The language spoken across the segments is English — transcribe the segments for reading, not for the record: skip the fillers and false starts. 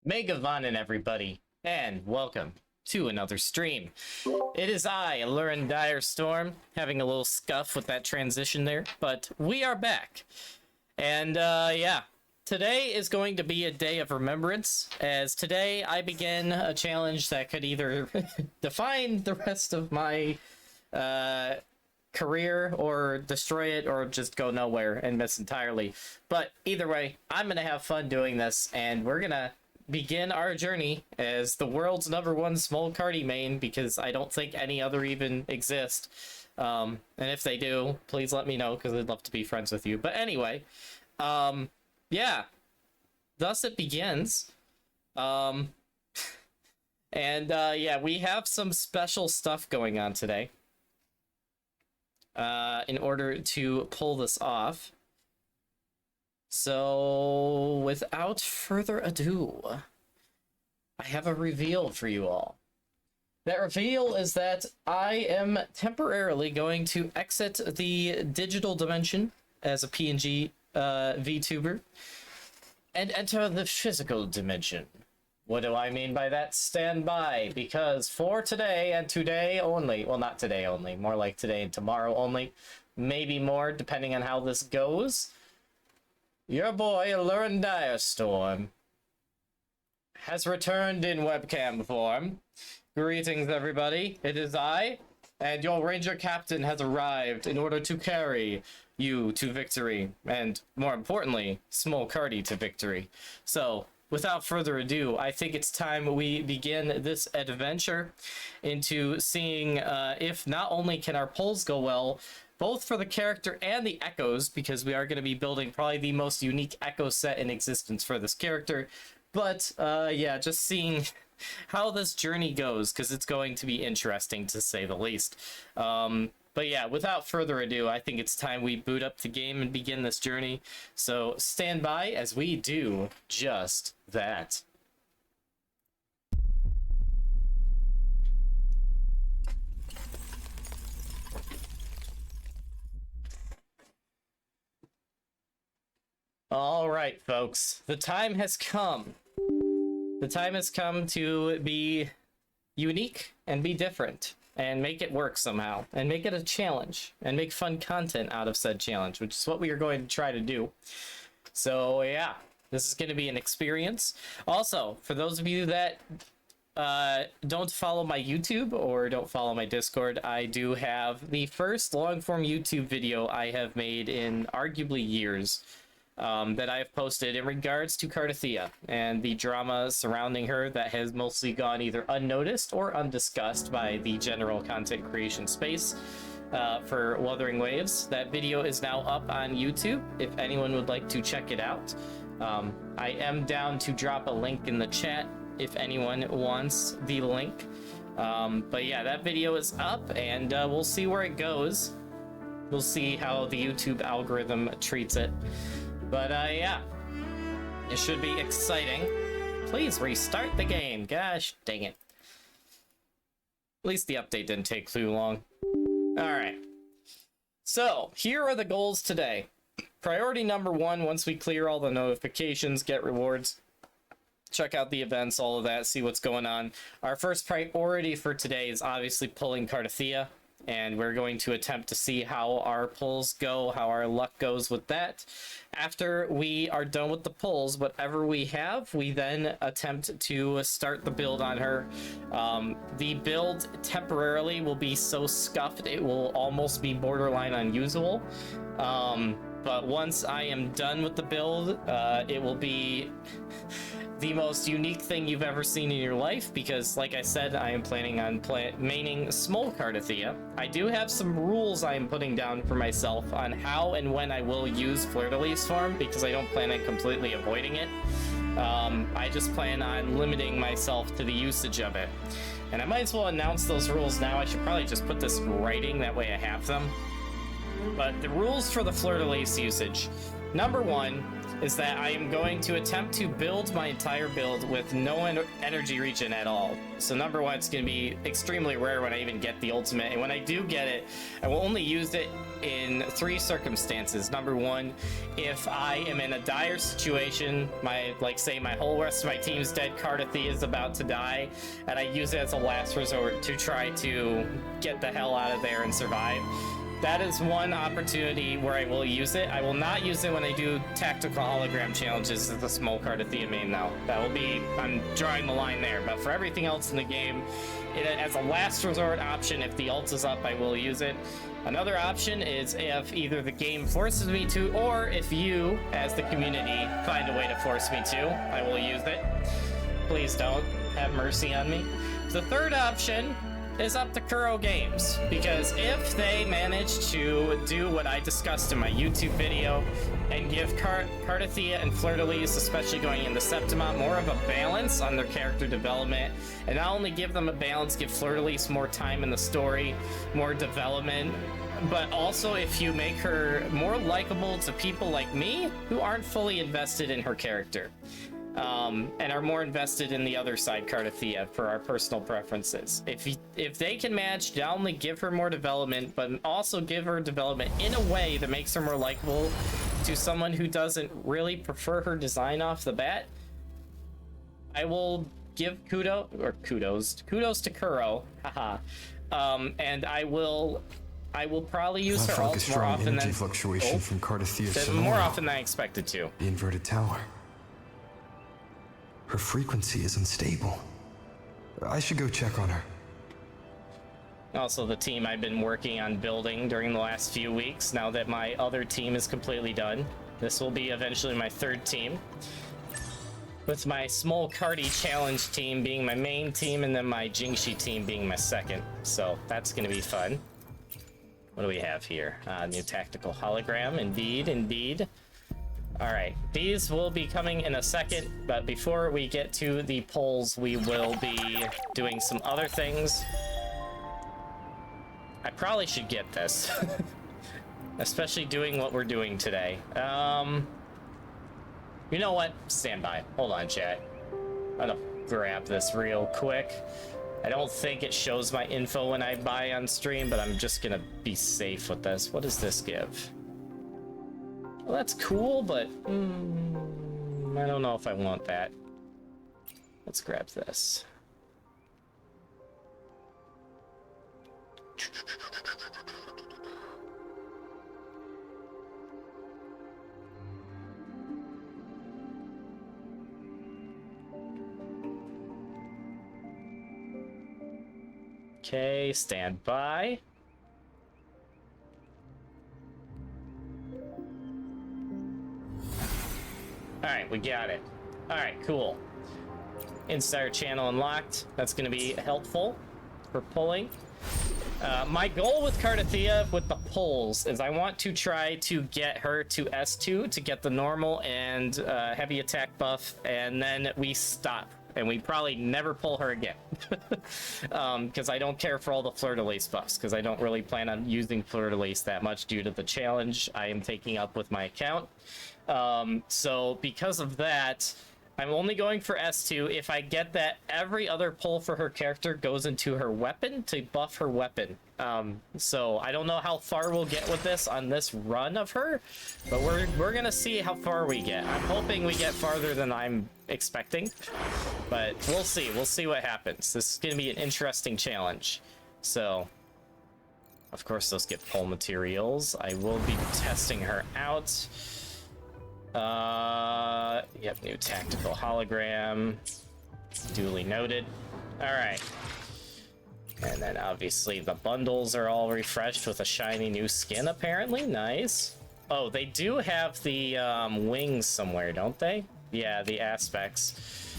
Megavanin, everybody, and welcome to another stream. It is I, Elurin Direstorm, having a little scuff with that transition there, but we are back. And, yeah, today is going to be a day of remembrance, as today I begin a challenge that could either define the rest of my, career, or destroy it, or just go nowhere and miss entirely. But either way, I'm gonna have fun doing this, and we're gonna begin our journey as the world's #1 Smol Carty main, because I don't think any other even exist. And if they do, please let me know, because I'd love to be friends with you. But anyway, yeah, thus it begins. Yeah, we have some special stuff going on today in order to pull this off. So, without further ado, I have a reveal for you all. That reveal is that I am temporarily going to exit the digital dimension as a PNG VTuber and enter the physical dimension. What do I mean by that? Stand by, because for today and today only, well, not today only, more like today and tomorrow only, maybe more depending on how this goes, your boy, Elurin Direstorm, has returned in webcam form. Greetings, everybody. It is I, and your ranger captain has arrived in order to carry you to victory, and more importantly, Smol Carty to victory. So, without further ado, I think it's time we begin this adventure into seeing if not only can our pulls go well, both for the character and the echoes, because we are going to be building probably the most unique echo set in existence for this character. But, yeah, just seeing how this journey goes, because it's going to be interesting, to say the least. But yeah, without further ado, I think it's time we boot up the game and begin this journey. So stand by as we do just that. All right, folks, the time has come. The time has come to be unique and be different and make it work somehow and make it a challenge and make fun content out of said challenge, which is what we are going to try to do. So yeah, this is going to be an experience. Also, for those of you that don't follow my YouTube or don't follow my Discord, I do have the first long-form YouTube video I have made in arguably years. That I have posted in regards to Cartwheel and the drama surrounding her that has mostly gone either unnoticed or undiscussed by the general content creation space for Wuthering Waves. That video is now up on YouTube if anyone would like to check it out. I am down to drop a link in the chat if anyone wants the link. But yeah, that video is up, and we'll see where it goes. We'll see how the YouTube algorithm treats it. But, yeah, it should be exciting. Please restart the game. Gosh, dang it. At least the update didn't take too long. Alright. So, here are the goals today. Priority #1, once we clear all the notifications, get rewards, check out the events, all of that, see what's going on. Our first priority for today is obviously pulling Cartwheel, and we're going to attempt to see how our pulls go, how our luck goes with that. After we are done with the pulls, whatever we have, we then attempt to start the build on her. The build temporarily will be so scuffed it will almost be borderline unusable. But once I am done with the build, it will be the most unique thing you've ever seen in your life, because like I said, I am planning on maining Smol Cartwheel. I do have some rules I am putting down for myself on how and when I will use Fleur-de-Lis form, because I don't plan on completely avoiding it. I just plan on limiting myself to the usage of it. And I might as well announce those rules now. I should probably just put this in writing, that way I have them. But the rules for the Fleur-de-Lis usage. #1, is that I am going to attempt to build my entire build with no energy regen at all. So number one, it's going to be extremely rare when I even get the ultimate, and when I do get it, I will only use it in 3 circumstances. Number one, if I am in a dire situation, say my whole rest of my team's dead, Cartwheel is about to die, and I use it as a last resort to try to get the hell out of there and survive. That is one opportunity where I will use it. I will not use it when I do tactical hologram challenges as the Smol Cartwheel main now. That will be, I'm drawing the line there. But for everything else in the game, as a last resort option, if the ult is up, I will use it. Another option is if either the game forces me to, or if you, as the community, find a way to force me to, I will use it. Please don't have mercy on me. The third option is up to Kuro Games, because if they manage to do what I discussed in my YouTube video and give Cartwheel and Fleur-de-Lis, especially going into Septima, more of a balance on their character development, and not only give them a balance, give Fleur-de-Lis more time in the story, more development, but also if you make her more likable to people like me who aren't fully invested in her character. And are more invested in the other side, Cartwheel, for our personal preferences. If they can manage to not only give her more development, but also give her development in a way that makes her more likable to someone who doesn't really prefer her design off the bat, I will give kudos to Kuro, haha. And I will probably use her ult more often than fluctuation from Cartwheel's more often than I expected to. The inverted tower. Her frequency is unstable. I should go check on her. Also, the team I've been working on building during the last few weeks, now that my other team is completely done. This will be eventually my 3rd team. With my Smol Carty challenge team being my main team, and then my Jingxi team being my 2nd. So that's going to be fun. What do we have here? New tactical hologram. Indeed. Alright, these will be coming in a second, but before we get to the polls, we will be doing some other things. I probably should get this. Especially doing what we're doing today. You know what? Stand by. Hold on, chat. I'm gonna grab this real quick. I don't think it shows my info when I buy on stream, but I'm just gonna be safe with this. What does this give? Well, that's cool, but I don't know if I want that. Let's grab this. Okay, stand by. Alright, we got it. Alright, cool. Insider channel unlocked. That's going to be helpful for pulling. My goal with Cartwheel with the pulls is I want to try to get her to S2 to get the normal and heavy attack buff, and then we stop. And we probably never pull her again. Because I don't care for all the Fleur-de-Lis buffs, because I don't really plan on using Fleur-de-Lis that much due to the challenge I am taking up with my account. So because of that, I'm only going for S2. If I get that, every other pull for her character goes into her weapon to buff her weapon. So I don't know how far we'll get with this on this run of her, but we're gonna see how far we get. I'm hoping we get farther than I'm expecting, but we'll see. We'll see what happens. This is gonna be an interesting challenge. So, of course, those get pull materials. I will be testing her out. Yep, new tactical hologram. Duly noted. Alright. And then obviously the bundles are all refreshed with a shiny new skin, apparently. Nice. Oh, they do have the wings somewhere, don't they? Yeah, the aspects.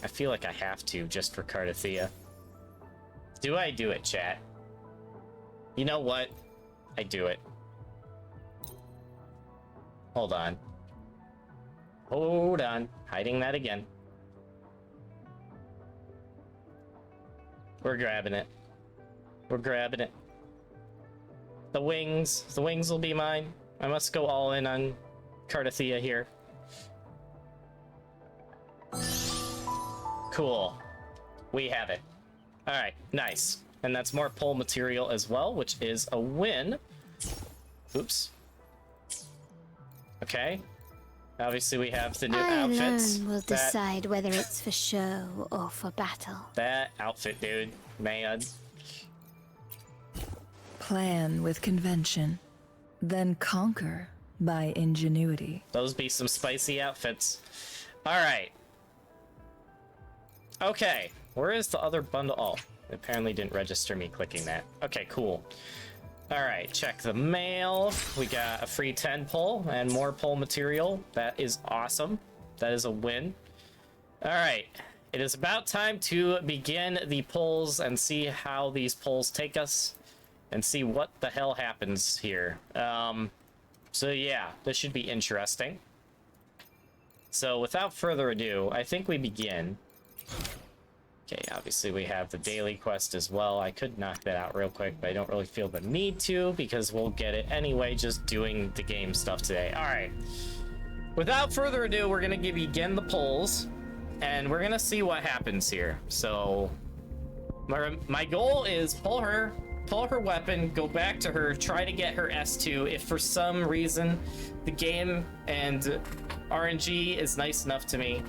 I feel like I have to, just for Cartwheel. Do I do it, chat? You know what? I do it. Hold on. Hold on. Hiding that again. We're grabbing it. We're grabbing it. The wings. The wings will be mine. I must go all in on Cartwheel here. Cool. We have it. Alright, nice. And that's more pull material as well, which is a win. Oops. Okay. Obviously, we have the new outfits. Elurin will decide whether it's for show or for battle. That outfit, dude. Man. Plan with convention, then conquer by ingenuity. Those be some spicy outfits. Alright. Okay. Where is the other bundle? Oh, it apparently didn't register me clicking that. Okay, cool. Alright, check the mail. We got a free 10 pull and more pull material. That is awesome. That is a win. Alright, it is about time to begin the pulls and see how these pulls take us and see what the hell happens here. So yeah, this should be interesting. So without further ado, I think we begin. Okay, obviously we have the daily quest as well. I could knock that out real quick, but I don't really feel the need to because we'll get it anyway just doing the game stuff today. All right. Without further ado, we're going to begin the polls, and we're going to see what happens here. So my goal is pull her weapon, go back to her, try to get her S2. If for some reason the game and RNG is nice enough to me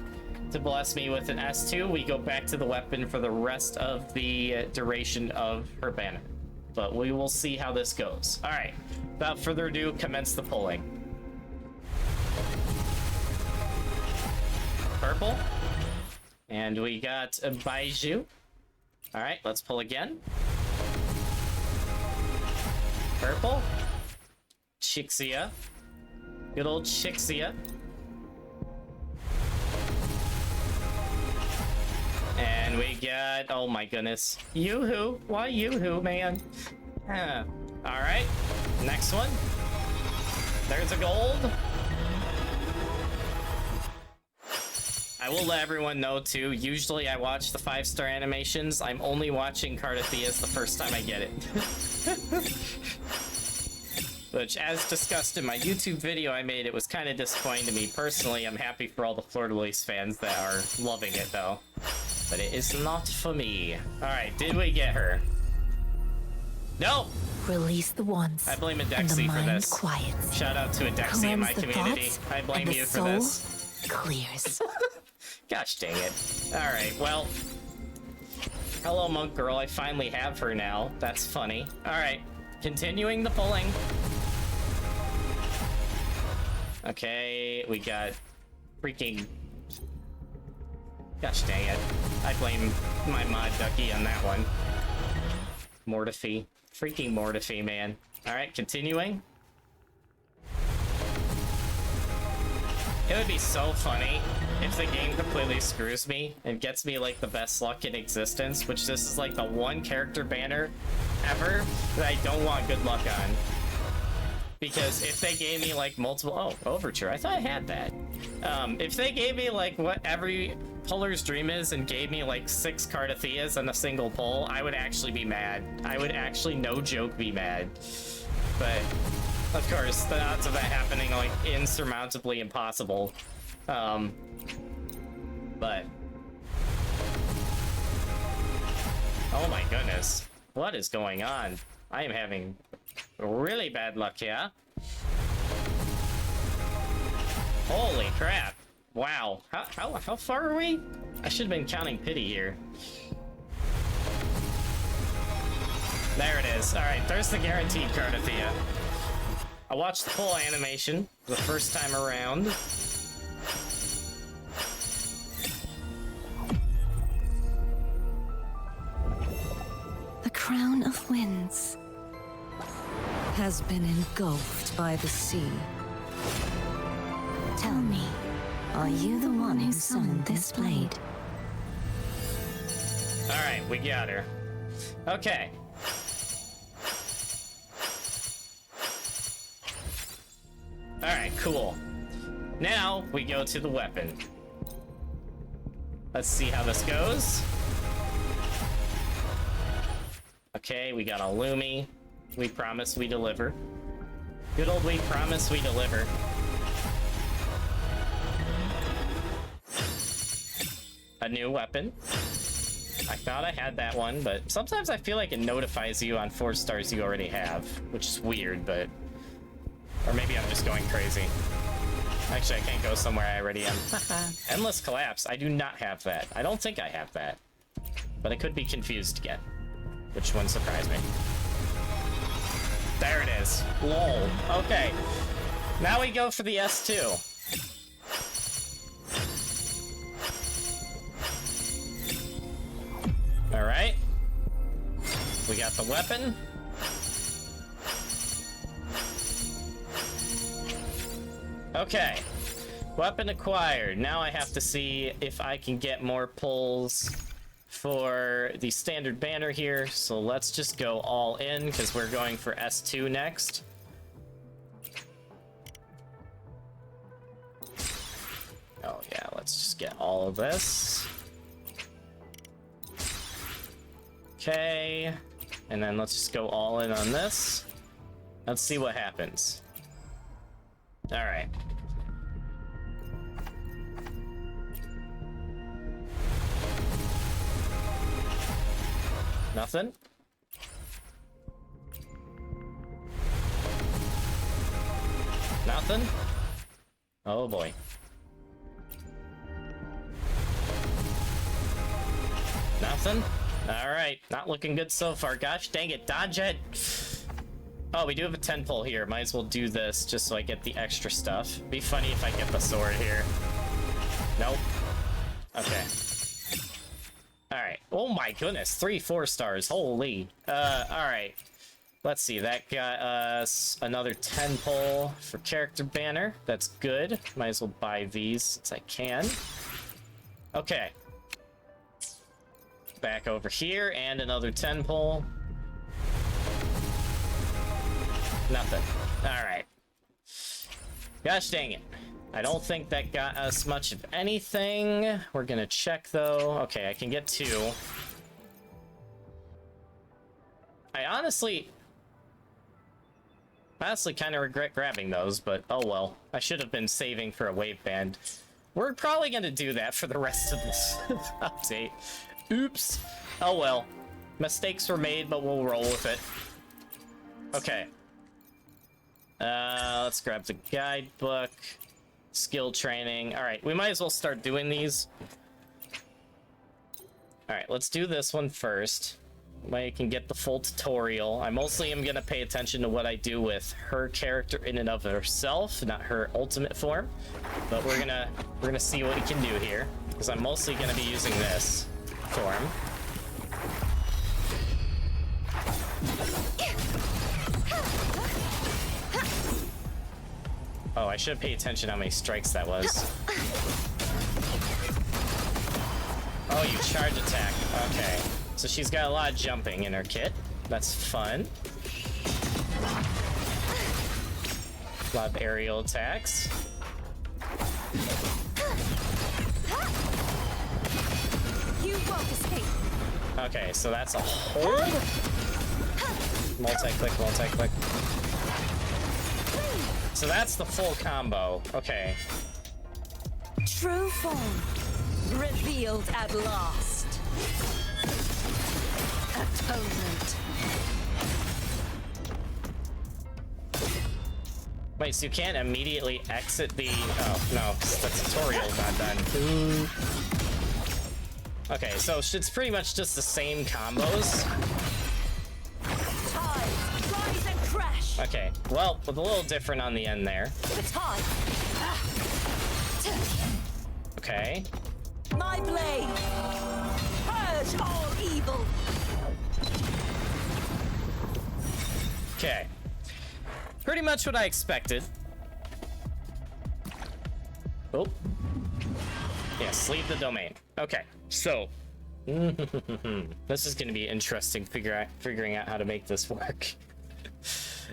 to bless me with an S2, we go back to the weapon for the rest of the duration of her banner. But we will see how this goes. All right, without further ado, commence the pulling. Purple. And we got a Baiju. All right, let's pull again. Purple. Chixia. Good old Chixia. And we got, oh my goodness, Yoo-hoo. Why Yoo-hoo, man? All right, next one. There's a gold. I will let everyone know too, usually I watch the 5-star animations. I'm only watching Cartwheel the first time I get it. Which, as discussed in my YouTube video I made, it was kind of disappointing to me. Personally, I'm happy for all the Fleur-de-Lis fans that are loving it though. But it is not for me. Alright, did we get her? No! Release the wands. I blame and the Adexi for mind this. quiets. Shout out to Adexi in my Cleanse the community. thoughts, I blame and the you for soul this. Clears. Gosh dang it. Alright, well. Hello, Monk Girl. I finally have her now. That's funny. Alright, continuing the pulling. Okay, we got freaking... Gosh dang it. I blame my mod ducky on that one. Mortifee. Freaking Mortifee, man. Alright, continuing. It would be so funny if the game completely screws me and gets me like the best luck in existence, which this is like the one character banner ever that I don't want good luck on. Because if they gave me like multiple... Oh, Overture. I thought I had that. If they gave me like what every puller's dream is and gave me like 6 Cartwheels in a single pull, I would actually be mad. I would actually, no joke, be mad. But, of course, the odds of that happening are like insurmountably impossible. But... Oh my goodness. What is going on? I am having really bad luck here. Holy crap. Wow. How far are we? I should have been counting pity here. There it is. Alright, there's the guaranteed Cartwheel. I watched the full animation the first time around. The crown of winds Has been engulfed by the sea. Tell me, are you the one who summoned this blade? Alright, we got her. Okay. Alright, cool. Now, we go to the weapon. Let's see how this goes. Okay, we got a Lumi. We promise we deliver. Good old we promise we deliver. A new weapon. I thought I had that one, but sometimes I feel like it notifies you on 4 stars you already have, which is weird, but... Or maybe I'm just going crazy. Actually, I can't go somewhere I already am. Endless Collapse. I do not have that. I don't think I have that. But I could be confused again. Which wouldn't surprise me. There it is. Lol. Okay. Now we go for the S2. Alright. We got the weapon. Okay. Weapon acquired. Now I have to see if I can get more pulls for the standard banner here. So let's just go all in because we're going for S2 next. Oh yeah, let's just get all of this. Okay. And then let's just go all in on this. Let's see what happens. All right. Nothing? Nothing? Oh boy. Nothing? Alright, not looking good so far. Gosh dang it, dodge it! Oh, we do have a 10 pull here. Might as well do this just so I get the extra stuff. Be funny if I get the sword here. Nope. Okay. Alright. Oh my goodness, 3 4 stars. Holy. Alright. Let's see, that got us another 10 pull for character banner. That's good. Might as well buy these since I can. Okay. Back over here, and another 10 pull. Nothing. Alright. Gosh dang it. I don't think that got us much of anything. We're gonna check though. Okay, I can get 2. I honestly kind of regret grabbing those, but oh well. I should have been saving for a wave band. We're probably gonna do that for the rest of this update. Oops. Oh well. Mistakes were made, but we'll roll with it. Okay. Let's grab the guidebook. Skill training. Alright, we might as well start doing these. Alright, let's do this one first. I can get the full tutorial. I mostly am gonna pay attention to what I do with her character in and of herself, not her ultimate form. But we're gonna see what we can do here, because I'm mostly gonna be using this form. Oh, I should pay attention how many strikes that was. Oh, you charge attack. Okay. So she's got a lot of jumping in her kit. That's fun. A lot of aerial attacks. You won't escape. Okay, so that's a hold. Multi-click, multi-click. So that's the full combo. Okay. True form revealed at last. Atonement. Wait, so you can't immediately exit the... Oh, no, the tutorial's not done. Ooh. Okay, so it's pretty much just the same combos. Tides, rise and crash. Okay, well, with a little different on the end there. The tide. Okay. My blade. Purge all evil. Okay. Pretty much what I expected. Oh. Yes, leave the domain. Okay, so. This is going to be interesting figuring out how to make this work.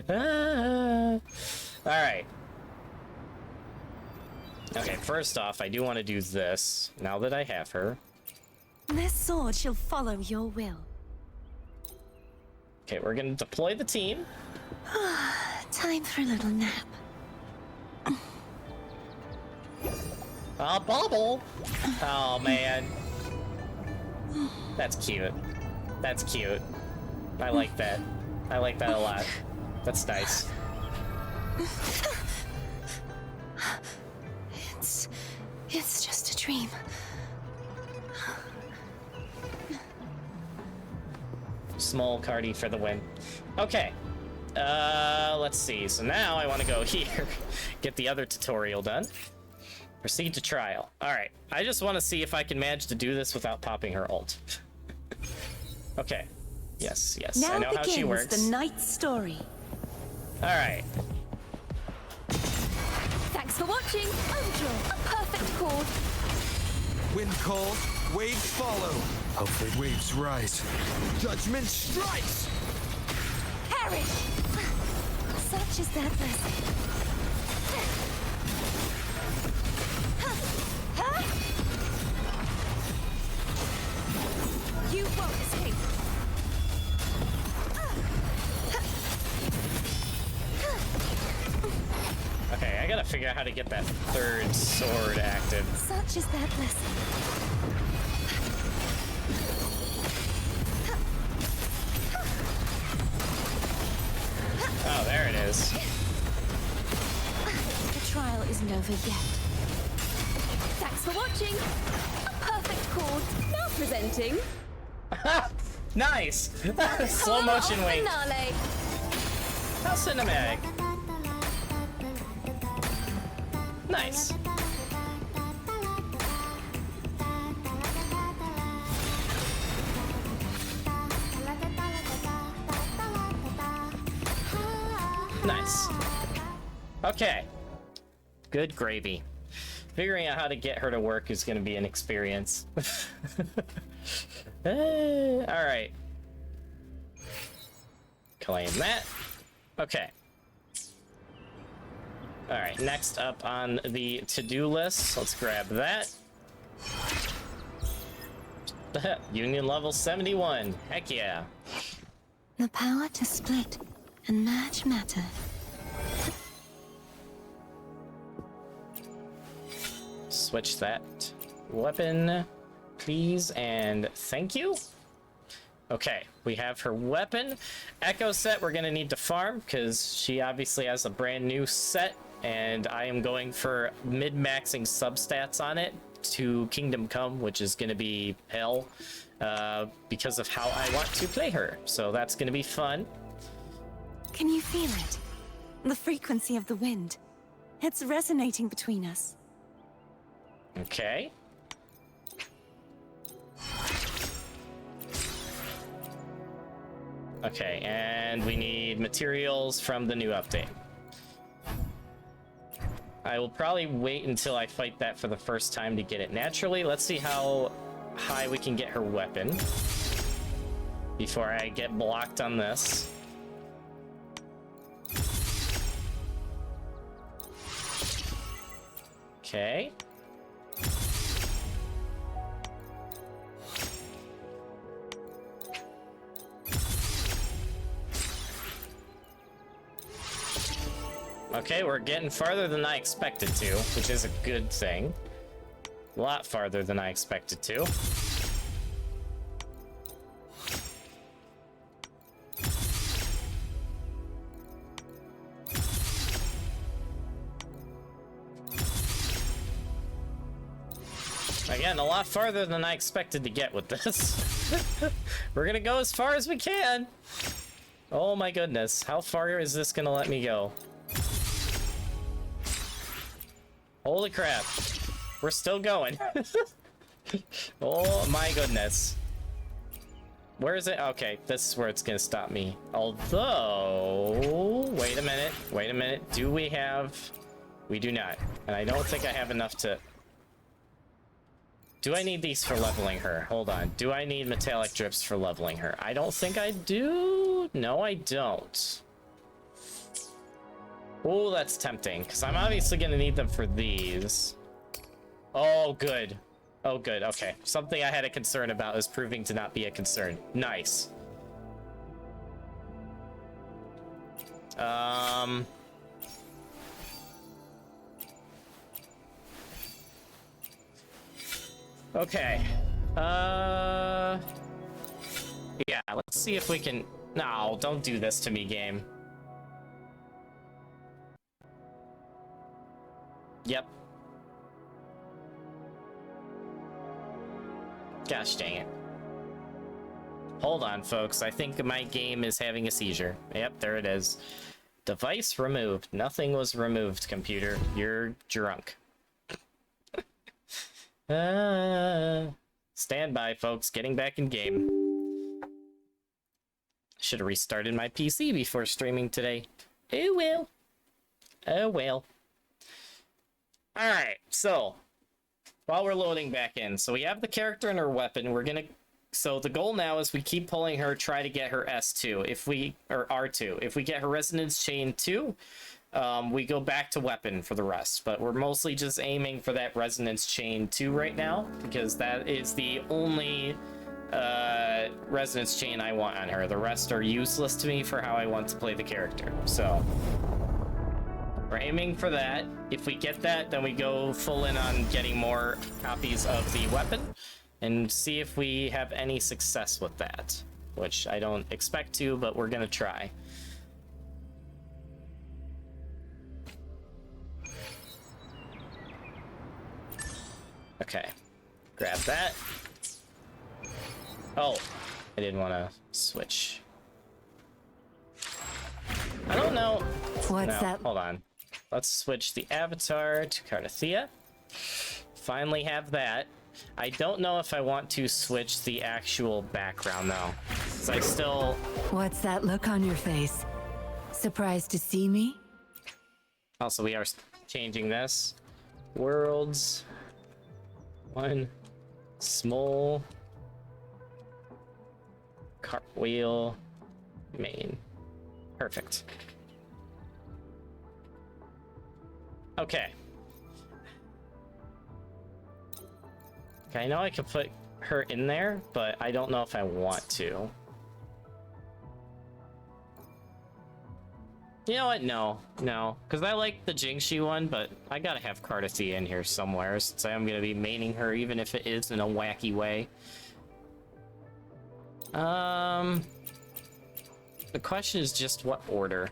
All right. Okay, first off, I do want to do this now that I have her. This sword shall follow your will. Okay, we're gonna deploy the team. Time for a little nap. Bobble! Oh, man. That's cute. That's cute. I like that. I like that a lot. That's nice. It's just a dream. Smol Cartwheel for the win. Okay. Let's see. So now I want to go here, get the other tutorial done. Proceed to trial. All right. I just want to see if I can manage to do this without popping her ult. Okay. Yes, yes. Now I know how she works. begins the night's story. All right. Thanks for watching. Overdraw, a perfect chord. Wind calls, waves follow. Hopefully waves rise. Judgment strikes! Perish! Such is their blessing. Huh? You won't escape. Okay, I gotta figure out how to get that third sword active. Such is their blessing. Oh, there it is. The trial isn't over yet. Thanks for watching. A perfect chord. Now presenting. Nice! Slow motion wait. Finale. How cinematic. Nice. Nice. Okay. Good gravy. Figuring out how to get her to work is going to be an experience. All right. Claim that. Okay. All right, next up on the to-do list, let's grab that. Union level 71. Heck yeah. The power to split and merge matter. Switch that weapon, please, and thank you. Okay, we have her weapon. Echo set we're gonna need to farm because she obviously has a brand new set, and I am going for mid-maxing substats on it to Kingdom Come, which is gonna be hell because of how I want to play her. So that's gonna be fun. Can you feel it? The frequency of the wind. It's resonating between us. Okay. Okay, and we need materials from the new update. I will probably wait until I fight that for the first time to get it naturally. Let's see how high we can get her weapon before I get blocked on this. Okay. Okay, we're getting farther than I expected to, which is a good thing. A lot farther than I expected to. Again, a lot farther than I expected to get with this. We're gonna go as far as we can. Oh my goodness, how far is this gonna let me go? Holy crap. We're still going. Oh my goodness. Where is it? Okay, this is where it's gonna stop me. Although, wait a minute. Do we have... We do not. And I don't think I have enough to... Do I need these for leveling her? Hold on. Do I need metallic drips for leveling her? I don't think I do. No, I don't. Oh, that's tempting, because I'm obviously going to need them for these. Oh, good. Oh, good. Okay. Something I had a concern about is proving to not be a concern. Nice. Okay. Yeah, let's see if we can... No, don't do this to me, game. Yep. Gosh dang it. Hold on, folks. I think my game is having a seizure. Yep, there it is. Device removed. Nothing was removed, computer. You're drunk. Stand by, folks. Getting back in game. Should have restarted my PC before streaming today. Oh well. Oh well. Alright, so while we're loading back in, so we have the character and her weapon. We're gonna... So the goal now is we keep pulling her, try to get her S2. If we... Or R2. If we get her Resonance Chain 2, we go back to weapon for the rest. But we're mostly just aiming for that Resonance Chain 2 right now, because that is the only Resonance Chain I want on her. The rest are useless to me for how I want to play the character. So we're aiming for that. If we get that, then we go full in on getting more copies of the weapon and see if we have any success with that, which I don't expect to, but we're gonna try. Okay, grab that. Oh, I didn't want to switch. I don't know. What's No, that? hold on. Let's switch the avatar to Cartwheel. Finally have that. I don't know if I want to switch the actual background though, because I still... What's that look on your face? Surprised to see me? Also, we are changing this. Worlds. One. Smol Cartwheel. Main. Perfect. Okay. Okay, I know I could put her in there, but I don't know if I want to. You know what? No. Because I like the Jingxi one, but I gotta have Cartwheel in here somewhere, since I am gonna be maining her, even if it is in a wacky way. The question is just what order.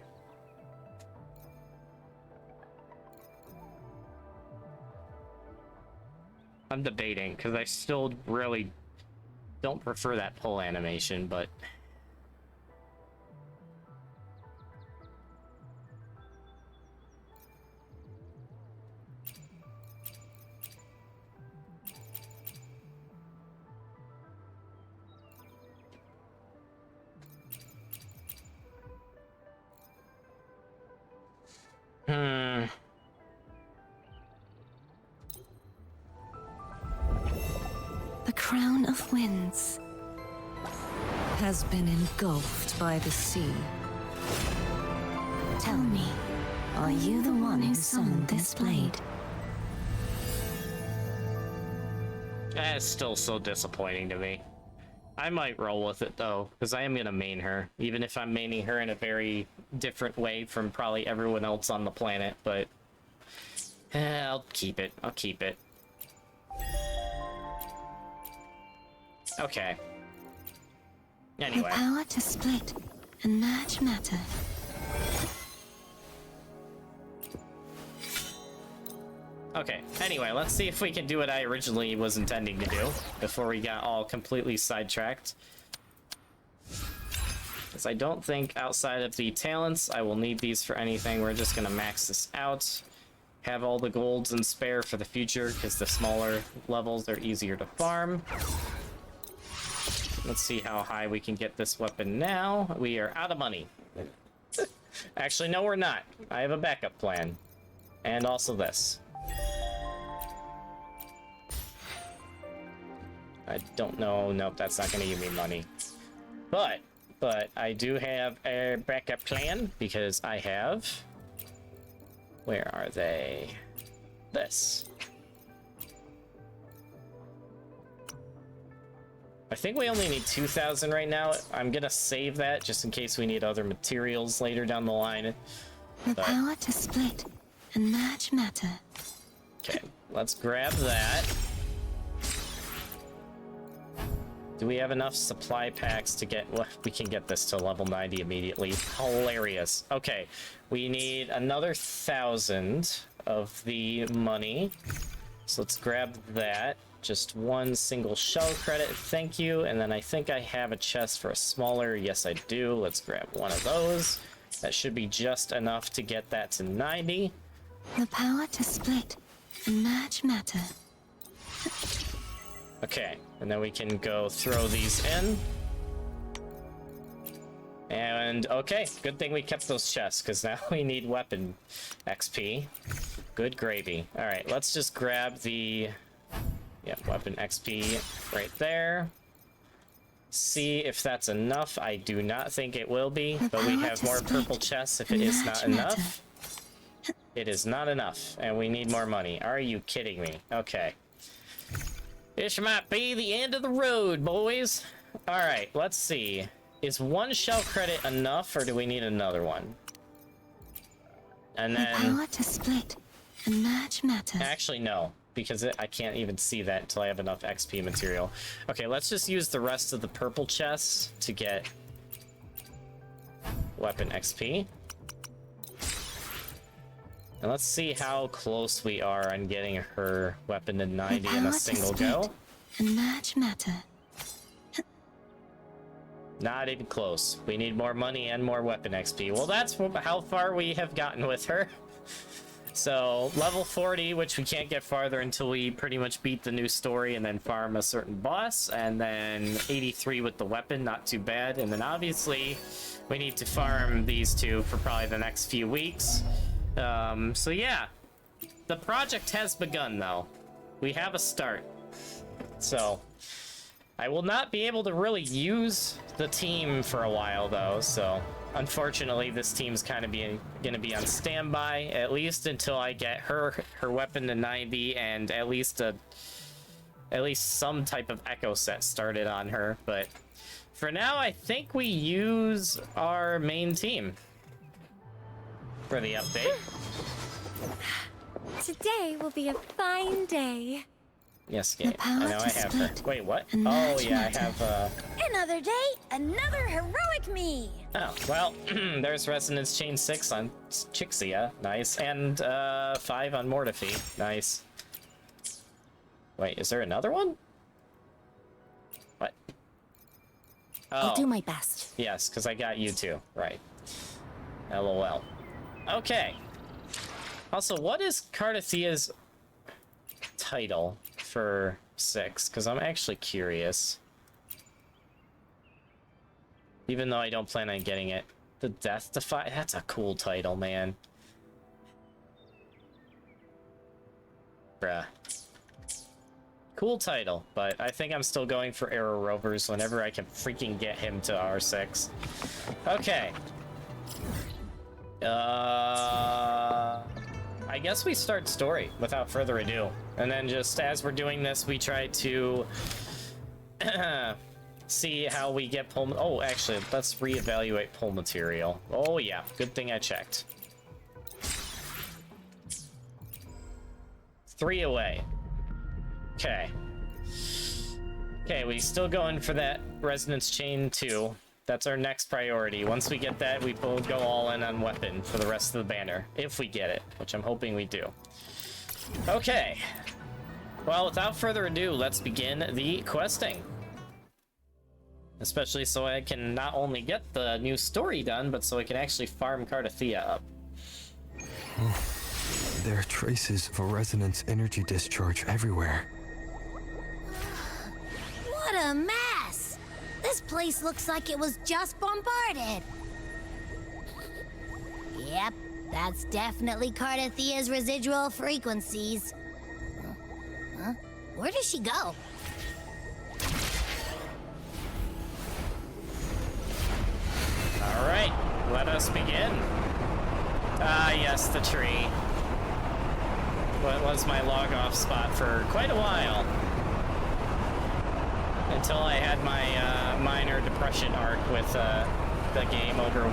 I'm debating, because I still really don't prefer that pull animation, but... The crown of winds has been engulfed by the sea. Tell me, are you the one who summoned this blade? That's still so disappointing to me. I might roll with it though, because I am gonna main her, even if I'm maining her in a very different way from probably everyone else on the planet, but I'll keep it. I'll keep it. Okay. Anyway. The power to split and merge matter. Okay, anyway, let's see if we can do what I originally was intending to do before we got all completely sidetracked. Because I don't think outside of the talents I will need these for anything. We're just gonna max this out. Have all the golds and spare for the future, because the smaller levels are easier to farm. Let's see how high we can get this weapon now. We are out of money. Actually, no, we're not. I have a backup plan. And also this. I don't know. Nope, that's not going to give me money. But I do have a backup plan, because I have... Where are they? This. I think we only need 2,000 right now. I'm gonna save that just in case we need other materials later down the line. The power to split and merge matter. Okay, let's grab that. Do we have enough supply packs to get... Well, we can get this to level 90 immediately. Hilarious. Okay, we need another 1,000 of the money. So let's grab that. Just one single shell credit, thank you. And then I think I have a chest for a smaller. Yes, I do. Let's grab one of those. That should be just enough to get that to 90. The power to split and merge matter. Okay, and then we can go throw these in. And okay, good thing we kept those chests, because now we need weapon XP. Good gravy. Alright, let's just grab the weapon XP right there. See if that's enough. I do not think it will be, but we have more purple chests if it is not enough. It is not enough, and we need more money. Are you kidding me? Okay. This might be the end of the road, boys. Alright, let's see. Is one shell credit enough, or do we need another one? And then... The power to split and merge matter. Actually, no. Because I can't even see that until I have enough XP material. Okay, let's just use the rest of the purple chests to get weapon XP. And let's see how close we are on getting her weapon to 90 in a single go. And merge matter. Not even close. We need more money and more weapon XP. Well, that's how far we have gotten with her. So, level 40, which we can't get farther until we pretty much beat the new story and then farm a certain boss. And then 83 with the weapon, not too bad. And then obviously, we need to farm these two for probably the next few weeks. So yeah, the project has begun though. We have a start. So, I will not be able to really use the team for a while though, so unfortunately this team's kind of gonna be on standby, at least until I get her weapon to 90 and at least some type of echo set started on her. But for now, I think we use our main team for the update. Today will be a fine day. Yes, game. I know I have her. Wait, what? Oh, yeah, I have, Another day, another heroic me. Oh, well, there's Resonance Chain 6 on Chixia. Nice. And, 5 on Mortifee. Nice. Wait, is there another one? What? Oh. I'll do my best. Yes, because I got you too. Right. LOL. Okay. Also, what is Cartwheel's title for 6? Because I'm actually curious. Even though I don't plan on getting it. The Death Defy? That's a cool title, man. Bruh. Cool title, but I think I'm still going for Arrow Rovers whenever I can freaking get him to R6. Okay. I guess we start story without further ado. And then just as we're doing this, we try to see how we get pull... Oh, actually, let's reevaluate pull material. Oh, yeah. Good thing I checked. 3 away. Okay. Okay, we still going for that Resonance Chain 2. That's our next priority. Once we get that, we will go all in on weapon for the rest of the banner. If we get it, which I'm hoping we do. Okay. Well, without further ado, let's begin the questing. Especially so I can not only get the new story done, but so I can actually farm Cartwheel up. There are traces of a resonance energy discharge everywhere. What a mess! This place looks like it was just bombarded. Yep, that's definitely Cartwheel's residual frequencies. Huh? Where does she go? Alright, let us begin. Ah, yes, the tree. What was my log off spot for quite a while. until I had my minor depression arc with the game over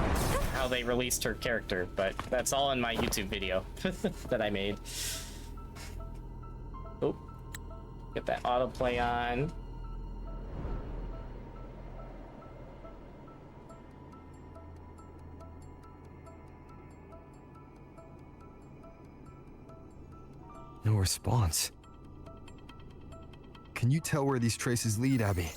how they released her character, but that's all in my YouTube video that I made. Oh, get that autoplay on. No response. Can you tell where these traces lead, Abby?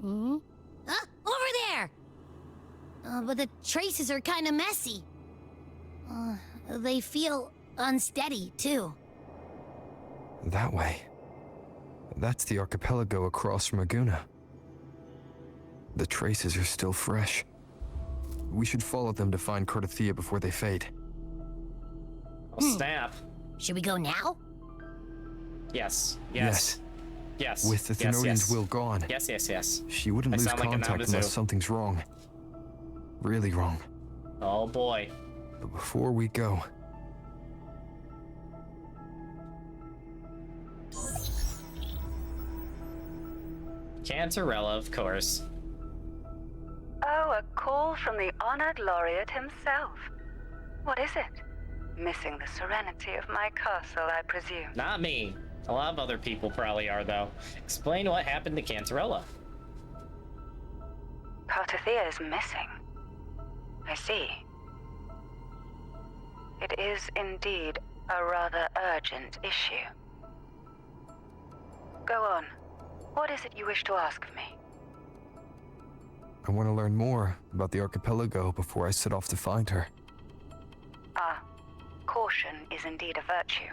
Over there! But the traces are kind of messy. They feel unsteady, too. That way. That's the archipelago across from Aguna. The traces are still fresh. We should follow them to find Cartwheel before they fade. Oh, snap. Should we go now? Yes. Yes. Yes. With the yes, Thenorian's yes. will gone, Yes, yes, yes. she wouldn't I lose sound like a contact Namazu. unless something's wrong. Really wrong. Oh boy. But before we go, Cantarella, of course. Oh, a call from the honored laureate himself. What is it? Missing the serenity of my castle, I presume. Not me. A lot of other people probably are, though. Explain what happened to Cantarella. Cartwheel is missing. I see. It is indeed a rather urgent issue. Go on. What is it you wish to ask of me? I want to learn more about the archipelago before I set off to find her. Caution is indeed a virtue.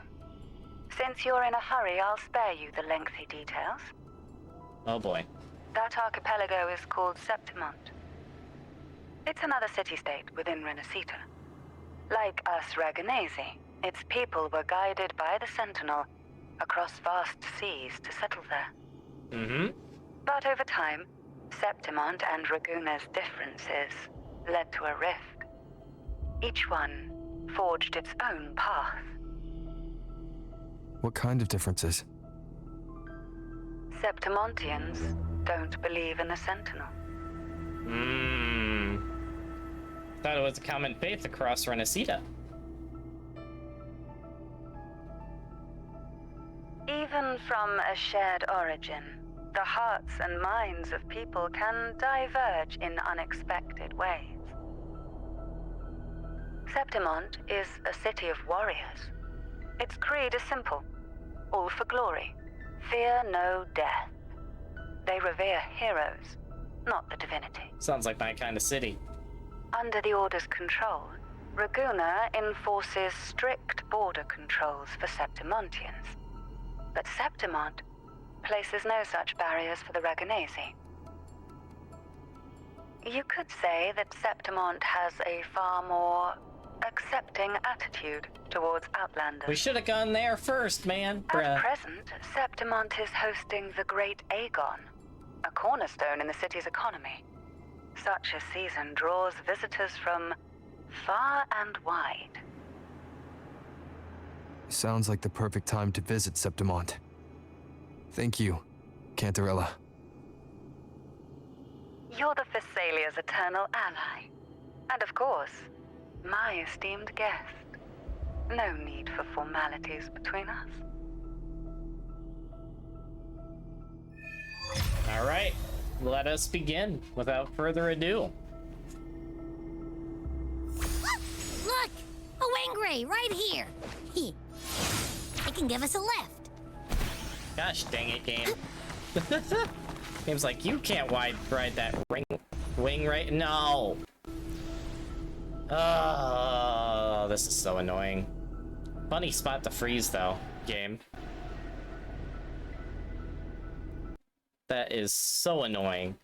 Since you're in a hurry, I'll spare you the lengthy details. Oh boy. That archipelago is called Septimont. It's another city-state within Renacita. Like us Raganese, its people were guided by the Sentinel across vast seas to settle there. Mm-hmm. But over time, Septimont and Raguna's differences led to a rift. Each one forged its own path. What kind of differences? Septimontians don't believe in the Sentinel. Thought it was a common faith across Renacita. Even from a shared origin, the hearts and minds of people can diverge in unexpected ways. Septimont is a city of warriors. Its creed is simple: all for glory, fear no death. They revere heroes, not the divinity. Sounds like my kind of city. Under the Order's control, Raguna enforces strict border controls for Septimontians. But Septimont places no such barriers for the Raganese. You could say that Septimont has a far more accepting attitude towards Outlanders. We should have gone there first, man. At Bruh. present, Septimont is hosting the Great Aegon, a cornerstone in the city's economy. Such a season draws visitors from far and wide. Sounds like the perfect time to visit Septimont. Thank you, Cantarella. You're the Thessalia's eternal ally. And of course, my esteemed guest. No need for formalities between us. All right, let us begin without further ado. Look! A Wangray right here! It can give us a lift. Gosh dang it, game. Game's like, you can't ride that wing right? No! Oh, this is so annoying. Funny spot to freeze, though, game. That is so annoying.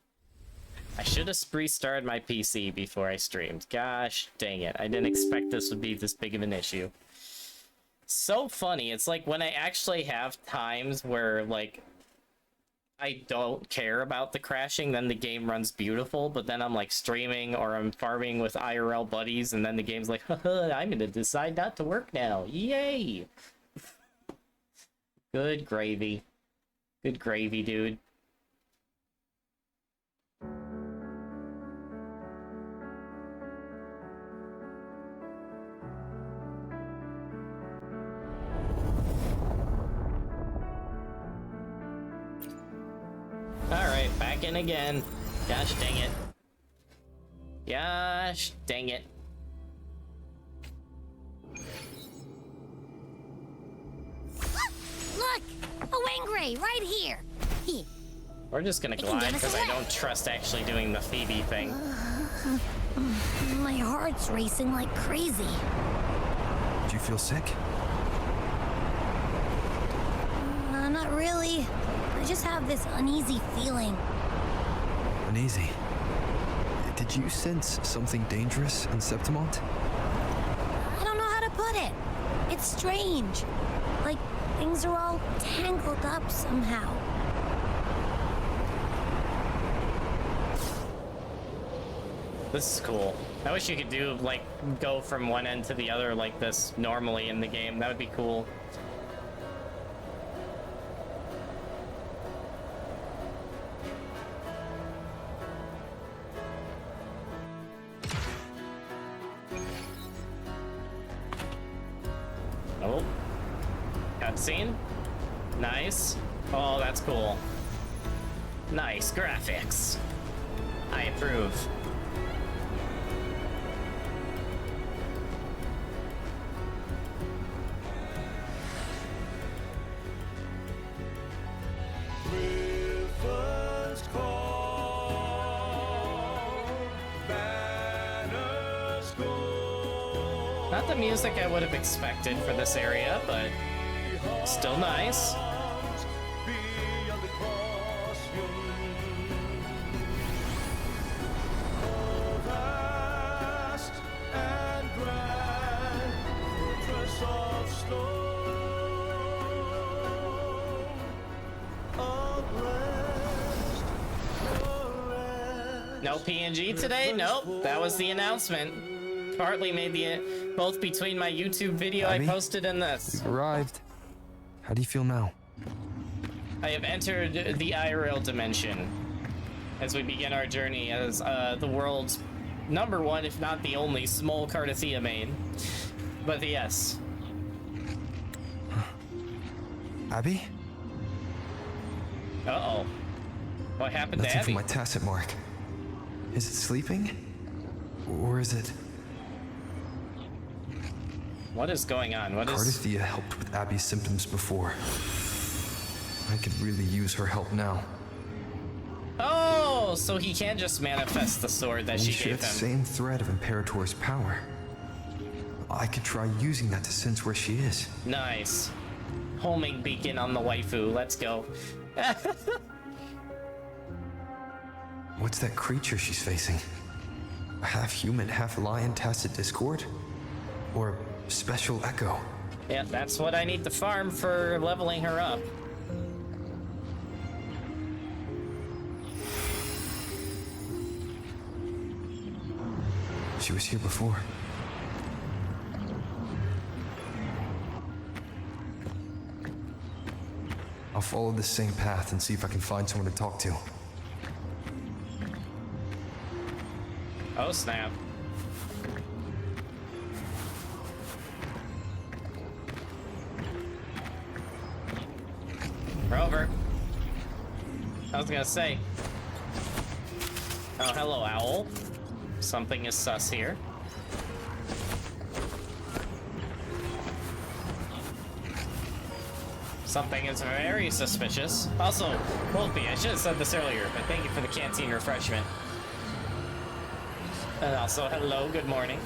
I should have restarted my PC before I streamed. Gosh dang it. I didn't expect this would be this big of an issue. So funny. It's like when I actually have times where, like, I don't care about the crashing, then the game runs beautiful, but then I'm like streaming or I'm farming with IRL buddies, and then the game's like, haha, I'm gonna decide not to work now. Yay! Good gravy. Good gravy, dude. Alright, back in again. Gosh dang it. Gosh dang it. Look! A Wangray right here! We're just gonna can glide give us because a I lift. don't trust actually doing the Phoebe thing. My heart's racing like crazy. Do you feel sick? Not really. I just have this uneasy feeling. Uneasy. Did you sense something dangerous in Septimont? I don't know how to put it. It's strange. Like things are all tangled up somehow. This is cool. I wish you could do, like, go from one end to the other like this normally in the game. That would be cool. Oh. Cutscene. Nice. Oh, that's cool. Nice graphics. I approve. Not the music I would have expected for this area, but still nice. No PNG today? Nope. That was the announcement. Partly made the both between my YouTube video Abby? I posted and this. We've arrived. How do you feel now? I have entered the IRL dimension as we begin our journey as the world's #1, if not the only, Smol Cartwheel main. But yes. Abby? Uh-oh. What happened to Nothing Abby? for my tacit mark. Is it sleeping? Or is it... What is going on? What is... Cartwheel helped with Abby's symptoms before. I could really use her help now. Oh, so he can just manifest the sword that We she share gave the him. same thread of Imperator's power. I could try using that to sense where she is. Nice. Homing beacon on the waifu. Let's go. What's that creature she's facing? A half-human, half-lion tacit discord? Or special echo? Yeah, that's what I need to farm for leveling her up. She was here before. I'll follow this same path and see if I can find someone to talk to. Oh, snap. We're over. I was gonna say. Oh, hello, owl. Something is sus here. Something is very suspicious. Also, Wolfie, I should have said this earlier, but thank you for the canteen refreshment. And also, hello, good morning.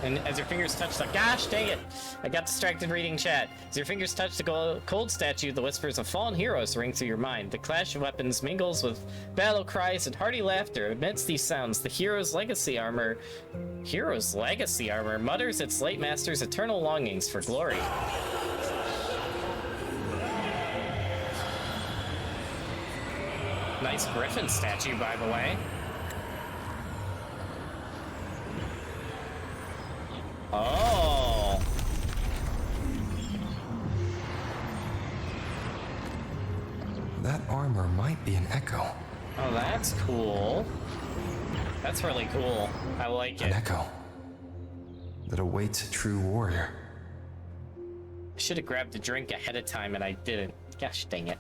And as your fingers touch the... Gosh, dang it! I got distracted reading chat. As your fingers touch the cold statue, the whispers of fallen heroes ring through your mind. The clash of weapons mingles with battle cries and hearty laughter. Amidst these sounds, the hero's legacy armor... Hero's legacy armor mutters its late master's eternal longings for glory. Nice griffin statue, by the way. Oh. That armor might be an echo. Oh, that's cool. That's really cool. I like An it. echo that awaits a true warrior. I should have grabbed a drink ahead of time and I didn't. Gosh dang it.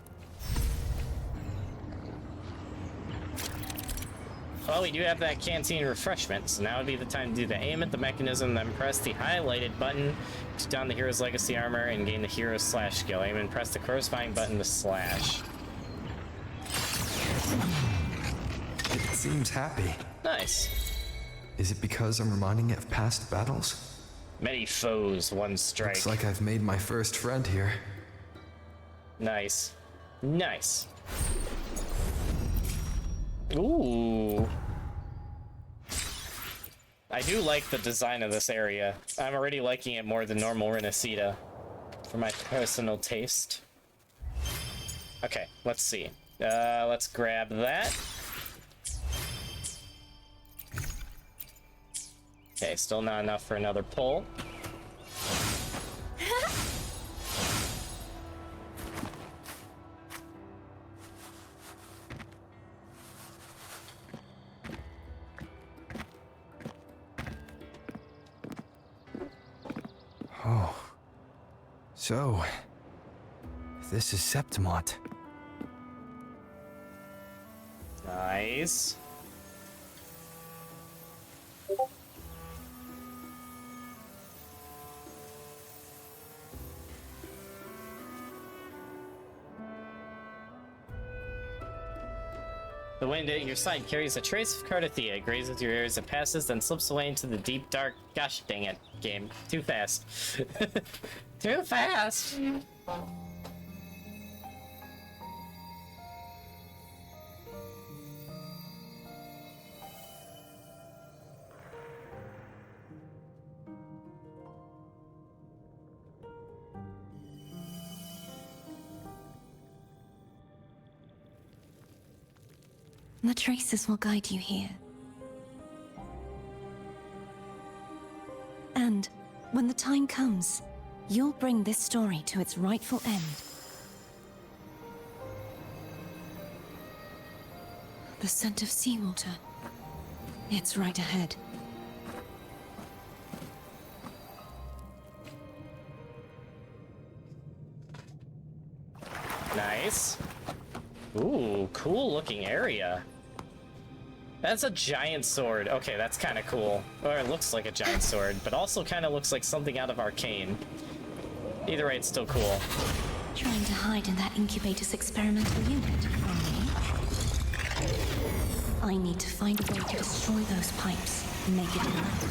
Well, we do have that canteen refreshment, so now would be the time to do the aim at the mechanism, then press the highlighted button to don the hero's legacy armor and gain the hero's slash skill. Aim and press the corresponding button to slash. It seems happy. Nice. Is it because I'm reminding it of past battles? Many foes, one strike. Looks like I've made my first friend here. Nice. Nice. Ooh. I do like the design of this area. I'm already liking it more than normal Renacita, for my personal taste. Okay, let's see. Let's grab that. Okay, still not enough for another pull. Oh. So, this is Septimont. Nice. The wind at your side carries a trace of Cartwheel. It grazes your ears, it passes, then slips away into the deep dark. Gosh dang it, game. Too fast. Too fast! The traces will guide you here. And when the time comes, you'll bring this story to its rightful end. The scent of seawater. It's right ahead. Nice. Ooh, cool looking area. That's a giant sword. Okay, that's kind of cool. Or it looks like a giant sword, but also kind of looks like something out of Arcane. Either way, it's still cool. Trying to hide in that incubator's experimental unit, are you? I need to find a way to destroy those pipes and make it collapse.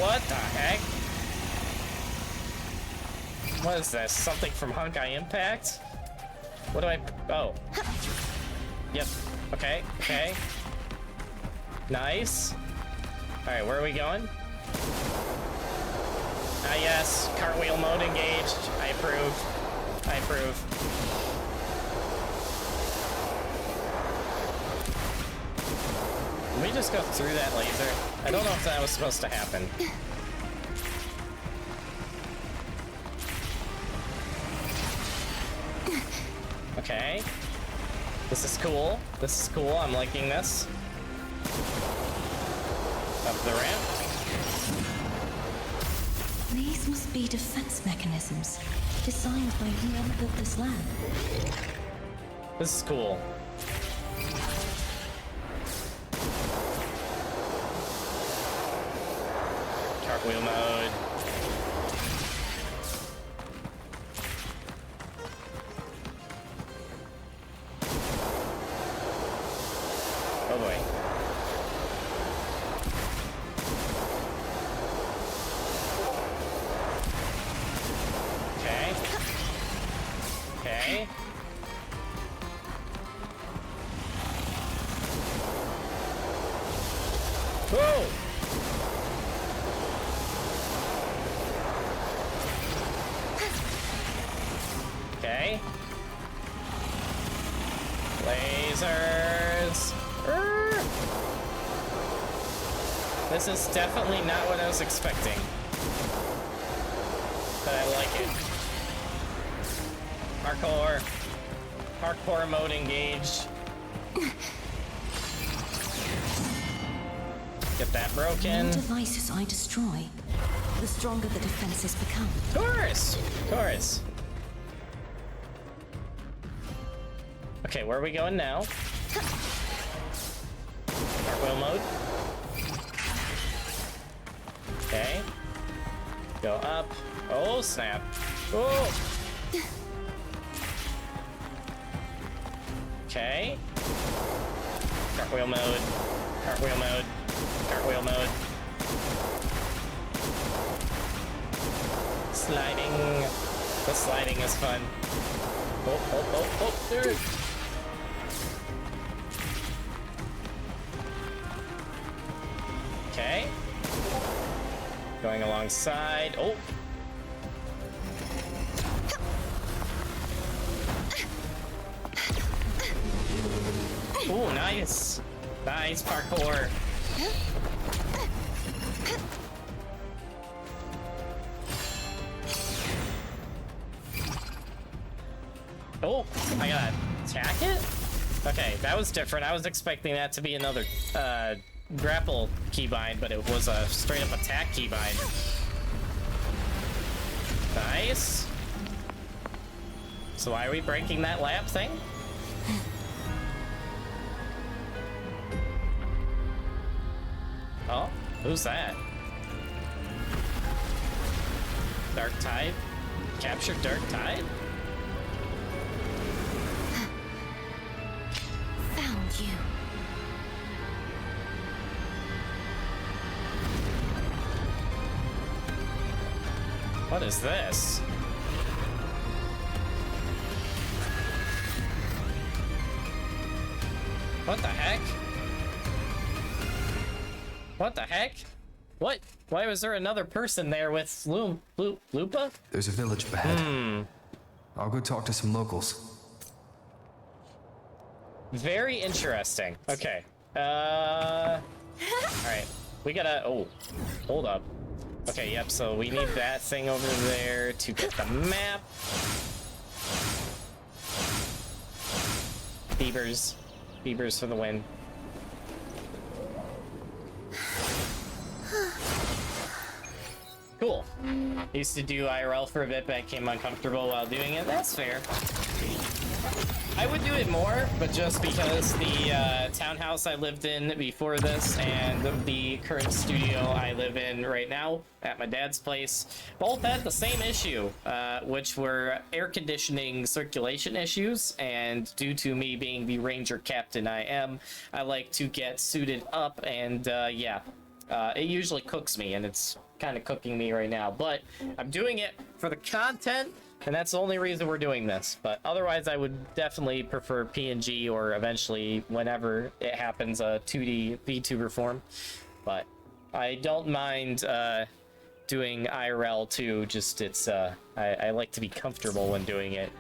What the heck? What is this? Something from Honkai Impact? What do I... Oh. Yep. Okay, okay. Nice. Alright, where are we going? Ah, yes. Cartwheel mode engaged. I approve. I approve. Can we just go through that laser? I don't know if that was supposed to happen. Okay. This is cool. This is cool. I'm liking this. Up the ramp. These must be defense mechanisms designed by whoever built this land. This is cool. Cartwheel mode. Oh boy. Okay. Okay. Whoa! Okay. Play. Lasers! Urgh. This is definitely not what I was expecting. But I like it. Parkour. Parkour mode engaged. Get that The broken. more devices I destroy, the stronger the defenses become. Of course! Of course. Okay, where are we going now? Cartwheel mode. Okay. Go up. Oh, snap. Oh! Okay. Cartwheel mode. Cartwheel mode. Cartwheel mode. Sliding. The sliding is fun. Oh, oh, oh, oh, dude. Okay. Going alongside. Oh. Oh, nice. Nice parkour. Oh, I gotta attack it? Okay, that was different. I was expecting that to be another grapple keybind, but it was a straight up attack keybind. Nice. So why are we breaking that lap thing? Oh, who's that? Dark Tide? Capture Dark Tide? Found you. What is this? What the heck? What the heck? What? Why was there another person there with Lupa? There's a village up ahead. I'll go talk to some locals. Very interesting. Okay. Alright. We gotta... Oh. Hold up. Okay, yep, so we need that thing over there to get the map. Beavers. Beavers for the win. Cool. Used to do IRL for a bit, but I became uncomfortable while doing it. That's fair. I would do it more, but just because the townhouse I lived in before this and the current studio I live in right now at my dad's place both had the same issue, which were air conditioning circulation issues. And due to me being the ranger captain I like to get suited up, and yeah, it usually cooks me, and it's kind of cooking me right now. But I'm doing it for the content. And that's the only reason we're doing this. But otherwise, I would definitely prefer PNG, or eventually, whenever it happens, a 2D VTuber form. But I don't mind doing IRL too. Just it's I like to be comfortable when doing it.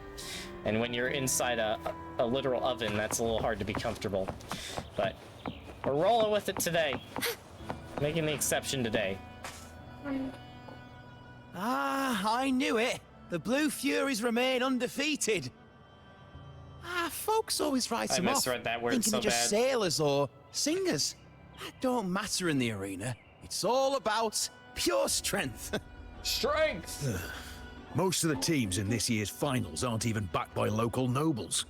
And when you're inside a literal oven, that's a little hard to be comfortable. But we're rolling with it today. Making the exception today. Ah, I knew it. The Blue Furies remain undefeated. Ah, folks always write them off, misread that word thinking so they're just bad. sailors or singers. That don't matter in the arena. It's all about pure strength. Strength! Most of the teams in this year's finals aren't even backed by local nobles.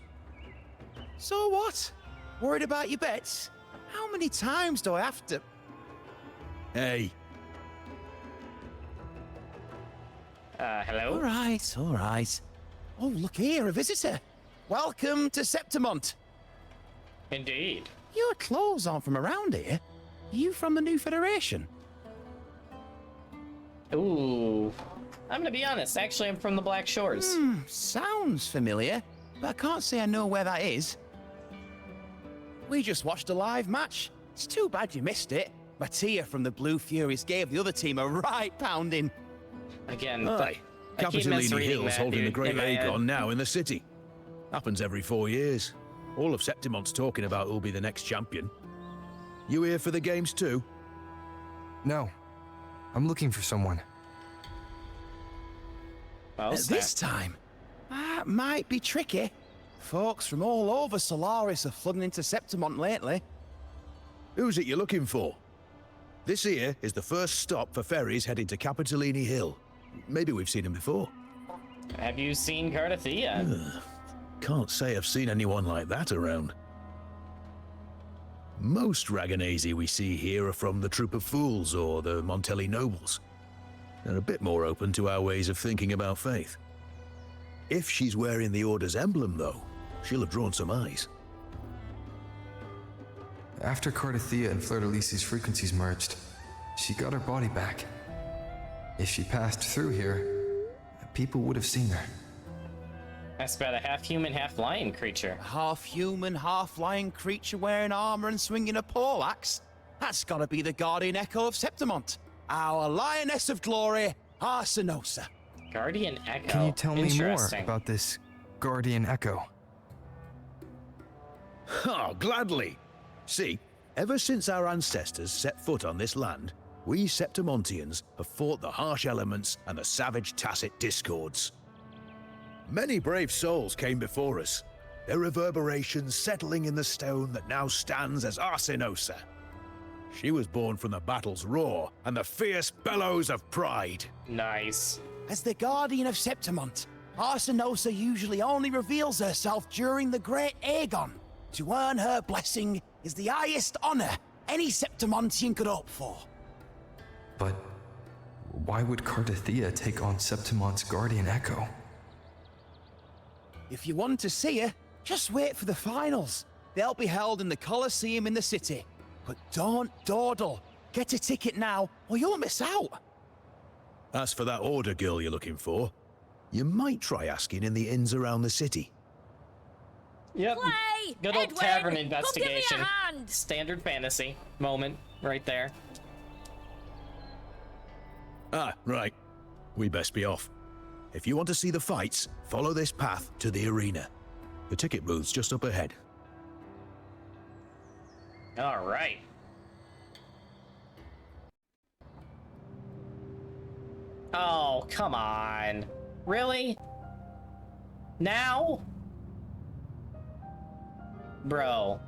So what? Worried about your bets? How many times do I have to... Hey, Hello? All right. Oh, look here, a visitor. Welcome to Septimont. Indeed. Your clothes aren't from around here. Are you from the New Federation? Ooh. I'm gonna be honest, actually I'm from the Black Shores. Sounds familiar, but I can't say I know where that is. We just watched a live match. It's too bad you missed it. Mattia from the Blue Furies gave the other team a right pounding. Again, aye. I keep Capitolini misreading Hill's that, holding the dude, Great in my head. Aegon now in the city. Happens every 4 years. All of Septimont's talking about who'll be the next champion. You here for the games too? No. I'm looking for someone. Oh, This time, that might be tricky. Folks from all over Solaris are flooding into Septimont lately. Who's it you're looking for? This here is the first stop for ferries heading to Capitolini Hill. Maybe we've seen him before. Have you seen Cartwheel? Can't say I've seen anyone like that around. Most Raganesi we see here are from the Troop of Fools or the Montelli Nobles. They're a bit more open to our ways of thinking about faith. If she's wearing the Order's emblem, though, she'll have drawn some eyes. After Cartithia and Fleur-de-Lis's frequencies merged, she got her body back. If she passed through here, people would have seen her. That's about a half-human, half-lion creature. Half-human, half-lion creature wearing armor and swinging a poleaxe? That's gotta be the Guardian Echo of Septimont. Our Lioness of Glory, Arsinosa. Guardian Echo. Can you tell me more Interesting. about this Guardian Echo? Oh, gladly. See, ever since our ancestors set foot on this land, we Septimontians have fought the harsh elements and the savage Tacit discords. Many brave souls came before us, their reverberations settling in the stone that now stands as Arsinosa. She was born from the battle's roar and the fierce bellows of pride. Nice. As the Guardian of Septimont, Arsinosa usually only reveals herself during the Great Aegon. To earn her blessing is the highest honor any Septimontian could hope for. But why would Cartithia take on Septimont's Guardian Echo? If you want to see her, just wait for the finals. They'll be held in the Colosseum in the city. But don't dawdle. Get a ticket now, or you'll miss out. As for that Order girl you're looking for, you might try asking in the inns around the city. Yep. Play! Good old Edwin, tavern come investigation. give me a hand! Standard fantasy moment right there. Ah, right. We best be off. If you want to see the fights, follow this path to the arena. The ticket booth's just up ahead. All right. Oh, come on. Really? Now? Bro,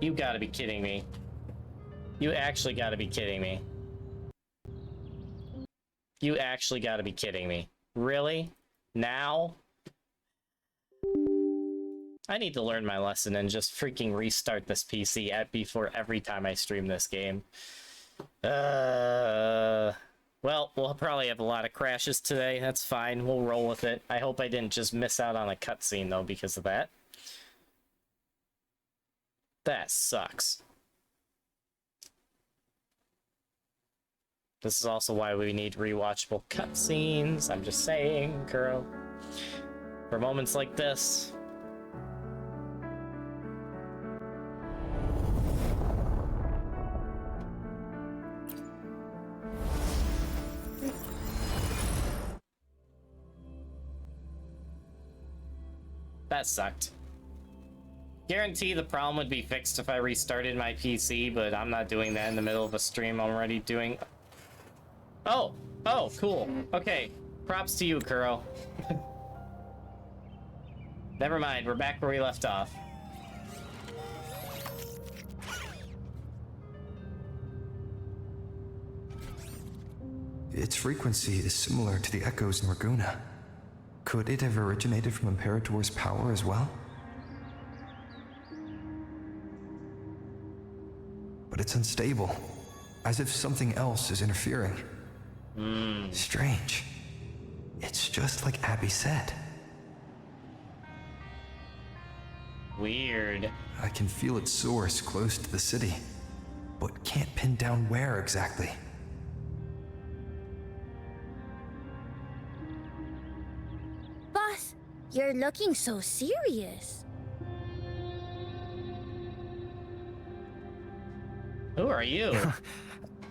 you gotta be kidding me. You actually gotta be kidding me. You actually gotta be kidding me. Really? Now? I need to learn my lesson and just freaking restart this PC before every time I stream this game. Well, we'll probably have a lot of crashes today. That's fine. We'll roll with it. I hope I didn't just miss out on a cutscene, though, because of that. That sucks. This is also why we need rewatchable cutscenes. I'm just saying, Kuro. For moments like this. That sucked. Guarantee the problem would be fixed if I restarted my PC, but I'm not doing that in the middle of a stream. I'm already doing... Oh, cool. Okay, props to you, Kuro. Never mind, we're back where we left off. Its frequency is similar to the echoes in Raguna. Could it have originated from Imperator's power as well? But it's unstable, as if something else is interfering. Strange. It's just like Abby said. Weird. I can feel its source close to the city, but can't pin down where exactly. Boss, you're looking so serious. Who are you?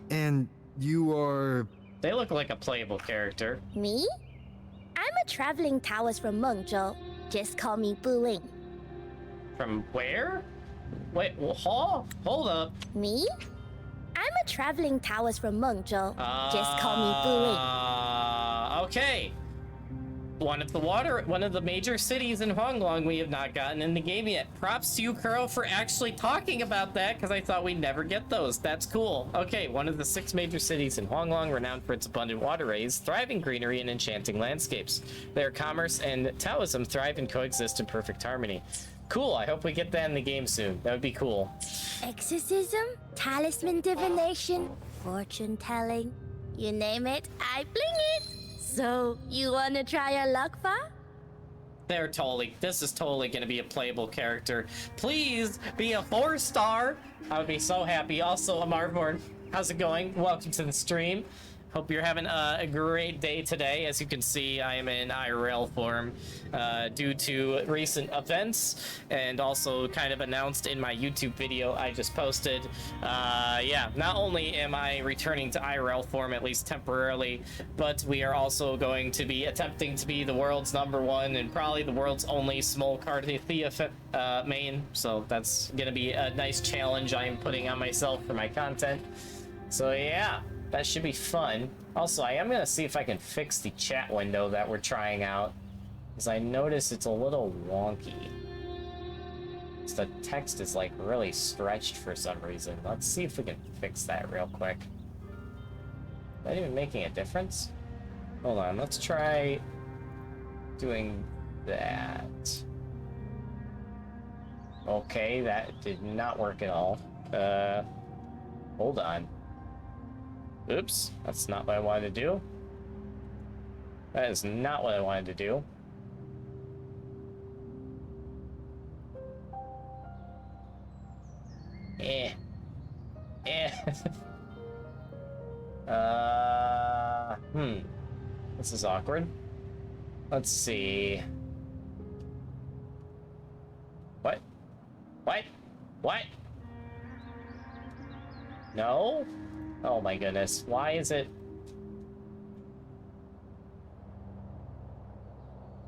And you are... They look like a playable character. Me? I'm a traveling Taoist from Mengzhou. Just call me Bu Ling. From where? Wait, hold up. Me? I'm a traveling Taoist from Mengzhou. Just call me Bu Ling. Okay. One of the major cities in Huanglong we have not gotten in the game yet. Props to you, Kuro, for actually talking about that, because I thought we'd never get those. That's cool. Okay, one of the 6 major cities in Huanglong, renowned for its abundant waterways, thriving greenery, and enchanting landscapes. Their commerce and Taoism thrive and coexist in perfect harmony. Cool, I hope we get that in the game soon. That would be cool. Exorcism, talisman divination, fortune telling. You name it, I bling it. So, you wanna try your luck, Fa? This is totally gonna be a playable character. Please be a 4-star. I would be so happy. Also, Amarborn, how's it going? Welcome to the stream. Hope you're having a great day today. As you can see, I am in IRL form due to recent events, and also kind of announced in my YouTube video I just posted. Yeah, not only am I returning to IRL form, at least temporarily, but we are also going to be attempting to be the world's #1 and probably the world's only Smol Cartwheel main. So that's gonna be a nice challenge I am putting on myself for my content. So yeah. That should be fun. Also, I am gonna see if I can fix the chat window that we're trying out, because I notice it's a little wonky. The text is like really stretched for some reason. Let's see if we can fix that real quick. Is that even making a difference? Hold on, let's try doing that. Okay, that did not work at all. Hold on. Oops, that's not what I wanted to do. That is not what I wanted to do. This is awkward. Let's see. What? What? No? Oh my goodness, why is it?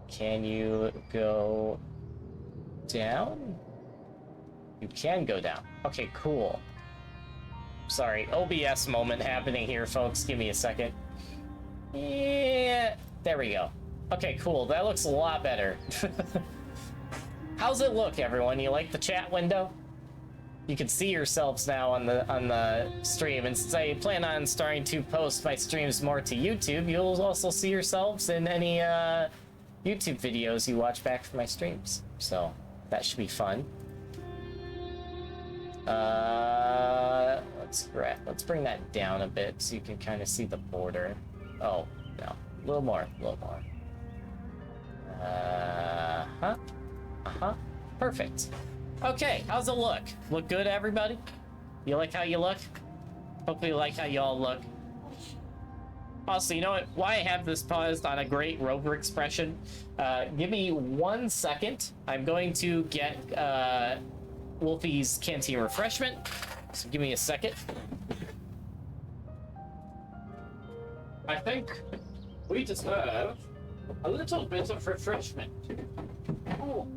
Can you go down? You can go down. Okay, cool. Sorry, OBS moment happening here, folks. Give me a second. Yeah, there we go. Okay, cool. That looks a lot better. How's it look, everyone? You like the chat window? You can see yourselves now on the stream, and since I plan on starting to post my streams more to YouTube, you'll also see yourselves in any YouTube videos you watch back from my streams. So that should be fun. Let's bring that down a bit so you can kind of see the border. Oh no, a little more. Perfect. Okay, how's it look? Look good, everybody? You like how you look? Hopefully you like how you all look. Also, you know what? Why I have this paused on a great rover expression? Give me 1 second. I'm going to get Wolfie's canteen refreshment. So give me a second. I think we deserve a little bit of refreshment. Ooh.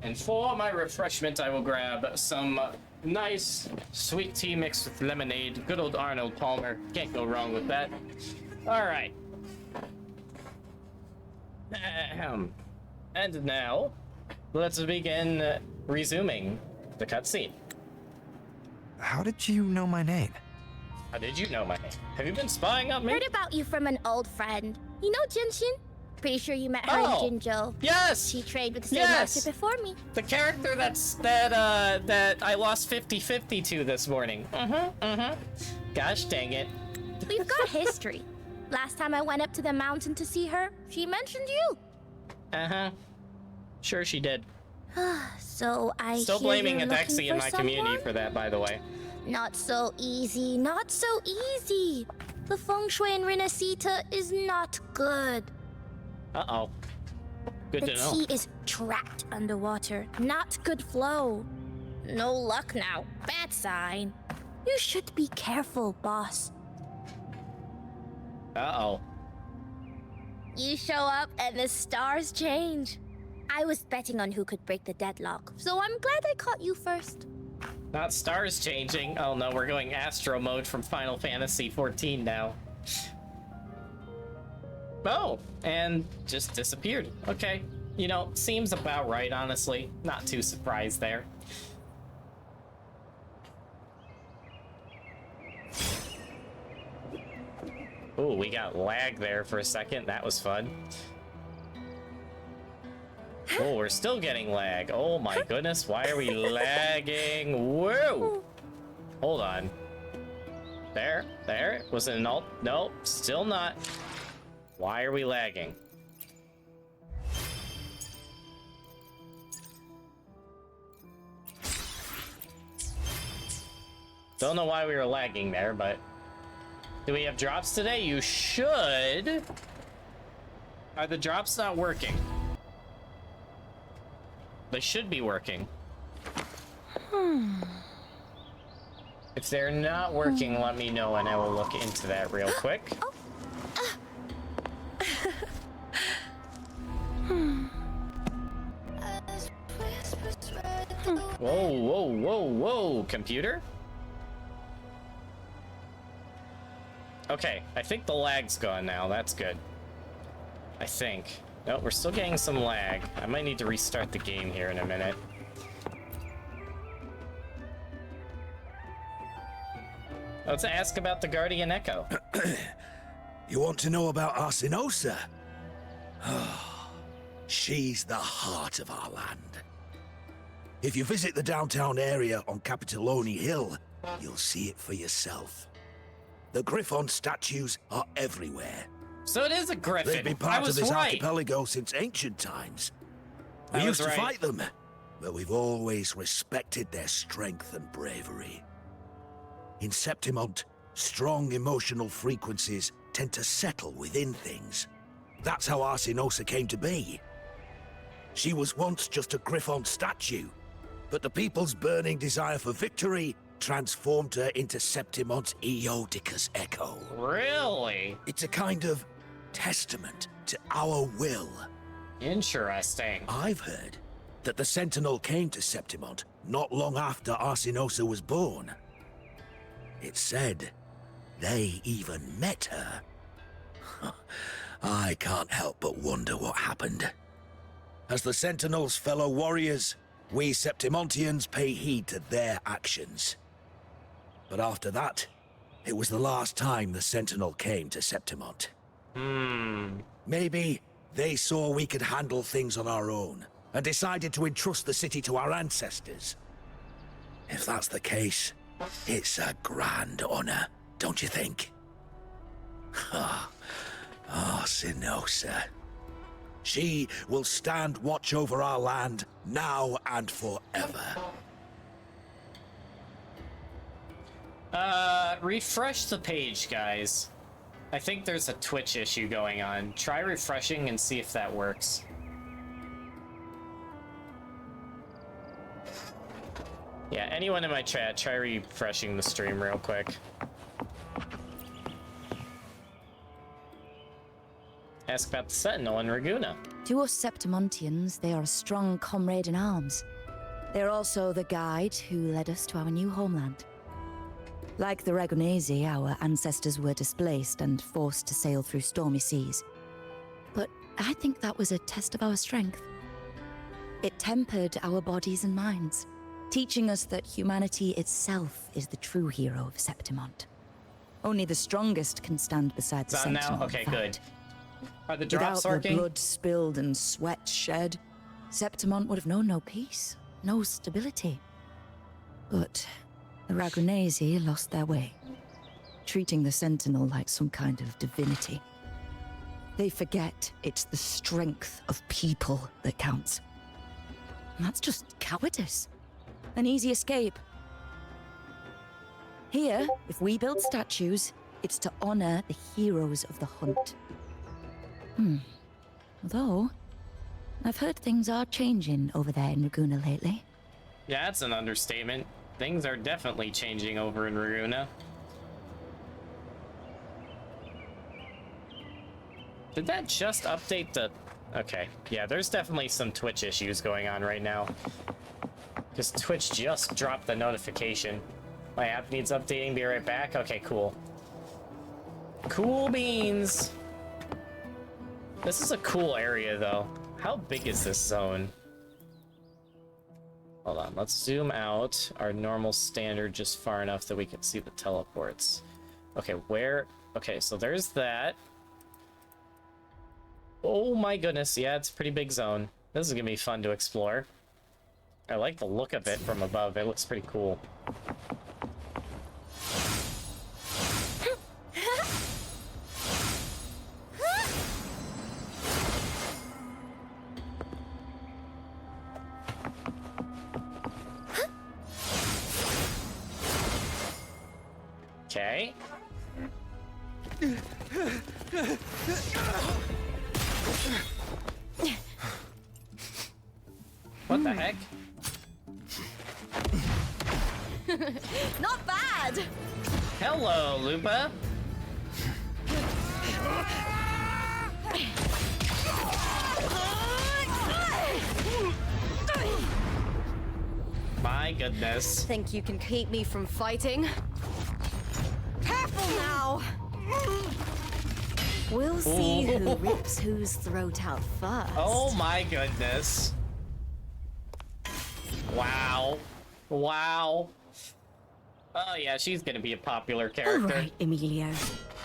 And for my refreshment, I will grab some nice sweet tea mixed with lemonade. Good old Arnold Palmer. Can't go wrong with that. All right. And now, let's begin resuming the cutscene. How did you know my name? How did you know my name? Have you been spying on me? Heard about you from an old friend. You know Jinshin? Pretty sure you met her in Jinzhou. Yes! She trained with the same master before me. The character that I lost 50-50 to this morning. Gosh dang it. We've got history. Last time I went up to the mountain to see her, she mentioned you. Sure she did. So I Still hear blaming you're Adexi in looking my for community someone? for that, by the way. Not so easy, not so easy. The feng shui in Renacita is not good. Uh-oh. Good The to know. tea is trapped underwater, not good flow. No luck now, bad sign. You should be careful, boss. Uh-oh. You show up and the stars change. I was betting on who could break the deadlock, so I'm glad I caught you first. Not stars changing. Oh no, we're going Astro mode from Final Fantasy 14 now. Oh, and just disappeared. Okay. You know, seems about right, honestly. Not too surprised there. Ooh, we got lag there for a second. That was fun. Oh, we're still getting lag. Oh my goodness, why are we lagging? Whoa! Hold on. There. Was it an alt? Nope, still not. Why are we lagging? Don't know why we were lagging there, but... Do we have drops today? You should. Are the drops not working? They should be working. If they're not working, let me know and I will look into that real quick. Whoa, computer? Okay, I think the lag's gone now. That's good. I think. No, we're still getting some lag. I might need to restart the game here in a minute. Let's ask about the Guardian Echo. You want to know about Arsinosa? She's the heart of our land. If you visit the downtown area on Capitoloni Hill, you'll see it for yourself. The Griffon statues are everywhere. So it is a griffin. They've been part of this archipelago since ancient times. We used to fight them, but we've always respected their strength and bravery. In Septimont, strong emotional frequencies tend to settle within things. That's how Arsinosa came to be. She was once just a Griffon statue, but the people's burning desire for victory transformed her into Septimont's Eodicus Echo. Really? It's a kind of testament to our will. Interesting. I've heard that the Sentinel came to Septimont not long after Arsinosa was born. It's said they even met her. I can't help but wonder what happened. As the Sentinel's fellow warriors, we Septimontians pay heed to their actions. But after that, it was the last time the Sentinel came to Septimont. Maybe they saw we could handle things on our own, and decided to entrust the city to our ancestors. If that's the case, it's a grand honor, don't you think? Arsinosa. She will stand watch over our land now and forever. Refresh the page, guys. I think there's a Twitch issue going on. Try refreshing and see if that works. Yeah, anyone in my chat, try refreshing the stream real quick. Ask about the Sentinel in Raguna. To us Septimontians, they are a strong comrade in arms. They're also the guide who led us to our new homeland. Like the Ragonese, our ancestors were displaced and forced to sail through stormy seas. But I think that was a test of our strength. It tempered our bodies and minds, teaching us that humanity itself is the true hero of Septimont. Only the strongest can stand beside the Sentinel. Now? Okay, good. Are the drops Without working? the blood spilled and sweat shed, Septimont would have known no peace, no stability. But the Ragonese lost their way, treating the Sentinel like some kind of divinity. They forget it's the strength of people that counts. And that's just cowardice. An easy escape. Here, if we build statues, it's to honor the heroes of the hunt. Although, I've heard things are changing over there in Raguna lately. Yeah, that's an understatement. Things are definitely changing over in Raguna. Did that just update the Okay, yeah, there's definitely some Twitch issues going on right now. Because Twitch just dropped the notification. My app needs updating, be right back. Okay, cool. Cool beans! This is a cool area, though. How big is this zone? Hold on, let's zoom out our normal standard just far enough that we can see the teleports. Okay, where? Okay, so there's that. Oh my goodness, yeah, it's a pretty big zone. This is gonna be fun to explore. I like the look of it from above. It looks pretty cool. Okay. What the heck? Not bad! Hello, Lupa. My goodness. Think you can keep me from fighting? Careful now! We'll see who rips whose throat out first. Oh my goodness. Wow. Wow. Oh yeah, she's gonna be a popular character. All right, Emilio.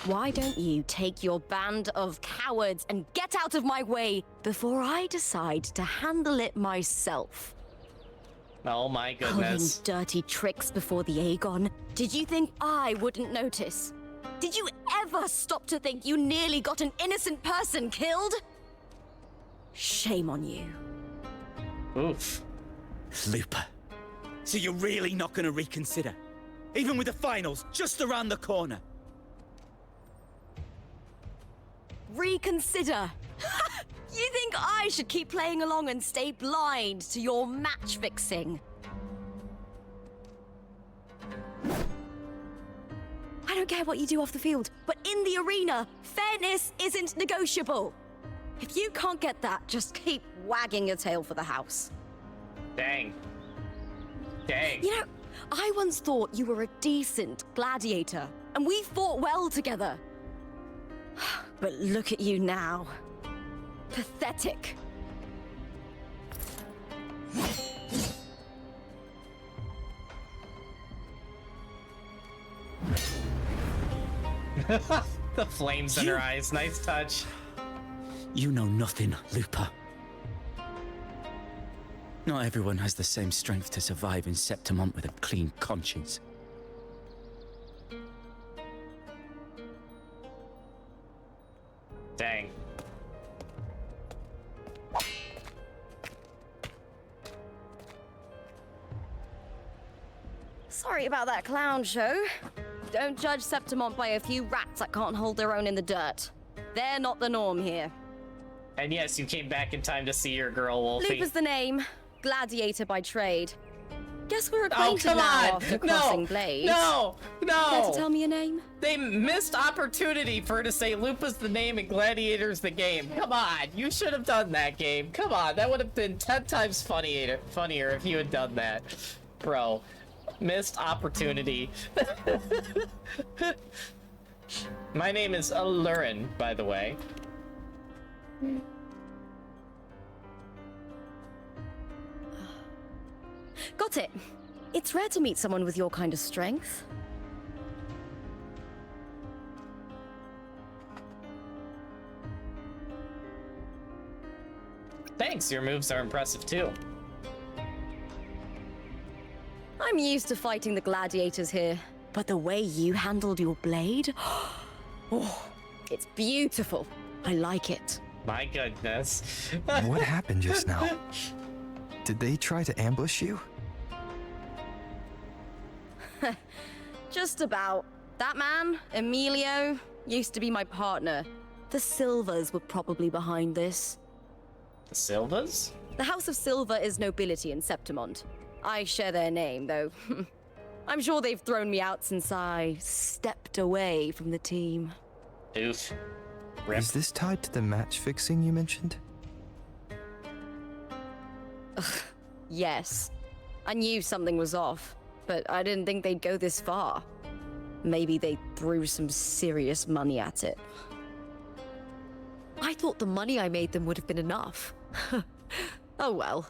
Why don't you take your band of cowards and get out of my way before I decide to handle it myself? Oh my Pulling goodness. dirty tricks before the Aegon. Did you think I wouldn't notice? Did you ever stop to think you nearly got an innocent person killed? Shame on you. Oof. Lupa. So you're really not gonna reconsider? Even with the finals just around the corner? Reconsider. You think I should keep playing along and stay blind to your match fixing? I don't care what you do off the field, but in the arena, fairness isn't negotiable. If you can't get that, just keep wagging your tail for the house. Dang. Dang. You know, I once thought you were a decent gladiator, and we fought well together. But look at you now. Pathetic. The flames in her eyes. Nice touch. You know nothing, Lupa. Not everyone has the same strength to survive in Septimont with a clean conscience. Dang. Sorry about that clown show. Don't judge Septimont by a few rats that can't hold their own in the dirt. They're not the norm here. And yes, you came back in time to see your girl, Wolfie. Lupa's the name. Gladiator by trade. Guess we're Oh, acquainted come now on! after crossing blades. No! Care to No! tell me your name? They missed opportunity for her to say Lupa's the name and Gladiator's the game. Come on, you should have done that, game. Come on, that would have been 10 times funnier if you had done that. Bro, missed opportunity. My name is Elurin, by the way. Got it. It's rare to meet someone with your kind of strength. Thanks, your moves are impressive too. I'm used to fighting the gladiators here, but the way you handled your blade, oh, it's beautiful. I like it. My goodness. What happened just now? Did they try to ambush you? Just about. That man, Emilio, used to be my partner. The Silvers were probably behind this. The Silvas? The House of Silver is nobility in Septimont. I share their name, though. I'm sure they've thrown me out since I stepped away from the team. Oof. Rip. Is this tied to the match fixing you mentioned? Yes. I knew something was off, but I didn't think they'd go this far. Maybe they threw some serious money at it. I thought the money I made them would have been enough. Oh well.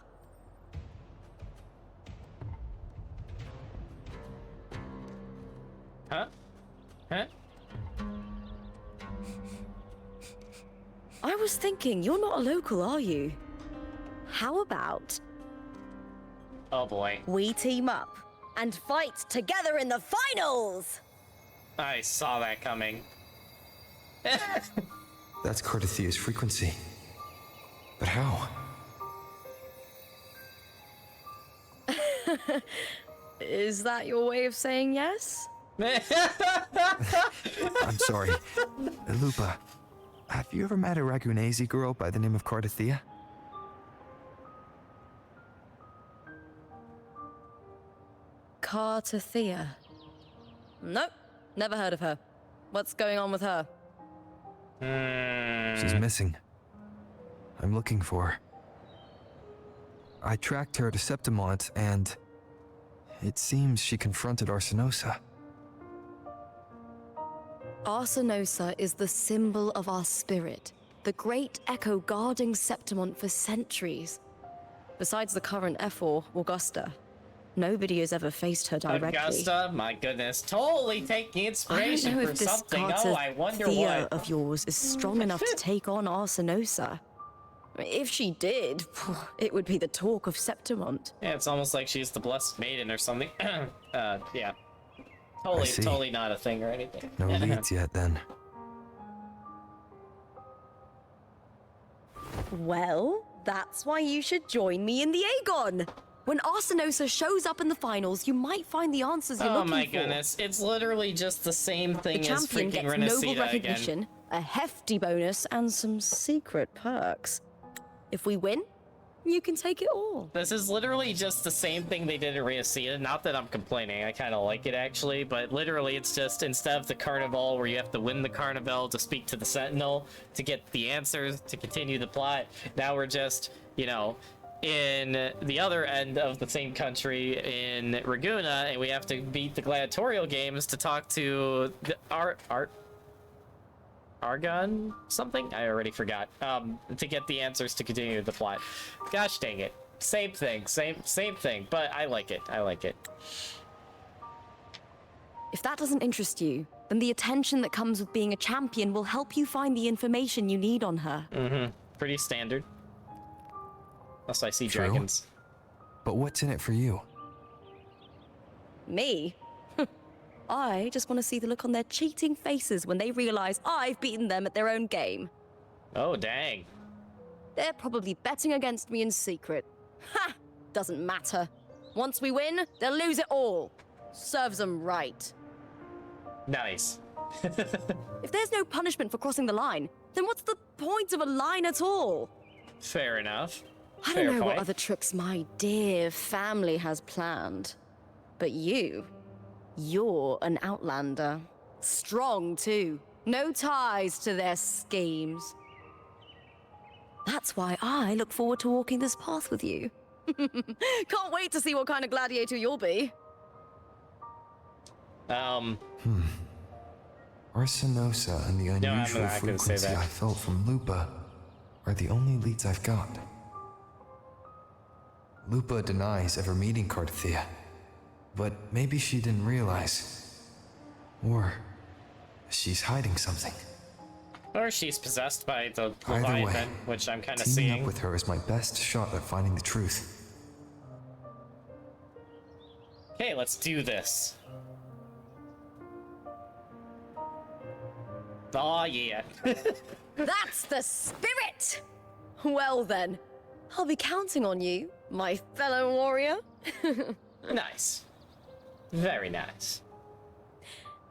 Huh? Huh? I was thinking, you're not a local, are you? How about Oh boy. we team up and fight together in the finals? I saw that coming. That's Cartwheel's frequency. But how? Is that your way of saying yes? I'm sorry. Lupa, have you ever met a Ragunese girl by the name of Cartwheel? Cartwheel. Nope, never heard of her. What's going on with her? She's missing. I'm looking for her. I tracked her to Septimont, and it seems she confronted Arsenosa. Arsenosa is the symbol of our spirit, the great echo guarding Septimont for centuries. Besides the current Ephor, Augusta, nobody has ever faced her directly. Augusta, my goodness, totally taking inspiration I don't know for if this something. Oh, I wonder Cartwheel what. of yours is strong enough to take on Arsenosa. If she did, it would be the talk of Septimont. Yeah, it's almost like she's the blessed maiden or something. Yeah. I see. Totally not a thing or anything. No leads yet, then. Well, that's why you should join me in the Aegon. When Arsenosa shows up in the finals, you might find the answers you're looking for. Oh my goodness, it's literally just the same The thing as champion freaking gets noble Renacita recognition, again. a hefty bonus, and some secret perks. If we win, you can take it all. This is literally just the same thing they did in Renacita. Not that I'm complaining, I kind of like it actually, but literally it's just instead of the carnival where you have to win the carnival to speak to the Sentinel to get the answers to continue the plot, now we're just, you know, in the other end of the same country in Raguna, and we have to beat the gladiatorial games to talk to the Argon something? I already forgot. To get the answers to continue the plot. Gosh dang it. Same thing, same thing, but I like it. I like it. If that doesn't interest you, then the attention that comes with being a champion will help you find the information you need on her. Mm-hmm. Pretty standard. Unless I see True. dragons. But what's in it for you? Me? I just want to see the look on their cheating faces when they realize I've beaten them at their own game. Oh, dang. They're probably betting against me in secret. Ha! Doesn't matter. Once we win, they'll lose it all. Serves them right. Nice. If there's no punishment for crossing the line, then what's the point of a line at all? Fair enough. I Fair don't know point. what other tricks my dear family has planned. But you're an outlander. Strong, too. No ties to their schemes. That's why I look forward to walking this path with you. Can't wait to see what kind of gladiator you'll be. Arsenosa and the I'm unusual not gonna say frequency that. I felt from Lupa are the only leads I've got. Lupa denies ever meeting Cartwheel, but maybe she didn't realize. Or she's hiding something. Or she's possessed by the Either way, Leviathan, which I'm kind of teaming seeing. up with her is my best shot at finding the truth. Okay, let's do this. Oh yeah. That's the spirit! Well then, I'll be counting on you, my fellow warrior. Nice. Very nice.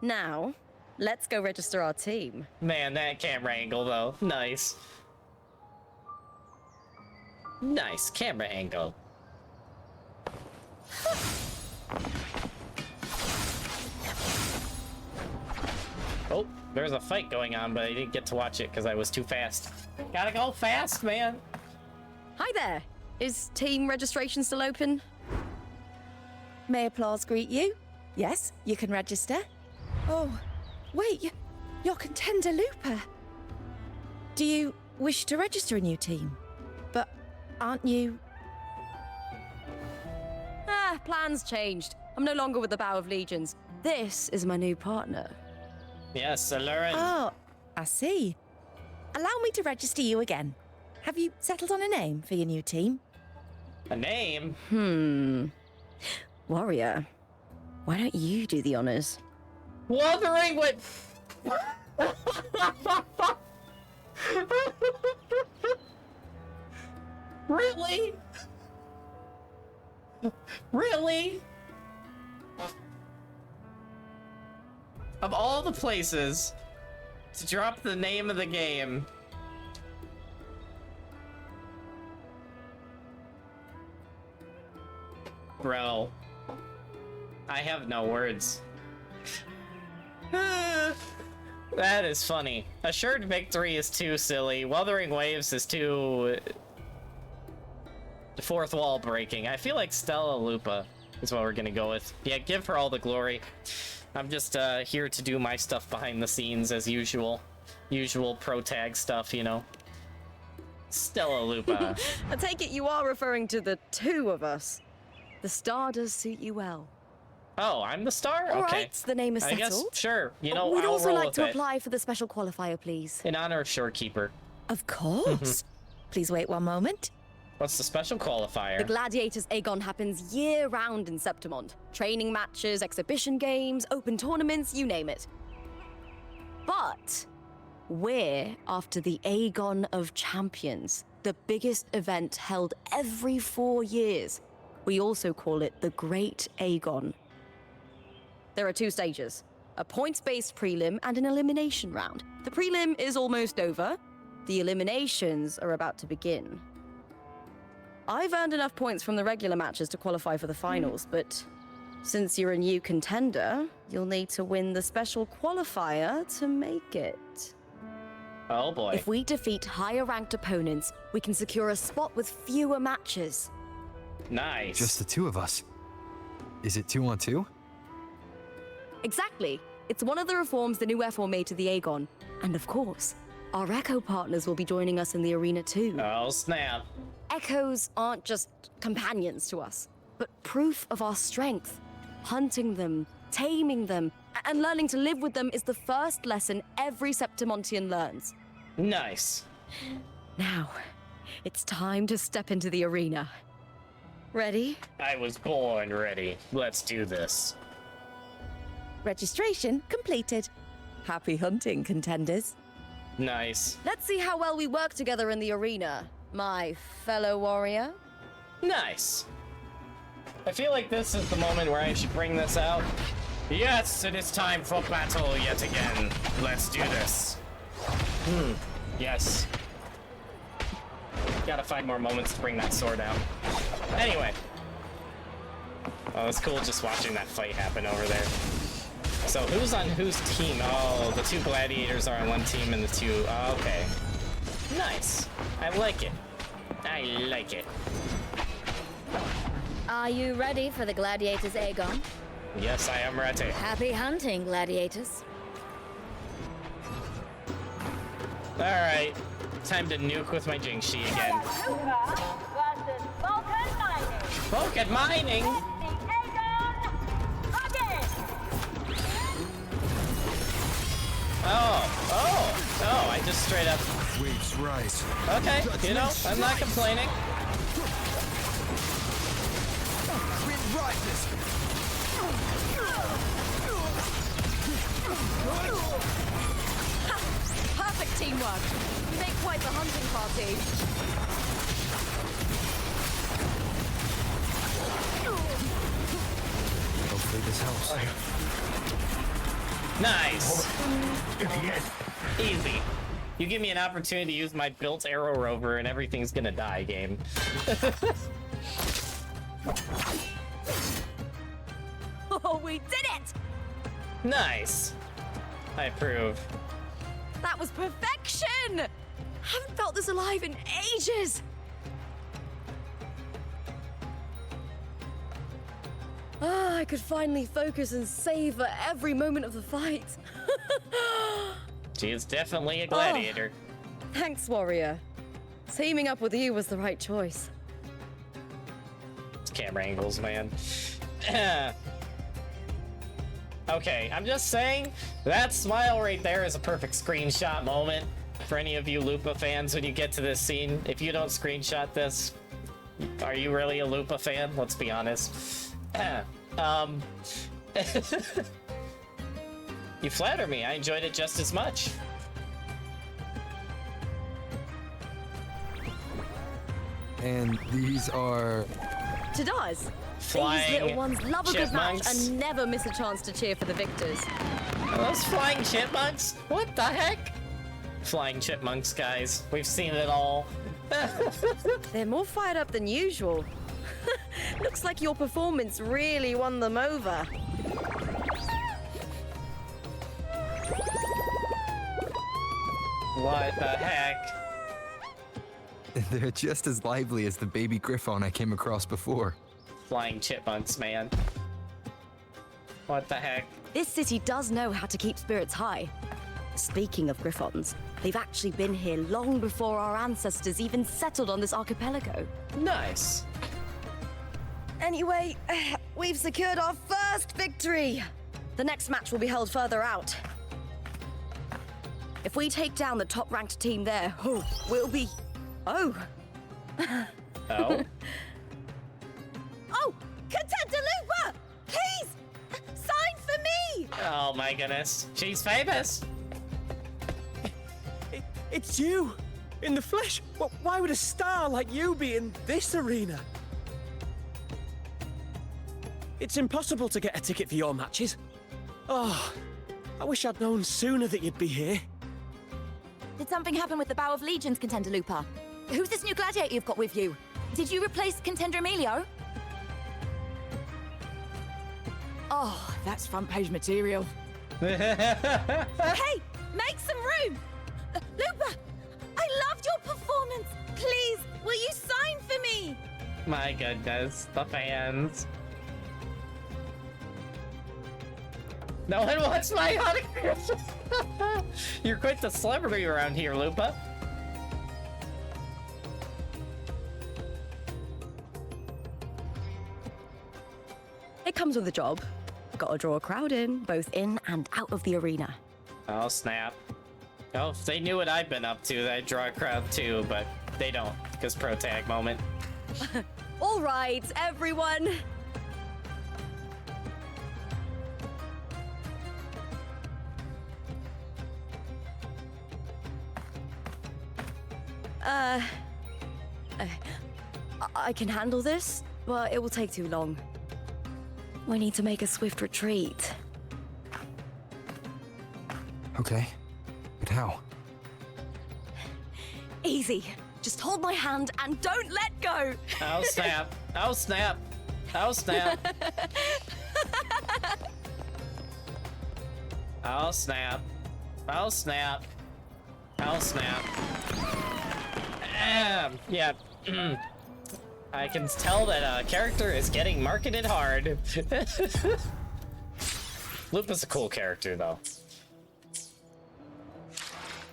Now, let's go register our team. Man, that camera angle though. Nice. Nice camera angle. Oh, there's a fight going on, but I didn't get to watch it because I was too fast. Gotta go fast, man. Hi there. Is team registration still open? May applause greet you? Yes, you can register. Oh, wait, you're Contender Looper. Do you wish to register a new team? But aren't you... Plans changed. I'm no longer with the Bow of Legions. This is my new partner. Yes, Elurin. Oh, I see. Allow me to register you again. Have you settled on a name for your new team? A name? Warrior, why don't you do the honors? Wuthering what? Really? Really? Of all the places to drop the name of the game. Bro. I have no words. That is funny. Assured Victory is too silly. Wuthering Waves is too... fourth wall breaking. I feel like Stella Lupa is what we're gonna go with. Yeah, give her all the glory. I'm just here to do my stuff behind the scenes as usual. Usual pro tag stuff, you know. Stella Lupa. I take it you are referring to the two of us. The star does suit you well. Oh, I'm the star? All Okay. right, the name is I settled. guess, sure. You know, We'd I'll also roll like with to it. apply for the special qualifier, please. In honor of Shorekeeper. Of course. Please wait one moment. What's the special qualifier? The Gladiators Aegon happens year-round in Septimont. Training matches, exhibition games, open tournaments, you name it. But we're after the Aegon of Champions, the biggest event held every 4 years. We also call it the Great Aegon. There are 2 stages, a points-based prelim and an elimination round. The prelim is almost over. The eliminations are about to begin. I've earned enough points from the regular matches to qualify for the finals, but since you're a new contender, you'll need to win the special qualifier to make it. Oh boy. If we defeat higher-ranked opponents, we can secure a spot with fewer matches. Nice. Just the two of us. Is it 2-on-2? Exactly. It's one of the reforms the new F4 made to the Aegon. And of course, our Echo partners will be joining us in the arena too. Oh, snap. Echoes aren't just companions to us, but proof of our strength. Hunting them, taming them, and learning to live with them is the first lesson every Septimontian learns. Nice. Now, it's time to step into the arena. Ready? I was born ready. Let's do this. Registration completed. Happy hunting, contenders. Nice. Let's see how well we work together in the arena, my fellow warrior. Nice. I feel like this is the moment where I should bring this out. Yes, it is time for battle yet again. Let's do this. Yes. Gotta find more moments to bring that sword out. Anyway. Oh, it's cool just watching that fight happen over there. So who's on whose team? Oh, the 2 gladiators are on one team and the 2... Oh, okay. Nice. I like it. I like it. Are you ready for the Gladiators Aegon? Yes, I am ready. Happy hunting, Gladiators. Alright. Time to nuke with my Jingshi again. Vulcan mining? Oh, I just straight up... Waves rise. Okay, you know, I'm not complaining. Wind rises. Perfect teamwork. You make quite the hunting party. Hopefully this helps. Nice. Easy. You give me an opportunity to use my built arrow rover and everything's gonna die, game. Oh, we did it! Nice. I approve. That was perfection! Haven't felt this alive in ages. Ah, I could finally focus and savor every moment of the fight. She is definitely a gladiator. Thanks, warrior. Teaming up with you was the right choice. It's camera angles, man. Okay, I'm just saying, that smile right there is a perfect screenshot moment for any of you Lupa fans when you get to this scene. If you don't screenshot this, are you really a Lupa fan? Let's be honest. You flatter me. I enjoyed it just as much. And these are... To does. Flying These little ones love a good match chipmunks. and never miss a chance to cheer for the victors. Are those flying chipmunks? What the heck? Flying chipmunks, guys. We've seen it all. They're more fired up than usual. Looks like your performance really won them over. What the heck? They're just as lively as the baby griffon I came across before. Flying chipmunks, man. What the heck? This city does know how to keep spirits high. Speaking of griffons, they've actually been here long before our ancestors even settled on this archipelago. Nice. Anyway, we've secured our first victory. The next match will be held further out. If we take down the top-ranked team there, we'll be... Oh. Oh? Oh! Contender Lupa! Please! Sign for me! Oh my goodness. She's famous. It's you! In the flesh! Why would a star like you be in this arena? It's impossible to get a ticket for your matches. Oh, I wish I'd known sooner that you'd be here. Did something happen with the Bow of Legions, Contender Lupa? Who's this new gladiator you've got with you? Did you replace Contender Emilio? Oh, that's front page material. Hey! Make some room! Lupa! I loved your performance! Please, will you sign for me? My goodness, the fans. No one wants my autograph. You're quite the celebrity around here, Lupa. It comes with a job. Gotta draw a crowd in, both in and out of the arena. Oh, snap. Oh, if they knew what I've been up to, they'd draw a crowd too, but they don't, because pro tag moment. All right, everyone. I can handle this, but it will take too long. We need to make a swift retreat. Okay, but how? Easy. Just hold my hand and don't let go. Oh, snap. Oh, snap. Oh, snap. Oh, snap. Oh, snap. Oh, snap. Yeah. I can tell that character is getting marketed hard. Lupa's a cool character, though.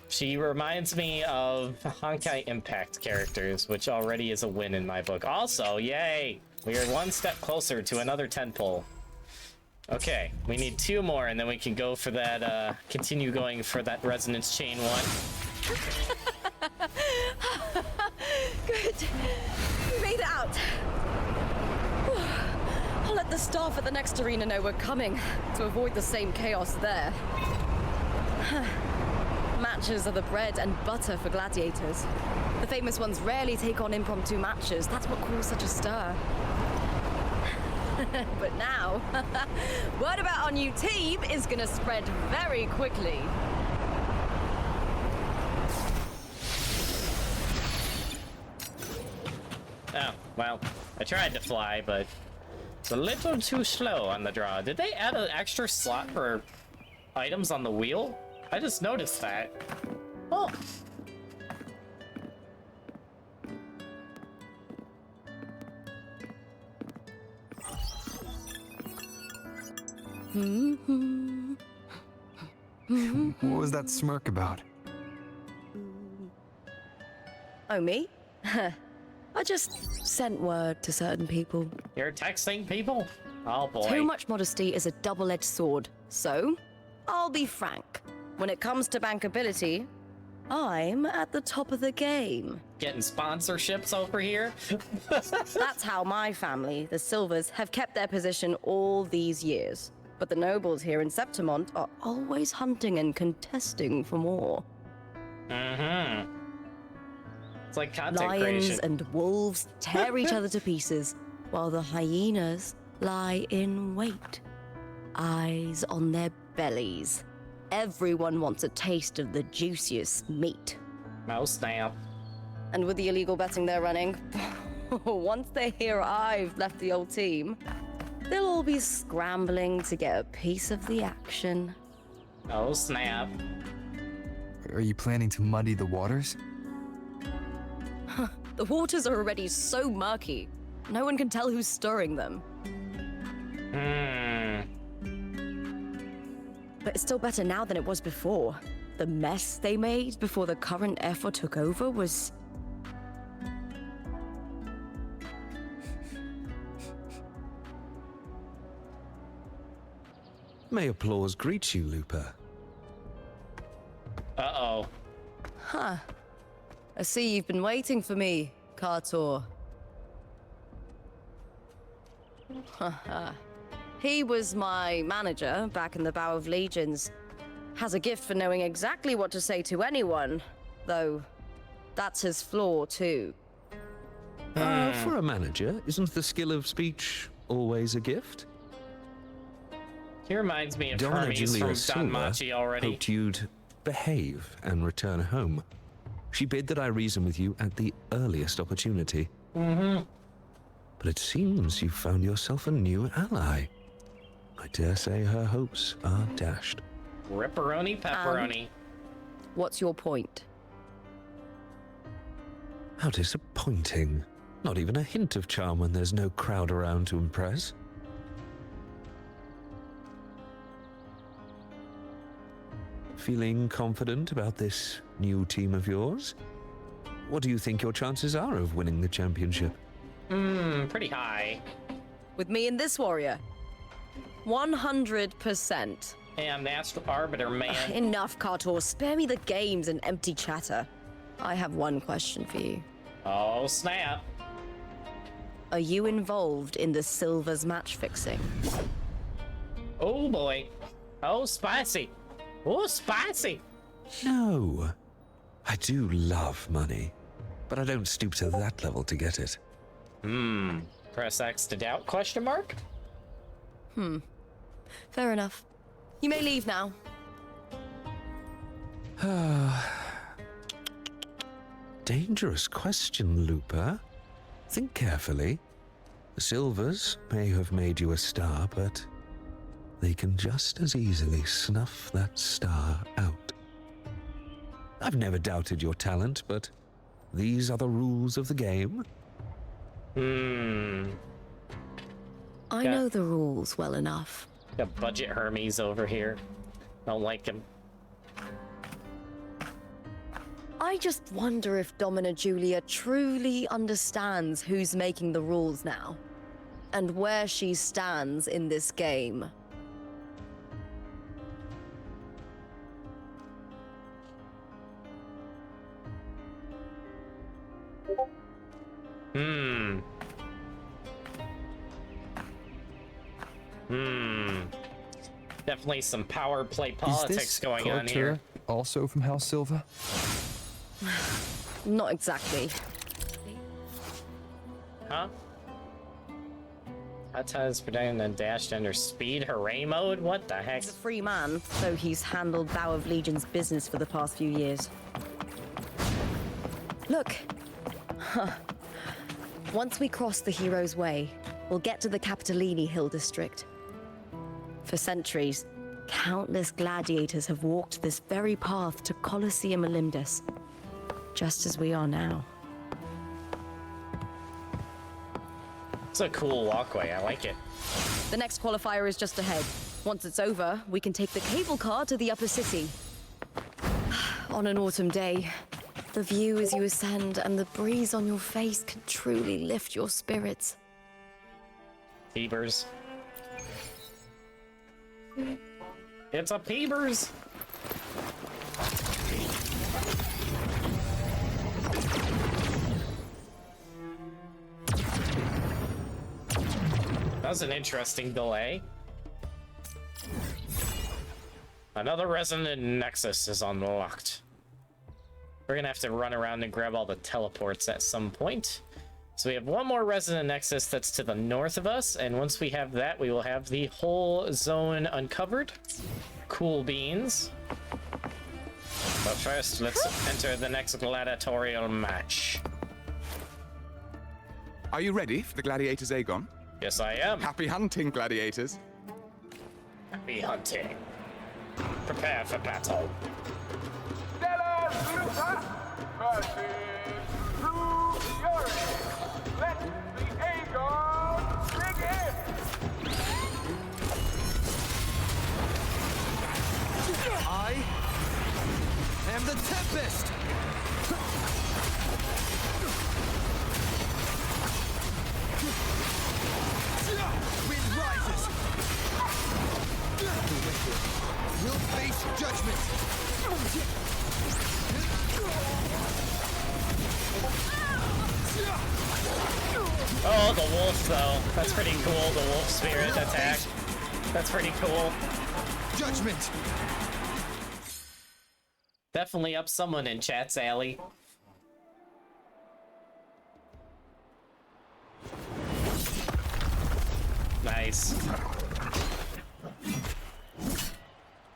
She reminds me of Honkai Impact characters, which already is a win in my book. Also, yay! We are one step closer to another 10-pole. Okay, we need 2 more, and then we can go for that, continue going for that Resonance Chain 1. Good. We made it out. Whew. I'll let the staff at the next arena know we're coming to avoid the same chaos there. Matches are the bread and butter for gladiators. The famous ones rarely take on impromptu matches. That's what caused such a stir. But now, word about our new team is gonna spread very quickly. Oh, well, I tried to fly, but it's a little too slow on the draw. Did they add an extra slot for items on the wheel? I just noticed that. Oh. What was that smirk about? Oh, me? I just sent word to certain people. You're texting people? Oh boy. Too much modesty is a double-edged sword. So, I'll be frank. When it comes to bankability, I'm at the top of the game. Getting sponsorships over here? That's how my family, the Silvers, have kept their position all these years. But the nobles here in Septimont are always hunting and contesting for more. Mm-hmm. It's like content Lions creation. and wolves tear each other to pieces, while the hyenas lie in wait. Eyes on their bellies. Everyone wants a taste of the juiciest meat. Oh, snap. And with the illegal betting they're running, once they hear I've left the old team, they'll all be scrambling to get a piece of the action. Oh, snap. Are you planning to muddy the waters? The waters are already so murky, no one can tell who's stirring them. But it's still better now than it was before. The mess they made before the current effort took over was... May applause greet you, Lupa. Uh-oh. Huh. I see you've been waiting for me, Cartor. He was my manager back in the Bow of Legions. Has a gift for knowing exactly what to say to anyone, though that's his flaw too. For a manager, isn't the skill of speech always a gift? He reminds me of Donna Hermes Julia from Silva Don Machi already. hoped you'd behave and return home. She bid that I reason with you at the earliest opportunity. Mm-hmm. But it seems you found yourself a new ally. I dare say her hopes are dashed. Ripperoni pepperoni. What's your point? How disappointing. Not even a hint of charm when there's no crowd around to impress. Feeling confident about this new team of yours? What do you think your chances are of winning the championship? Pretty high. With me and this warrior? 100%. Hey, I'm the Astral Arbiter, man. Enough, Cartor. Spare me the games and empty chatter. I have one question for you. Oh, snap. Are you involved in the Silver's match fixing? Oh, boy. Oh, spicy. Oh, spicy. No. I do love money, but I don't stoop to that level to get it. Press X to doubt, question mark? Fair enough. You may leave now. Dangerous question, Lupa. Think carefully. The Silvers may have made you a star, but they can just as easily snuff that star out. I've never doubted your talent, but these are the rules of the game. I know the rules well enough. Got budget Hermes over here. Don't like him. I just wonder if Domina Julia truly understands who's making the rules now, and where she stands in this game. Definitely some power play politics going on here. Also from House Silva? Not exactly. Huh? That time's protecting and dashed under speed hooray mode? What the heck? He's a free man, though he's handled Bow of Legion's business for the past few years. Look. Once we cross the Hero's Way, we'll get to the Capitolini Hill district. For centuries, countless gladiators have walked this very path to Colosseum Olympus, just as we are now. It's a cool walkway, I like it. The next qualifier is just ahead. Once it's over, we can take the cable car to the upper city. On an autumn day, the view as you ascend and the breeze on your face can truly lift your spirits. Peebers. It's a Peebers! That was an interesting delay. Another resonant nexus is unlocked. We're gonna have to run around and grab all the teleports at some point. So we have one more resonant nexus that's to the north of us, and once we have that, we will have the whole zone uncovered. Cool beans. But first, let's enter the next gladiatorial match. Are you ready for the gladiators, Aegon? Yes, I am. Happy hunting, gladiators. Happy hunting. Prepare for battle. Let the Aegon begin! I am the Tempest! Wind rises! The wicked will face judgment! Oh, the wolf, though. That's pretty cool, the wolf spirit attack. That's pretty cool. Judgment! Definitely up someone in chat, Sally. Nice.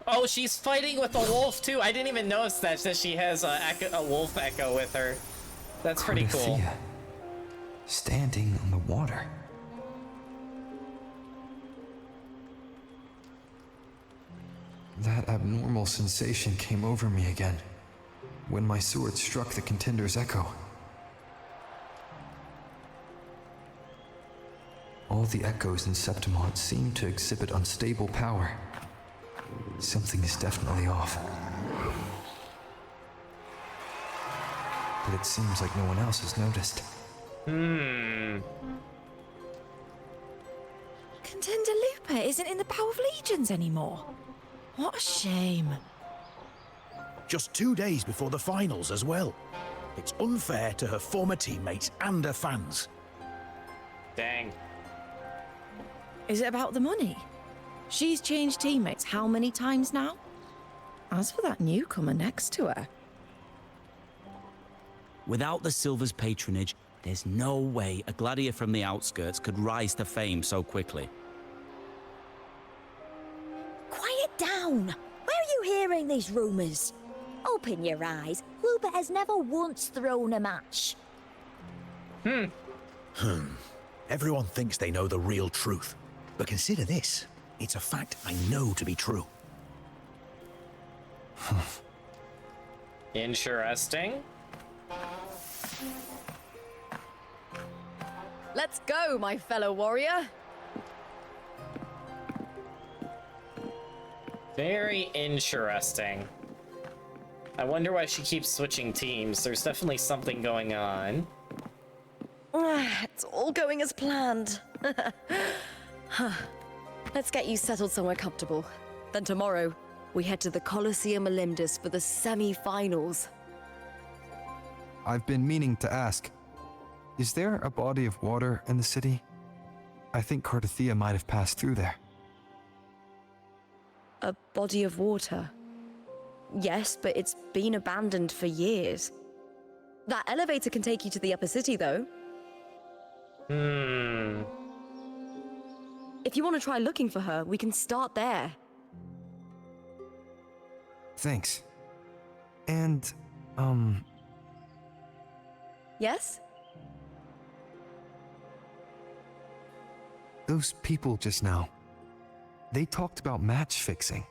Oh, she's fighting with a wolf, too. I didn't even notice that she has a wolf echo with her. That's pretty cool. Carthia, standing on the water. That abnormal sensation came over me again when my sword struck the contender's echo. All the echoes in Septimont seem to exhibit unstable power. Something is definitely off. But it seems like no one else has noticed. Contender Lupa isn't in the Power of Legions anymore. What a shame. Just 2 days before the finals as well. It's unfair to her former teammates and her fans. Dang. Is it about the money? She's changed teammates how many times now? As for that newcomer next to her... Without the Silver's patronage, there's no way a gladiator from the outskirts could rise to fame so quickly. Quiet down! Where are you hearing these rumors? Open your eyes. Lupa has never once thrown a match. Everyone thinks they know the real truth. But consider this. It's a fact I know to be true. Interesting. Let's go, my fellow warrior. Very interesting. I wonder why she keeps switching teams. There's definitely something going on. It's all going as planned. Let's get you settled somewhere comfortable. Then tomorrow, we head to the Colosseum Olympus for the semi-finals. I've been meaning to ask, is there a body of water in the city? I think Carthia might have passed through there. A body of water? Yes, but it's been abandoned for years. That elevator can take you to the upper city, though. If you want to try looking for her, we can start there. Thanks. And, Yes? those people just now, they talked about match fixing.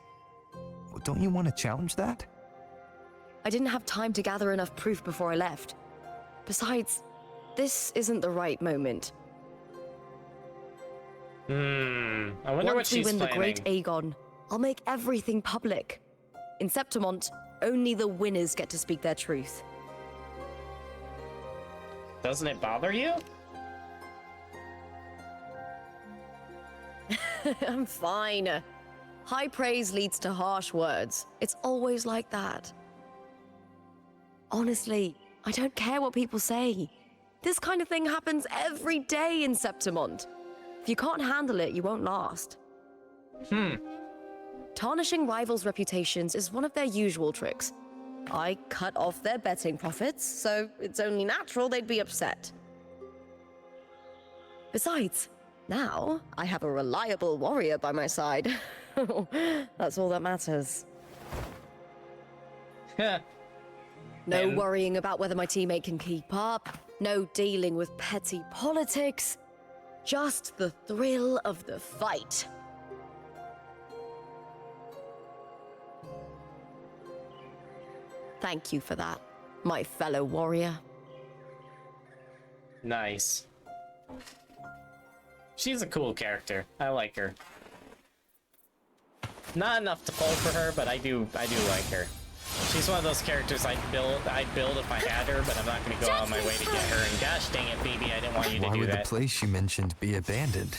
Don't you want to challenge that? I didn't have time to gather enough proof before I left. Besides, this isn't the right moment. I wonder what Once we she's win planning. the Great Aegon, I'll make everything public. In Septimont, only the winners get to speak their truth. Doesn't it bother you? I'm fine. High praise leads to harsh words. It's always like that. Honestly, I don't care what people say. This kind of thing happens every day in Septimont. If you can't handle it, you won't last. Tarnishing rivals' reputations is one of their usual tricks. I cut off their betting profits, so it's only natural they'd be upset. Besides, now I have a reliable warrior by my side. That's all that matters. No worrying about whether my teammate can keep up. No dealing with petty politics. Just the thrill of the fight. Thank you for that, my fellow warrior. Nice. She's a cool character. I like her. Not enough to pull for her, but I do like her. She's one of those characters I'd build if I had her, but I'm not going to go out of my way to get her. And gosh dang it, baby, I didn't want you to Why do would that. the place you mentioned be abandoned?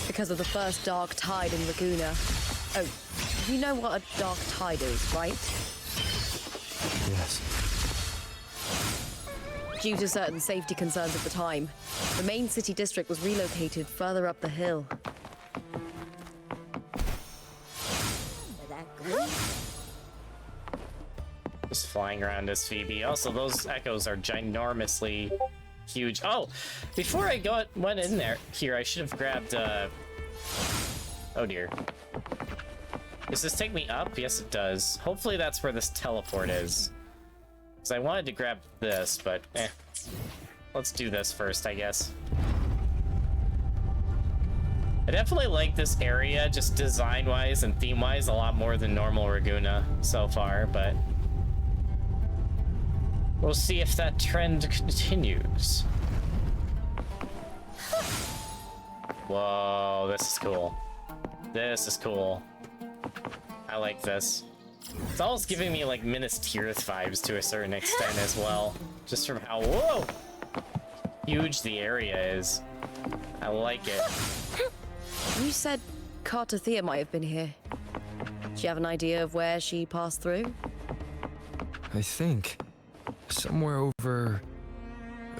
Because of the first dark tide in Laguna. Oh, you know what a dark tide is, right? Yes. Due to certain safety concerns at the time, the main city district was relocated further up the hill. Just flying around as Phoebe. Also, those echoes are ginormously huge. Oh, before I went in there, I should have grabbed, oh dear. Does this take me up? Yes, it does. Hopefully that's where this teleport is. Because I wanted to grab this, but let's do this first, I guess. I definitely like this area, just design-wise and theme-wise, a lot more than normal Laguna so far, but we'll see if that trend continues. Whoa, this is cool. This is cool. I like this. It's almost giving me like Minas Tirith vibes to a certain extent as well. Just from how, whoa, huge the area is. I like it. You said Cartwheel might have been here. Do you have an idea of where she passed through? I think somewhere over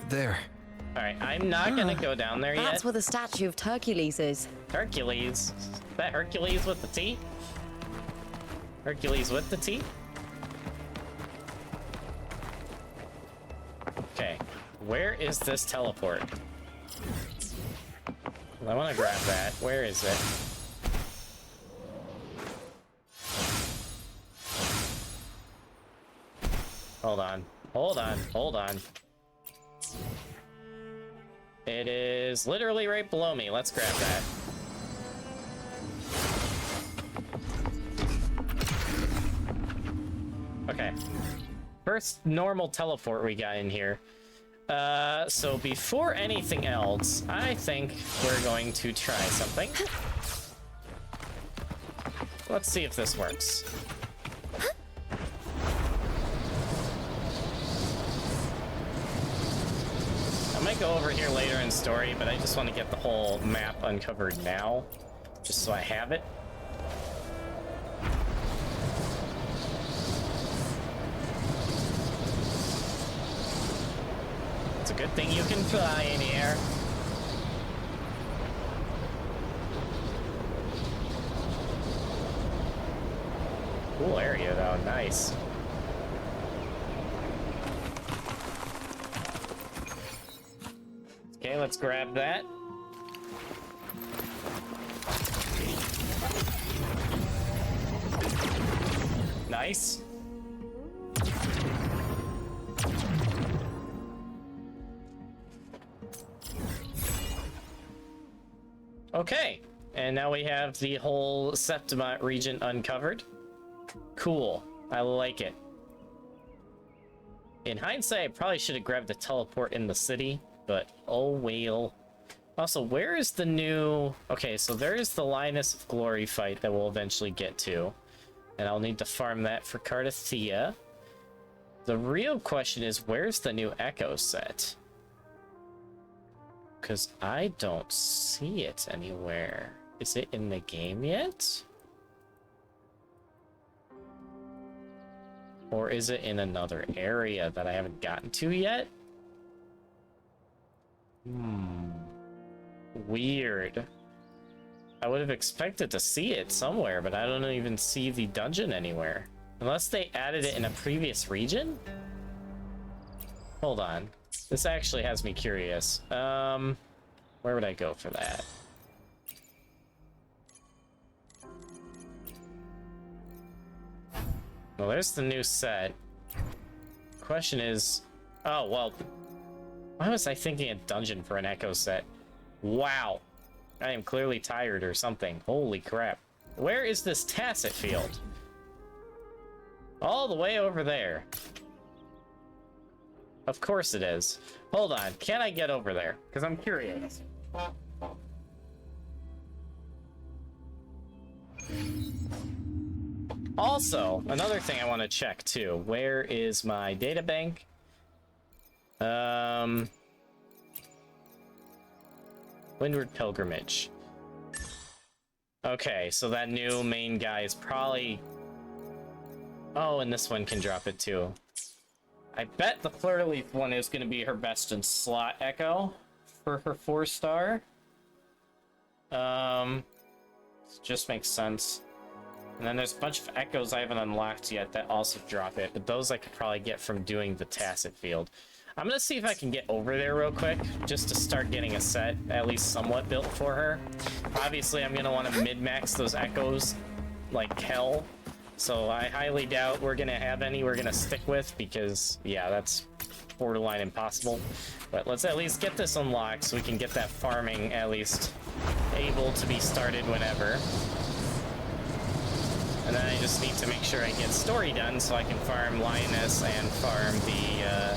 there. All right, I'm not gonna go down there yet. That's where the statue of Hercules is. Hercules? Is that Hercules with the T? Hercules with the T? Okay, where is this teleport? I want to grab that. Where is it? Hold on. Hold on. Hold on. It is literally right below me. Let's grab that. Okay. First normal teleport we got in here. So before anything else, I think we're going to try something. Let's see if this works. I might go over here later in story, but I just want to get the whole map uncovered now, just so I have it. It's a good thing you can fly in here. Cool area though, nice. Okay, let's grab that. Nice. Okay, and now we have the whole Septimont region uncovered. Cool, I like it. In hindsight, I probably should have grabbed the teleport in the city, but oh well. Also, where is the new... Okay, so there is the Lioness of Glory fight that we'll eventually get to. And I'll need to farm that for Cartithia. The real question is, where's the new Echo set? Because I don't see it anywhere. Is it in the game yet? Or is it in another area that I haven't gotten to yet? Weird. I would have expected to see it somewhere, but I don't even see the dungeon anywhere. Unless they added it in a previous region? Hold on. This actually has me curious. Where would I go for that? Well, there's the new set. Question is... Oh, well... Why was I thinking a dungeon for an Echo set? Wow. I am clearly tired or something. Holy crap. Where is this Tacit Field? All the way over there. Of course it is. Hold on. Can I get over there? Because I'm curious. Also, another thing I want to check too. Where is my data bank? Windward Pilgrimage. Okay, so that new main guy is probably... Oh, and this one can drop it too. I bet the Fleur-de-Lis one is going to be her best in slot Echo for her 4-star. Just makes sense. And then there's a bunch of Echoes I haven't unlocked yet that also drop it, but those I could probably get from doing the Tacit Field. I'm gonna see if I can get over there real quick, just to start getting a set at least somewhat built for her. Obviously, I'm gonna want to mid-max those Echoes like hell, so I highly doubt we're gonna have any we're gonna stick with, because, yeah, that's borderline impossible. But let's at least get this unlocked so we can get that farming at least able to be started whenever. And then I just need to make sure I get story done so I can farm Lioness and farm the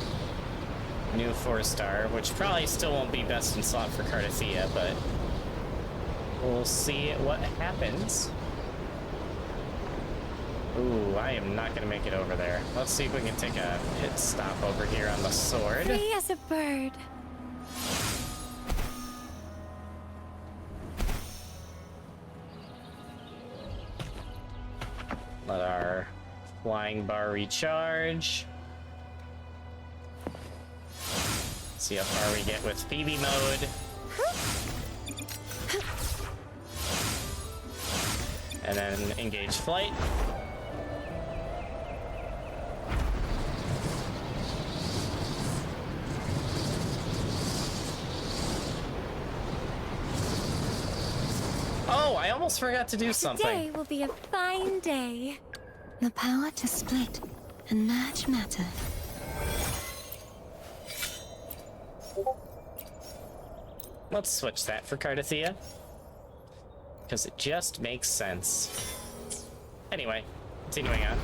new 4-star, which probably still won't be best in slot for Cartithia, but we'll see what happens. Ooh, I am not going to make it over there. Let's see if we can take a pit stop over here on the sword. Free as a bird. Let our flying bar recharge. See how far we get with Phoebe mode. And then engage flight. Oh, I almost forgot to do something. Today will be a fine day. The power to split and merge matter. Let's switch that for Cartithia, because it just makes sense. Anyway, continuing on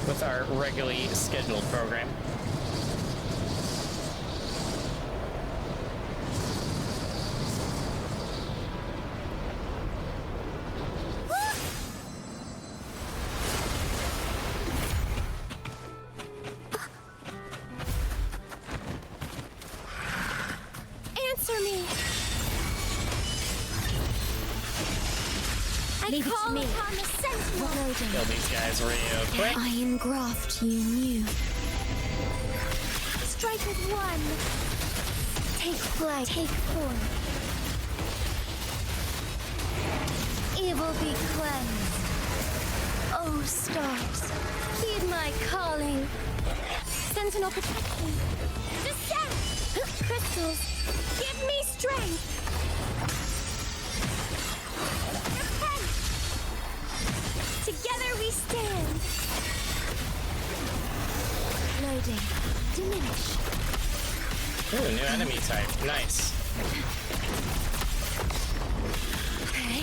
with our regularly scheduled program. Answer me. I call upon the Sentinel. Kill these guys real quick. I engraft you new. Strike with one. Take flight. Take form. Evil be cleansed. Oh, stars, heed my calling. Sentinel, protect me. Descend! Crystals, give me strength. Together we stand. Loading. Diminish. Ooh, new enemy type. Nice. Okay.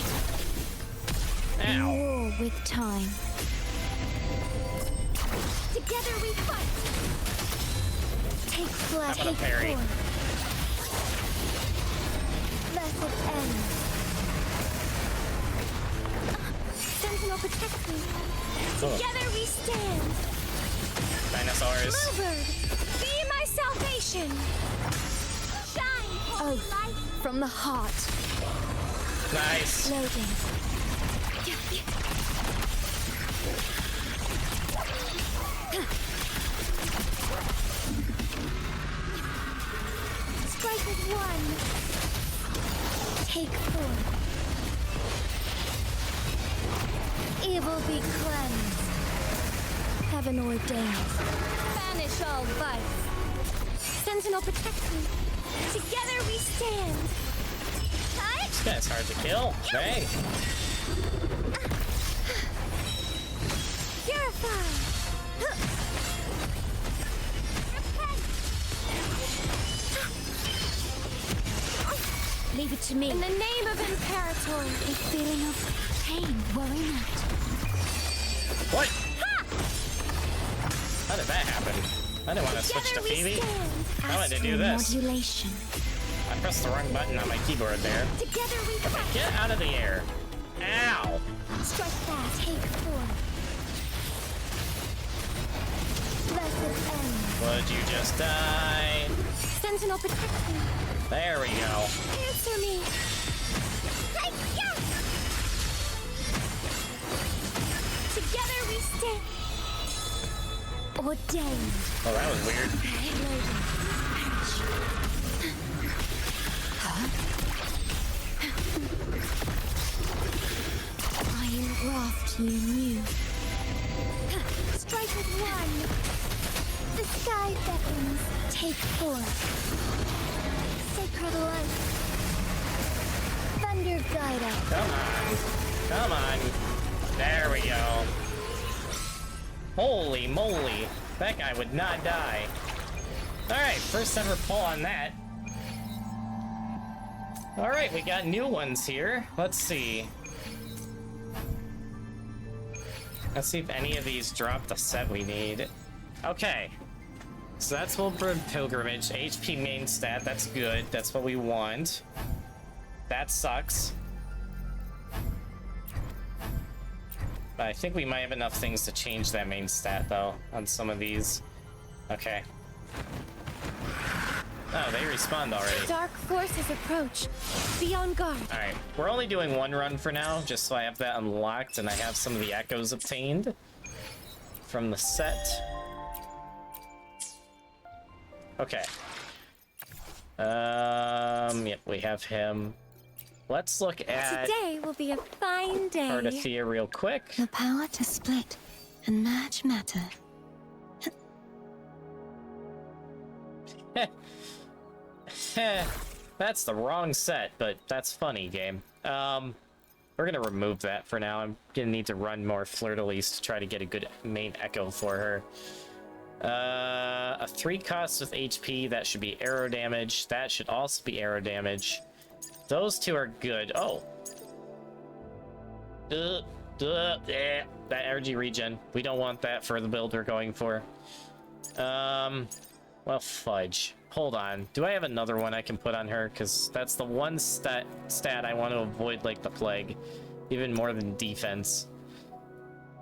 Ow. War with time. Together we fight. Take flight. How about a parry? Blessed end. Sentinel, protect me. Together we stand. Dinosaurs. Bluebird, be my salvation. Shine, holy light. From the heart. Nice. Loading. Strike with one. Take four. Evil be cleansed. Heaven ordained. Banish all vice. Sentinel, protect me. Together we stand. This guy's hard to kill. Dang. Purify. Leave it to me. In the name of Imperator. A feeling of pain, worry not. What? How did that happen? I didn't want to switch to Phoebe. I wanted to do this. Modulation. I pressed the wrong button on my keyboard there. Together we Okay, get out of the air. Ow! Strike fast. Take four. Blessed end. Would you just die? Sentinel, protect me. There we go. Answer me. Hi-ya! Together we stand. Ordained. Oh, that was weird. I engraft you new. Strike with one. The sky beckons. Take four. Sacred light. Thunder guide us. Come on. Come on. There we go. Holy moly. That guy would not die. Alright, first ever pull on that. Alright, we got new ones here. Let's see. Let's see if any of these drop the set we need. Okay. So that's Wilbur Pilgrimage. HP main stat, that's good. That's what we want. That sucks. But I think we might have enough things to change that main stat, though, on some of these. Okay. Oh, they respawned already. Dark forces approach. Be on guard. Alright, we're only doing one run for now, just so I have that unlocked and I have some of the echoes obtained from the set. Okay. Yep, we have him. Let's look at Today will be a fine day. Cardathia real quick. The power to split and merge matter. That's the wrong set, but that's funny, game. We're gonna remove that for now. I'm gonna need to run more Fleur-de-Lis to try to get a good main echo for her. A 3 cost with HP, that should be arrow damage. That should also be arrow damage. Those two are good. Oh. That energy regen. We don't want that for the build we're going for. Well, fudge. Hold on. Do I have another one I can put on her? Because that's the one stat I want to avoid like the plague. Even more than defense.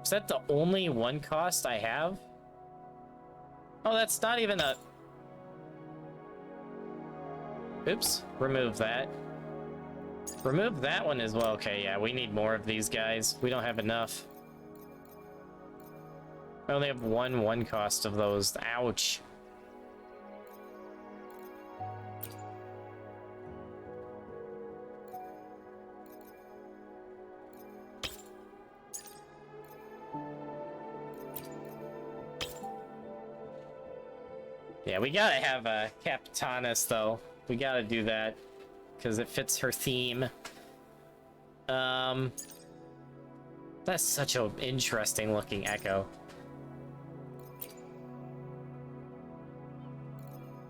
Is that the only 1 cost I have? Oh, that's not even a... Oops. Remove that. Remove that one as well. Okay, yeah, we need more of these guys. We don't have enough. I only have one cost of those. Ouch. Yeah, we gotta have a Capitanis, though. We gotta do that. Because it fits her theme. That's such an interesting looking echo.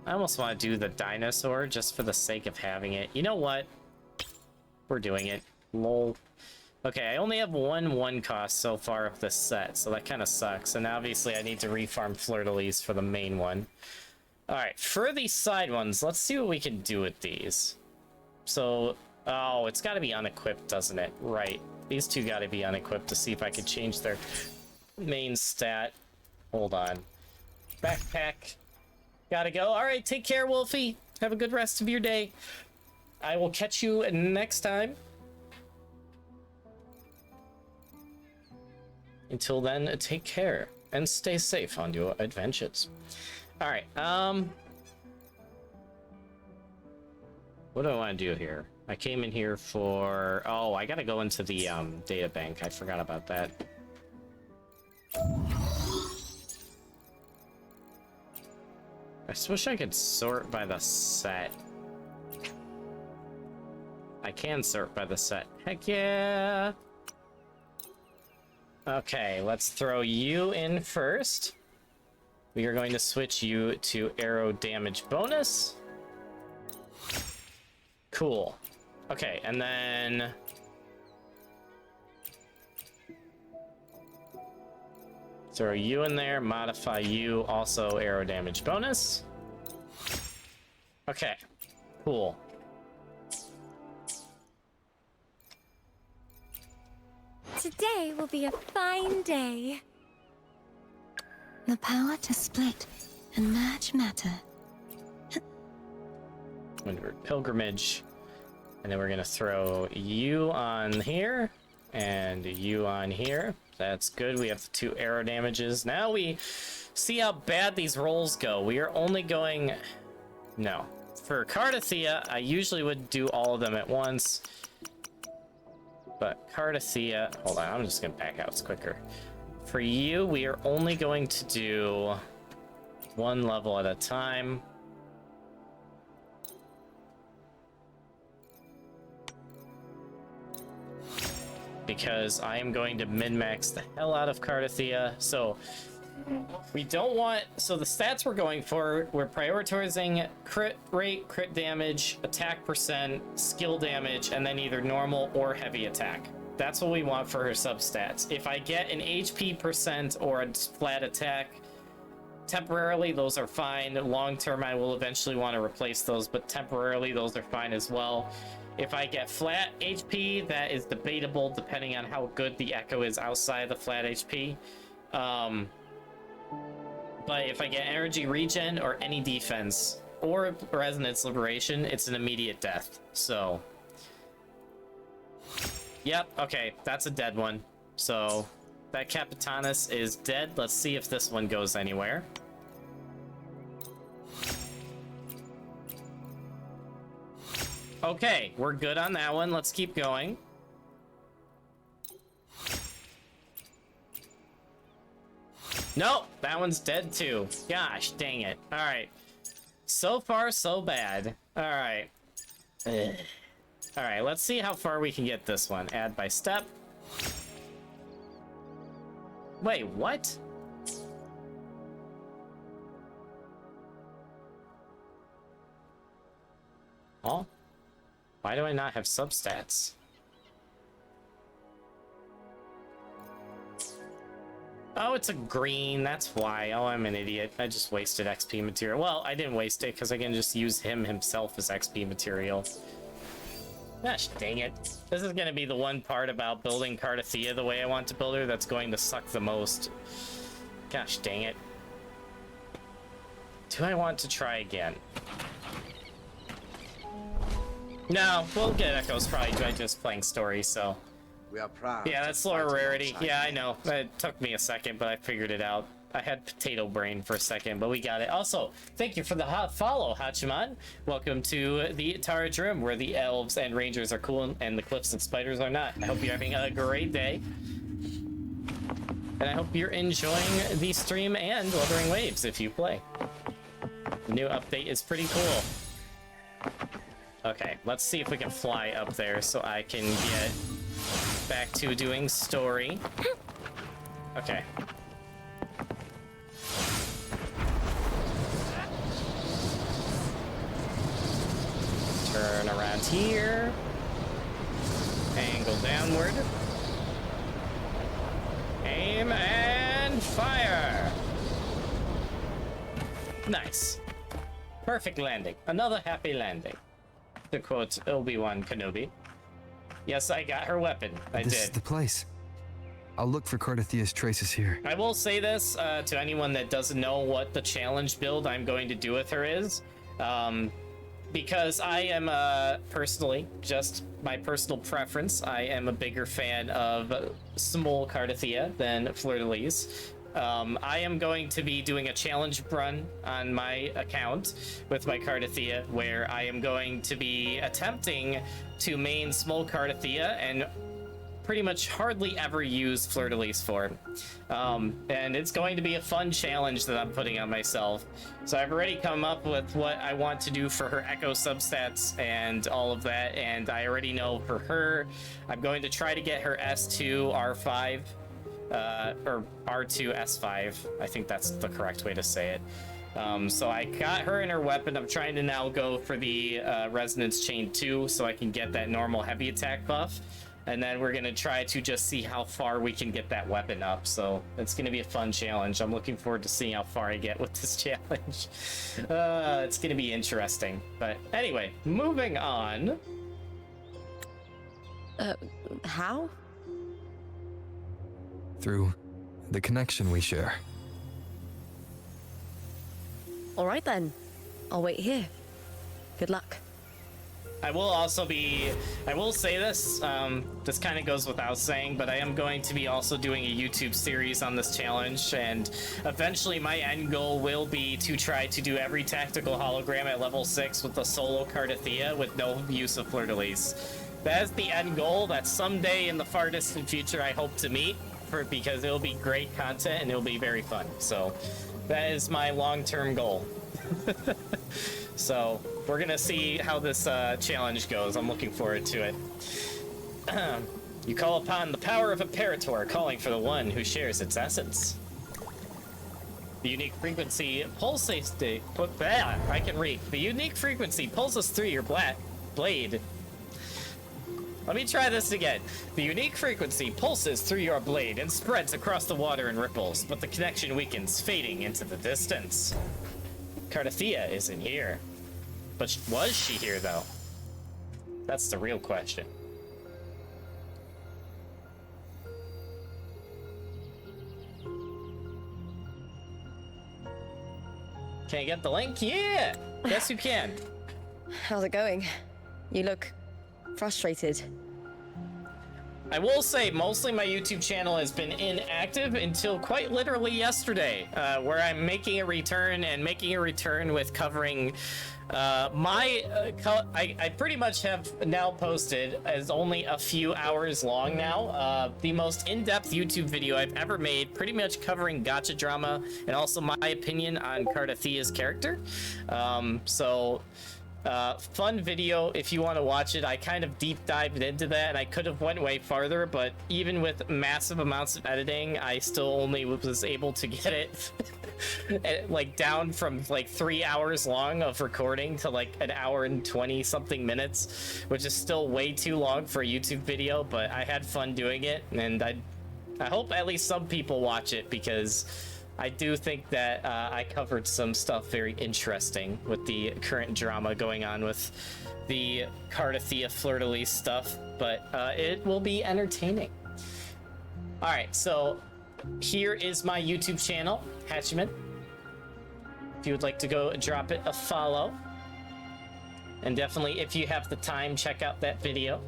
I almost want to do the dinosaur just for the sake of having it. You know what? We're doing it. Lol. Okay, I only have one cost so far of this set, so that kind of sucks. And obviously I need to refarm Fleur-de-Lis for the main one. Alright, for these side ones, let's see what we can do with these. So, oh, it's got to be unequipped, doesn't it? Right. These two got to be unequipped to see if I could change their main stat. Hold on. Backpack. Gotta go. All right, take care, Wolfie. Have a good rest of your day. I will catch you next time. Until then, take care and stay safe on your adventures. All right. What do I want to do here? I came in here for... Oh, I gotta go into the data bank. I forgot about that. I just wish I could sort by the set. I can sort by the set. Heck yeah! Okay, let's throw you in first. We are going to switch you to arrow damage bonus. Cool. Okay, and then... throw you in there, modify you, also arrow damage bonus. Okay, cool. Today will be a fine day. The power to split and merge matter. Pilgrimage. And then we're gonna throw you on here and you on here. That's good. We have the 2 arrow damages. Now we see how bad these rolls go. We are only going... No. For Cartwheel, I usually would do all of them at once. But Cartwheel... Hold on, I'm just gonna back out. It's quicker. For you, we are only going to do 1 level at a time. Because I am going to min-max the hell out of Cartwheel. So we don't want... So the stats we're going for, we're prioritizing crit rate, crit damage, attack percent, skill damage, and then either normal or heavy attack. That's what we want for her substats. If I get an HP percent or a flat attack, temporarily those are fine. Long term, I will eventually want to replace those, but temporarily those are fine as well. If I get flat HP, that is debatable depending on how good the echo is outside the flat HP. But if I get energy regen or any defense or resonance liberation, it's an immediate death. So, yep, okay, that's a dead one. So that Capitanus is dead. Let's see if this one goes anywhere. Okay, we're good on that one. Let's keep going. Nope, that one's dead too. Gosh, dang it. All right. So far, so bad. All right. Ugh. All right, let's see how far we can get this one. Add by step. Wait, what? Oh? Why do I not have substats? Oh, it's a green, that's why. Oh, I'm an idiot. I just wasted XP material. Well, I didn't waste it because I can just use him himself as XP material. Gosh, dang it. This is going to be the one part about building Cartwheel the way I want to build her that's going to suck the most. Gosh, dang it. Do I want to try again? No, we'll get echoes probably by just playing story, so... We are proud. Yeah, that's lower rarity. Yeah, I know. It took me a second, but I figured it out. I had potato brain for a second, but we got it. Also, thank you for the follow, Hachiman. Welcome to the Targe Room, where the elves and rangers are cool and the cliffs and spiders are not. I hope you're having a great day. And I hope you're enjoying the stream and Wuthering Waves if you play. The new update is pretty cool. Okay, let's see if we can fly up there so I can get back to doing story. Okay. Turn around here. Angle downward. Aim and fire! Nice. Perfect landing. Another happy landing. to quote Obi-Wan Kenobi. Yes, I got her weapon. I This did. is the place. I'll look for Cardathia's traces here. I will say this to anyone that doesn't know what the challenge build I'm going to do with her is. Because I am personally, just my personal preference, I am a bigger fan of Smol Cartwheel than Fleur-de-Lis. I am going to be doing a challenge run on my account with my Cartwheel, where I am going to be attempting to main Smol Cartwheel and pretty much hardly ever use Fleur-de-Lis for. And it's going to be a fun challenge that I'm putting on myself. So I've already come up with what I want to do for her echo substats and all of that, and I already know for her, I'm going to try to get her S2 R5, or R2 S5. I think that's the correct way to say it. So I got her in her weapon. I'm trying to now go for the Resonance Chain 2 so I can get that normal heavy attack buff. And then we're going to try to just see how far we can get that weapon up. So it's going to be a fun challenge. I'm looking forward to seeing how far I get with this challenge. It's going to be interesting. But anyway, moving on. How? Through the connection we share. All right then. I'll wait here. Good luck. I will say this, this kind of goes without saying, but I am going to be also doing a YouTube series on this challenge, and eventually my end goal will be to try to do every tactical hologram at level 6 with a solo Cardathia with no use of Fleur-de-Lis. That is the end goal that someday in the far distant future I hope to meet, because it'll be great content and it'll be very fun. So that is my long-term goal. So we're gonna see how this challenge goes. I'm looking forward to it. You call upon the power of Imperator, calling for the one who shares its essence. The unique frequency pulsates. I can read. The unique frequency pulses through your blade. Let me try this again. The unique frequency pulses through your blade and spreads across the water in ripples, but the connection weakens, fading into the distance. Cardathia isn't here. But was she here, though? That's the real question. Can I get the link? Yeah! Yes, you can. How's it going? You look frustrated. I will say, mostly my YouTube channel has been inactive until quite literally yesterday, where I'm making a return, and making a return with covering I pretty much have now posted, as only a few hours long now, the most in-depth YouTube video I've ever made, pretty much covering gacha drama and also my opinion on Cardathia's character. Fun video if you want to watch it. I kind of deep dived into that, and I could have went way farther, but even with massive amounts of editing, I still only was able to get it like down from like 3 hours long of recording to like an hour and 20 something minutes, which is still way too long for a YouTube video, but I had fun doing it, and I hope at least some people watch it, because I do think that I covered some stuff very interesting with the current drama going on with the Cardathia Fleur-de-Lis stuff, but it will be entertaining. All right, so here is my YouTube channel, Hatchman. If you would like to go drop it a follow, and definitely if you have the time, check out that video.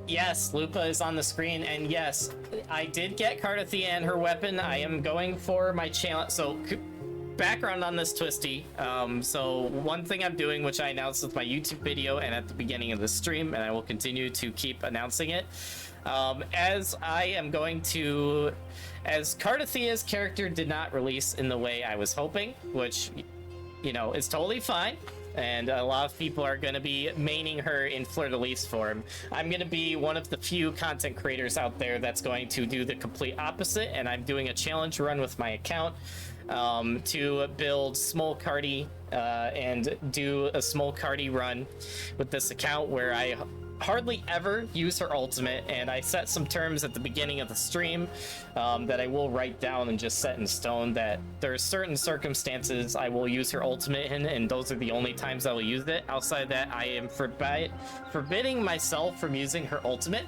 Yes, Lupa is on the screen, and yes, I did get Cardathia and her weapon. I am going for my challenge. So, background on this, Twisty. So one thing I'm doing, which I announced with my YouTube video and at the beginning of the stream, and I will continue to keep announcing it, as I am going to, as Cardathia's character did not release in the way I was hoping, which, you know, is totally fine. And a lot of people are going to be maining her in Fleur-de-Lis form. I'm going to be one of the few content creators out there that's going to do the complete opposite, and I'm doing a challenge run with my account to build Smol Carty and do a Smol Carty run with this account, where I hardly ever use her ultimate, and I set some terms at the beginning of the stream that I will write down and just set in stone that there are certain circumstances I will use her ultimate in, and those are the only times I will use it. Outside of that, I am forbidding myself from using her ultimate.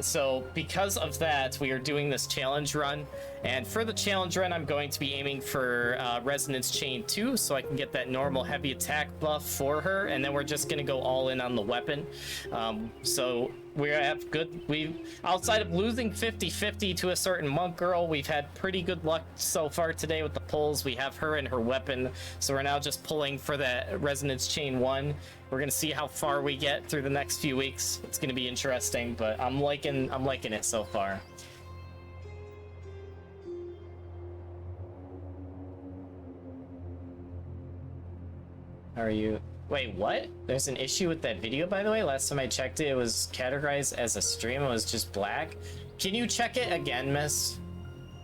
So because of that, we are doing this challenge run, and for the challenge run, I'm going to be aiming for Resonance Chain 2, so I can get that normal heavy attack buff for her, and then we're just going to go all in on the weapon. So we have outside of losing 50-50 to a certain monk girl, we've had pretty good luck so far today with the pulls. We have her and her weapon, so we're now just pulling for that Resonance Chain 1. We're gonna see how far we get through the next few weeks. It's gonna be interesting, but I'm liking it so far. Are you? Wait, what? There's an issue with that video, by the way. Last time I checked it, it was categorized as a stream. It was just black. Can you check it again, miss?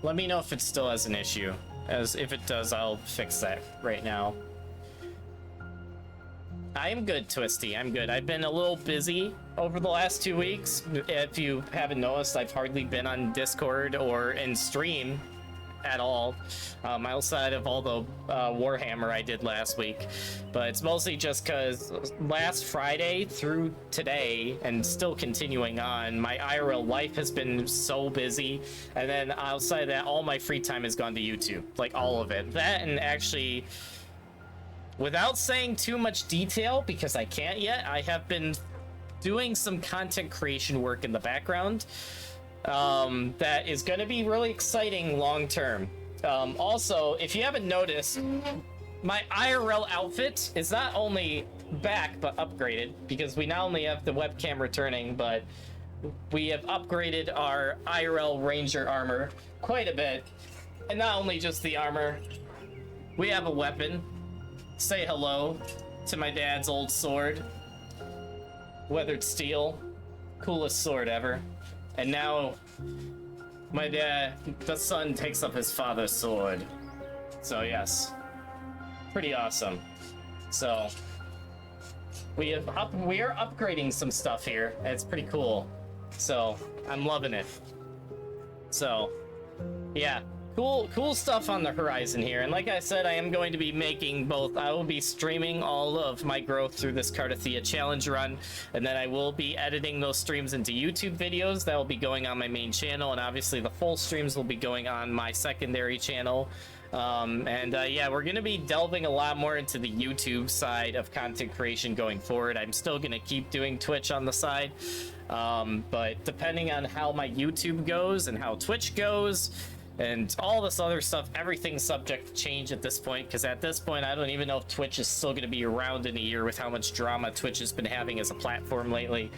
Let me know if it still has an issue. As if it does, I'll fix that right now. I am good, Twisty. I'm good. I've been a little busy over the last 2 weeks. If you haven't noticed, I've hardly been on Discord or in stream at all, outside of all the Warhammer I did last week. But it's mostly just because last Friday through today, and still continuing on, my IRL life has been so busy. And then outside of that, all my free time has gone to YouTube. Like, all of it. That, and actually, without saying too much detail, because I can't yet, I have been doing some content creation work in the background that is going to be really exciting long term. Also, if you haven't noticed, my IRL outfit is not only back but upgraded, because we not only have the webcam returning, but we have upgraded our IRL Ranger armor quite a bit. And not only just the armor, we have a weapon. Say hello to my dad's old sword. Weathered steel. Coolest sword ever. And now, my dad, the son, takes up his father's sword. So yes, pretty awesome. So, we are upgrading some stuff here. And it's pretty cool. So, I'm loving it. So, yeah. Cool stuff on the horizon here. And like I said, I am going to be making both. I will be streaming all of my growth through this Cartwheel challenge run, and then I will be editing those streams into YouTube videos that will be going on my main channel, and obviously the full streams will be going on my secondary channel. Yeah, we're going to be delving a lot more into the YouTube side of content creation going forward. I'm still going to keep doing Twitch on the side, but depending on how my YouTube goes and how Twitch goes, and all this other stuff, everything's subject to change at this point, because at this point I don't even know if Twitch is still going to be around in a year with how much drama Twitch has been having as a platform lately.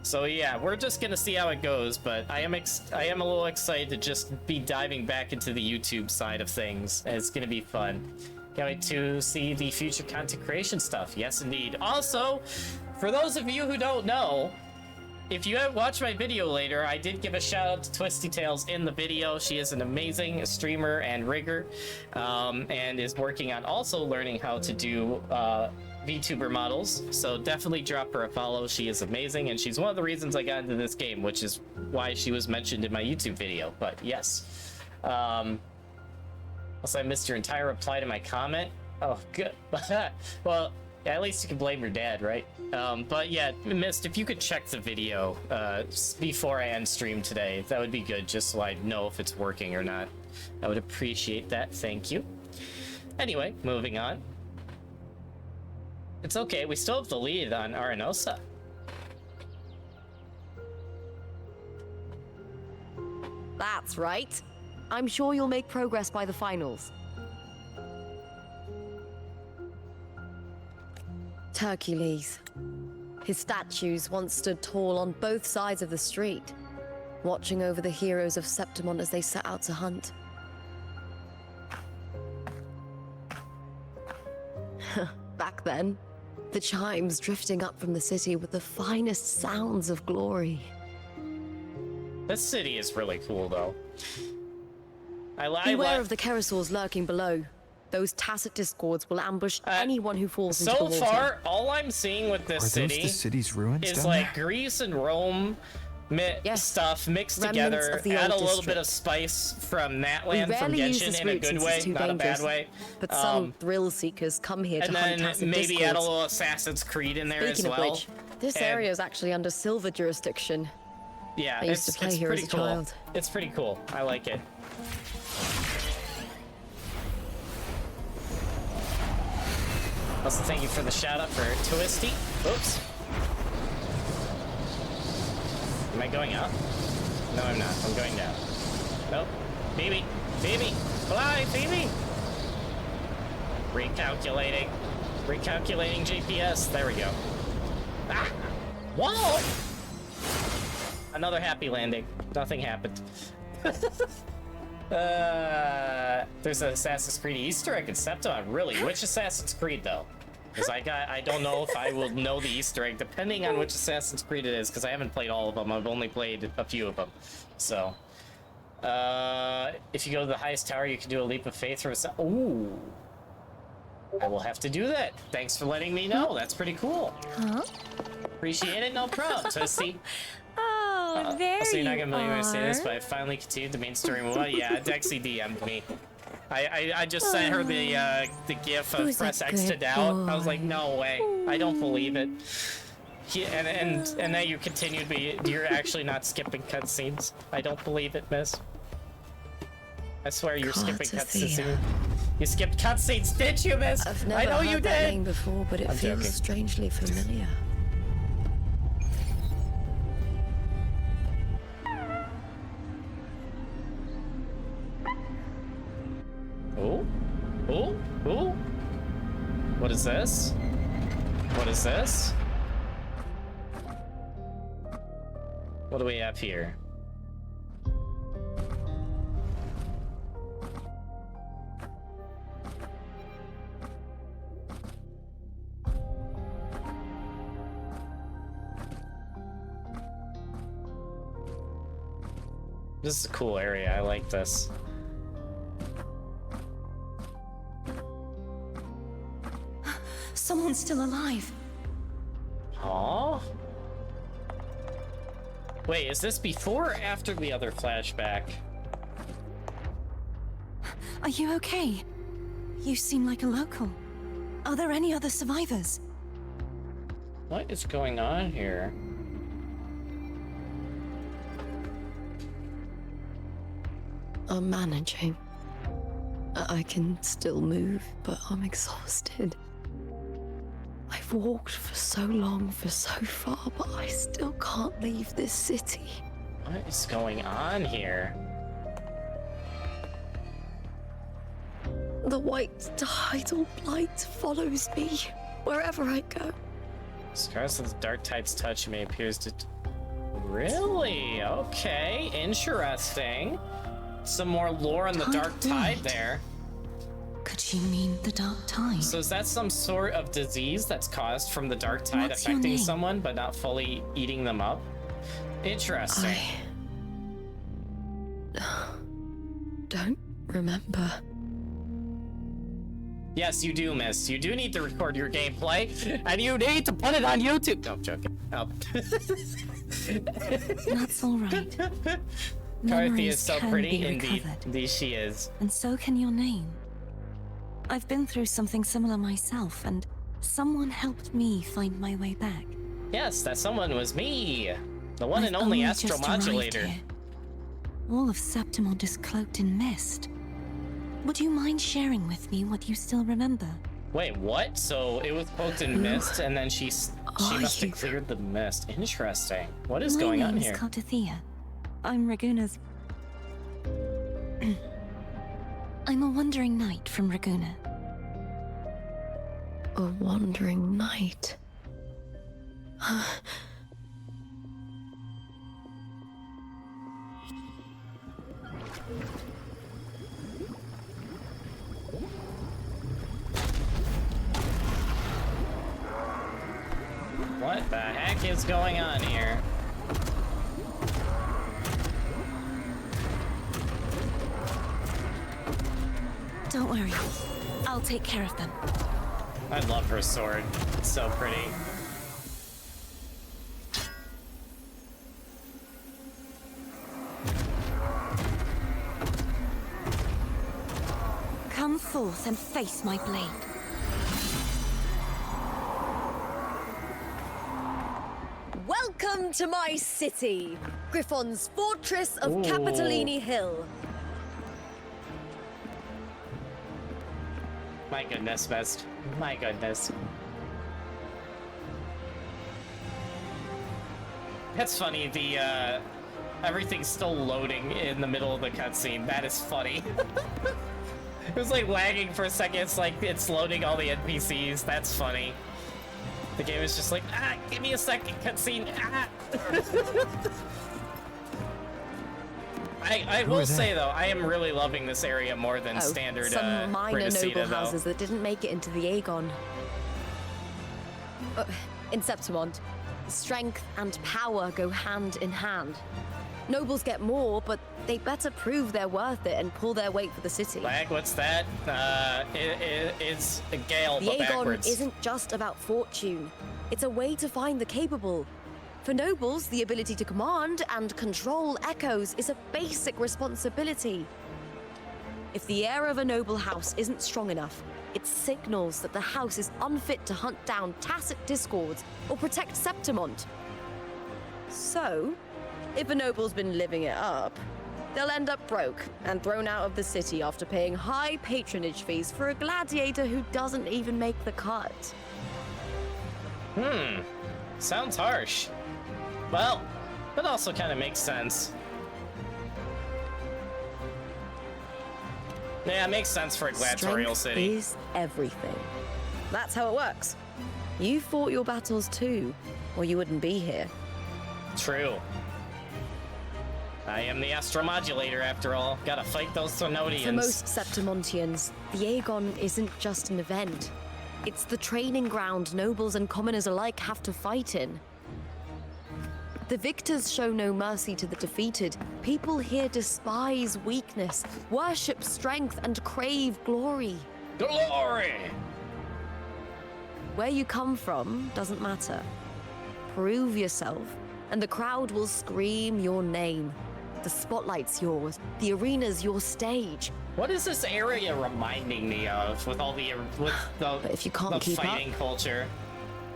So yeah, we're just going to see how it goes, but I am a little excited to just be diving back into the YouTube side of things. It's going to be fun. Can't wait to see the future content creation stuff. Yes, indeed. Also, for those of you who don't know, if you watch my video later, I did give a shout out to Twisty Tails in the video. She is an amazing streamer and rigger, and is working on also learning how to do VTuber models. So definitely drop her a follow. She is amazing, and she's one of the reasons I got into this game, which is why she was mentioned in my YouTube video. But yes. Also, I missed your entire reply to my comment. Oh, good. Well, at least you can blame your dad, right? But yeah, Mist, if you could check the video before I end stream today, that would be good, just so I know if it's working or not. I would appreciate that. Thank you. Anyway, moving on. It's okay, we still have the lead on Arenosa. That's right. I'm sure you'll make progress by the finals. Hercules. His statues once stood tall on both sides of the street, watching over the heroes of Septimont as they set out to hunt. Back then, the chimes drifting up from the city with the finest sounds of glory. This city is really cool, though. Beware of the Kerosaurs lurking below. Those tacit discords will ambush anyone who falls into the So water. far, all I'm seeing with this Are city those the city's ruins is down like there? Greece and Rome stuff mixed Remnants together. of the Add a old little bit district. of spice from that We land, from rarely use Genshin this in a route good since way, it's too not a bad dangerous, way. but some thrill seekers come here And to hunt then tacit maybe add a discords. little Assassin's Creed in there Speaking as well. of which, this And- area is actually under Silver jurisdiction. Yeah, I used to play here pretty as a cool. child. It's pretty cool. I like it. Also, thank you for the shout out for Twisty. Oops. Am I going up? No, I'm not. I'm going down. Nope. Phoebe! Phoebe! Fly, Phoebe! Recalculating. Recalculating GPS. There we go. Ah! Whoa! Another happy landing. Nothing happened. There's an Assassin's Creed Easter egg in Septima. Really, which Assassin's Creed though? Because I don't know if I will know the Easter egg depending on which Assassin's Creed it is. Because I haven't played all of them. I've only played a few of them. So, if you go to the highest tower, you can do a leap of faith from. Ooh, I will have to do that. Thanks for letting me know. That's pretty cool. Huh? Appreciate it. No problem. So see. Oh, there So you're not you gonna believe me when I say this, are. but I finally continued the main story. Well, yeah, Dexy DM'd me. I just sent her the gif of Who's press a X to good doubt. I was boy? like, no way, I don't believe it. And then you continued, but you're actually not skipping cutscenes. I don't believe it, miss. I swear you're skipping cutscenes. You skipped cutscenes, did you, miss? I've never I know heard you that did. name before, but it I'm feels joking. strangely familiar. Oh, oh, oh. What is this? What is this? What do we have here? This is a cool area. I like this. Someone's still alive. Aww. Wait, is this before or after the other flashback? Are you okay? You seem like a local. Are there any other survivors? What is going on here? I'm managing. I can still move, but I'm exhausted. I've walked for so long, for so far, but I still can't leave this city. What is going on here? The white tidal blight follows me wherever I go. Scars of the Dark Tide's touch may appears to... Really? Okay, interesting. Some more lore on the Dark Tide there. Could she mean the Dark Tide? So is that some sort of disease that's caused from the Dark Tide What's your affecting name? someone but not fully eating them up? Interesting. Don't remember. Yes, you do, miss. You do need to record your gameplay, and you need to put it on YouTube. No, I'm joking. Oh. That's all right. Carthy Memories is so can pretty. be Indeed. recovered. Indeed she is. And so can your name. I've been through something similar myself, and someone helped me find my way back. Yes, that someone was me. The one and I've only just arrived astromodulator. here. All of Septimont is cloaked in mist. Would you mind sharing with me what you still remember? Wait, what? So it was cloaked in mist, and then she are must you? have cleared the mist. Interesting. What is My going on name here? is Cartwheel. I'm Raguna's... I'm a wandering knight from Raguna. A wandering knight. What the heck is going on here? Don't worry. I'll take care of them. I love her sword. It's so pretty. Come forth and face my blade. Welcome to my city, Griffon's fortress of Capitolini Hill. My goodness, Best. My goodness. That's funny, the, everything's still loading in the middle of the cutscene. That is funny. It was like lagging for a second. It's like it's loading all the NPCs. That's funny. The game is just like, give me a second cutscene. I will say though, I am really loving this area more than standard some minor Renesita, noble houses that didn't make it into the Aegon. In Septimont, strength and power go hand in hand. Nobles get more, but they better prove they're worth it and pull their weight for the city. Lag, what's that? It's a gale, The but Aegon backwards. isn't just about fortune. It's a way to find the capable. For nobles, the ability to command and control echoes is a basic responsibility. If the heir of a noble house isn't strong enough, it signals that the house is unfit to hunt down tacit discords or protect Septimont. So, if a noble's been living it up, they'll end up broke and thrown out of the city after paying high patronage fees for a gladiator who doesn't even make the cut. Sounds harsh. Well, that also kind of makes sense. Yeah, it makes sense for a gladiatorial Strength city. is everything. That's how it works. You fought your battles too, or you wouldn't be here. True. I am the astromodulator after all. Gotta fight those Threnodians. For most Septimontians, the Aegon isn't just an event. It's the training ground nobles and commoners alike have to fight in. The victors show no mercy to the defeated. People here despise weakness, worship strength, and crave glory. Glory! Where you come from doesn't matter. Prove yourself, and the crowd will scream your name. The spotlight's yours. The arena's your stage. What is this area reminding me of with all the But if you can't the keep fighting up, culture?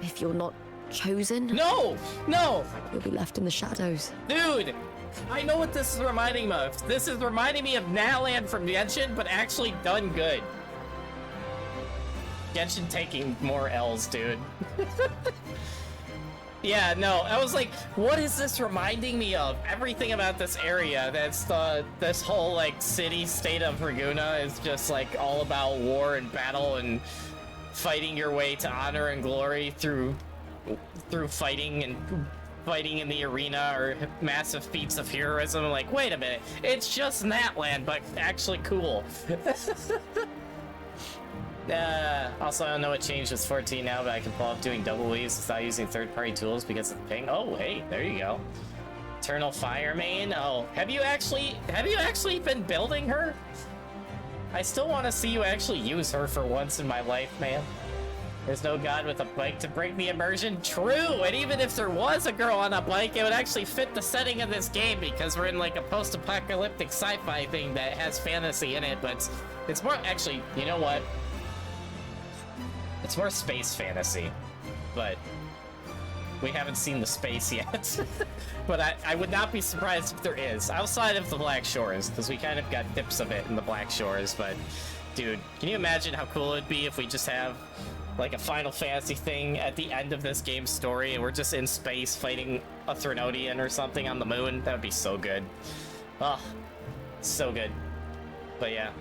if you're not chosen, No! you'll be left in the shadows. Dude! I know what this is reminding me of. This is reminding me of Nalan from Genshin, but actually done good. Genshin taking more L's, dude. Yeah, no, I was like, what is this reminding me of? Everything about this area, that's this whole, like, city-state of Raguna is just, like, all about war and battle and fighting your way to honor and glory through fighting in the arena or massive feats of heroism. I'm like, wait a minute, it's just Natland, but actually cool. Also, I don't know what changed with 14 now, but I can pull off doing double weaves without using third-party tools because of the ping. Oh, hey, there you go. Eternal Fire Main. Oh, have you actually been building her? I still want to see you actually use her for once in my life, man. There's no god with a bike to break the immersion. True, and even if there was a girl on a bike, it would actually fit the setting of this game because we're in like a post-apocalyptic sci-fi thing that has fantasy in it, but it's more, actually, you know what? It's more space fantasy, but we haven't seen the space yet. But I would not be surprised if there is, outside of the Black Shores, because we kind of got dips of it in the Black Shores, but dude, can you imagine how cool it'd be if we just have like a Final Fantasy thing at the end of this game's story and we're just in space fighting a Threnodian or something on the moon? That would be so good. Oh, so good. But yeah.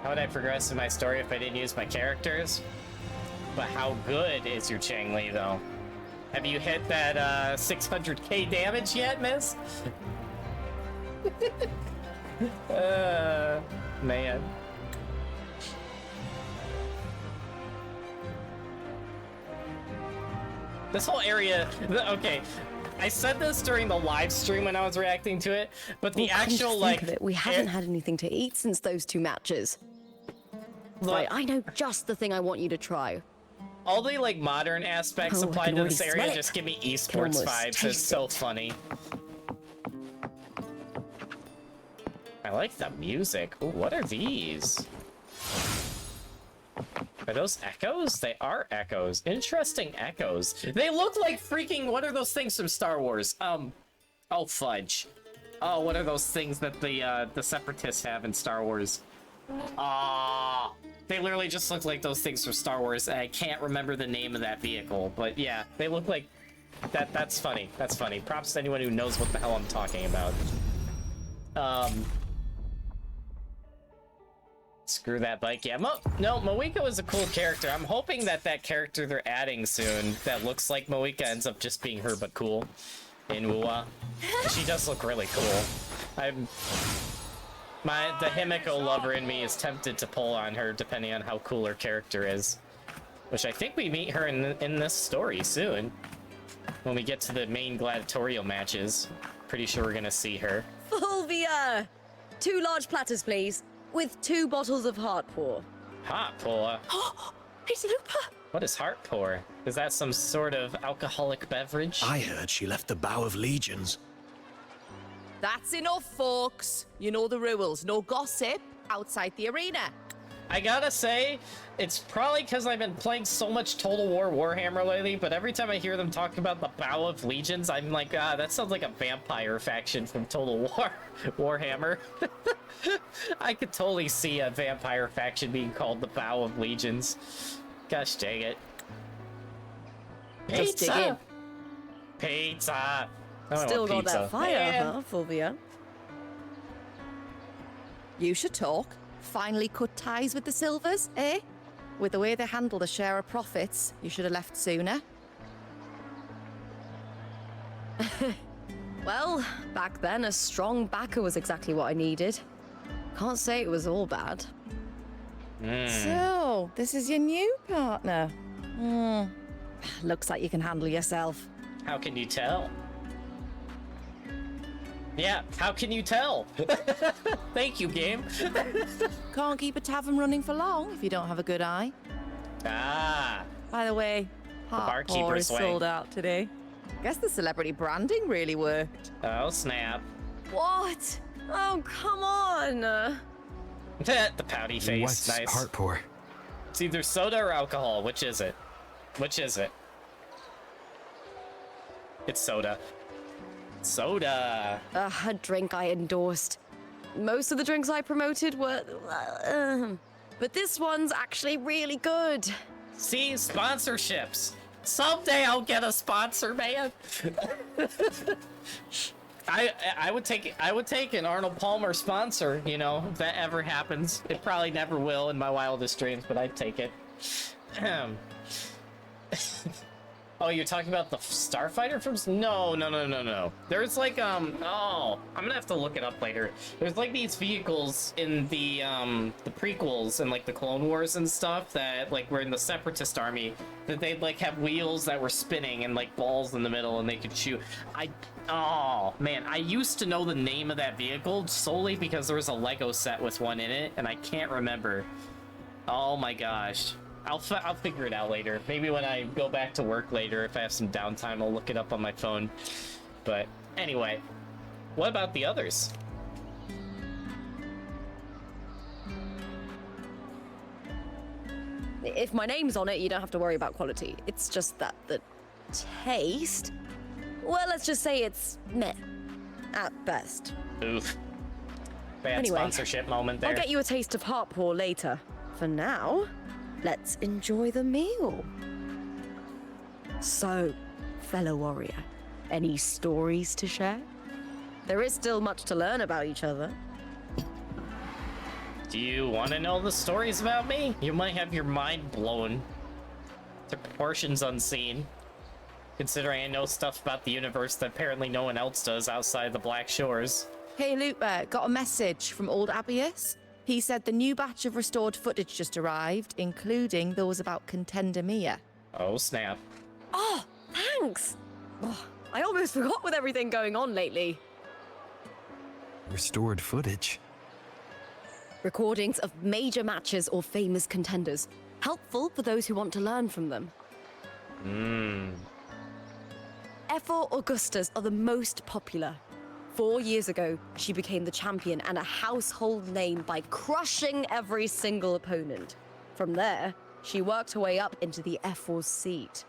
How would I progress in my story if I didn't use my characters? But how good is your Changli, though? Have you hit that 600k damage yet, miss? Man. This whole area, okay, I said this during the live stream when I was reacting to it, but the Well, come to actual, think like... of it, we haven't had anything to eat since those two matches. Right, I know just the thing I want you to try. All the like modern aspects Oh, I applied can to this already area smell it. just give me Can esports almost vibes. It's taste so it. funny. I like the music. Ooh, what are these? Are those echoes? They are echoes. Interesting echoes. They look like freaking, what are those things from Star Wars? Oh fudge. Oh, what are those things that the separatists have in Star Wars? Ah, they literally just look like those things from Star Wars, and I can't remember the name of that vehicle, but yeah, they look like that. That's funny. That's funny. Props to anyone who knows what the hell I'm talking about. Screw that bike. Yeah, no, Moika is a cool character. I'm hoping that that character they're adding soon that looks like Moika ends up just being her but cool in Wuwa. She does look really cool. The Himiko lover in me is tempted to pull on her depending on how cool her character is. Which I think we meet her in this story soon. When we get to the main gladiatorial matches. Pretty sure we're gonna see her. Fulvia! 2 large platters, please. With 2 bottles of heart pour. Heart pour? It's Lupa! What is heart pour? Is that some sort of alcoholic beverage? I heard she left the Bow of Legions. That's enough, folks. You know the rules. No gossip outside the arena. I gotta say, it's probably because I've been playing so much Total War Warhammer lately, but every time I hear them talk about the Bow of Legions, I'm like, that sounds like a vampire faction from Total War Warhammer. I could totally see a vampire faction being called the Bow of Legions. Gosh dang it. Just dig in. Pizza! Still got that fire, Man. huh, Fulvia? You should talk. Finally cut ties with the Silvers, eh? With the way they handle the share of profits, you should have left sooner. Well, back then, a strong backer was exactly what I needed. Can't say it was all bad. So, this is your new partner. Looks like you can handle yourself. How can you tell? Yeah, how can you tell? Thank you, game. Can't keep a tavern running for long if you don't have a good eye. Ah. By the way, heart pour is sold out today. Guess the celebrity branding really worked. Oh, snap. What? Oh, come on. The pouty face. What's nice. heart pour? It's either soda or alcohol. Which is it? Which is it? It's soda. Soda. A drink I endorsed. Most of the drinks I promoted were... but this one's actually really good. See? Sponsorships. Someday I'll get a sponsor, man. I would take an Arnold Palmer sponsor, you know, if that ever happens. It probably never will in my wildest dreams, but I'd take it. Oh, you're talking about the Starfighter from... No. There's like, oh, I'm gonna have to look it up later. There's like these vehicles in the prequels and like the Clone Wars and stuff that like were in the Separatist army that they'd like have wheels that were spinning and like balls in the middle and they could shoot. Oh, man, I used to know the name of that vehicle solely because there was a Lego set with one in it and I can't remember. Oh my gosh. I'll figure it out later. Maybe when I go back to work later, if I have some downtime, I'll look it up on my phone. But anyway, what about the others? If my name's on it, you don't have to worry about quality. It's just that the taste... Well, let's just say it's meh. At best. Oof. Bad Anyway, sponsorship moment there. I'll get you a taste of heart pour later. For now, let's enjoy the meal. So, fellow warrior, any stories to share? There is still much to learn about each other. Do you want to know the stories about me? You might have your mind blown to proportions unseen. Considering I know stuff about the universe that apparently no one else does outside the Black Shores. Hey, Luke, got a message from old Abius. He said the new batch of restored footage just arrived, including those about Contender Mia. Oh, snap. Oh, thanks! Oh, I almost forgot with everything going on lately. Restored footage. Recordings of major matches or famous contenders. Helpful for those who want to learn from them. F4 Augustas are the most popular. 4 years ago, she became the champion and a household name by crushing every single opponent. From there, she worked her way up into the F4 seat.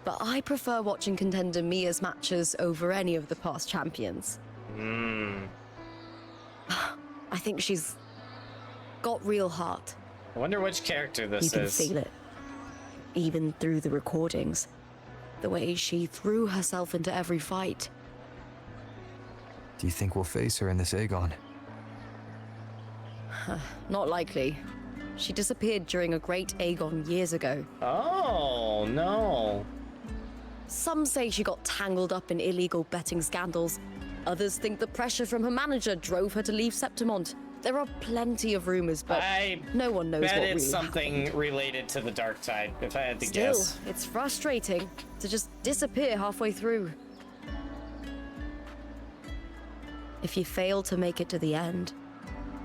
But I prefer watching contender Mia's matches over any of the past champions. I think she's got real heart. I wonder which character this is. You can is. feel it. Even through the recordings. The way she threw herself into every fight. Do you think we'll face her in this Aegon? Not likely. She disappeared during a great Aegon years ago. Oh, no. Some say she got tangled up in illegal betting scandals. Others think the pressure from her manager drove her to leave Septimont. There are plenty of rumors, but no one knows what really it's something happened. related to the dark side, if I had to Still, guess. it's frustrating to just disappear halfway through. If you fail to make it to the end,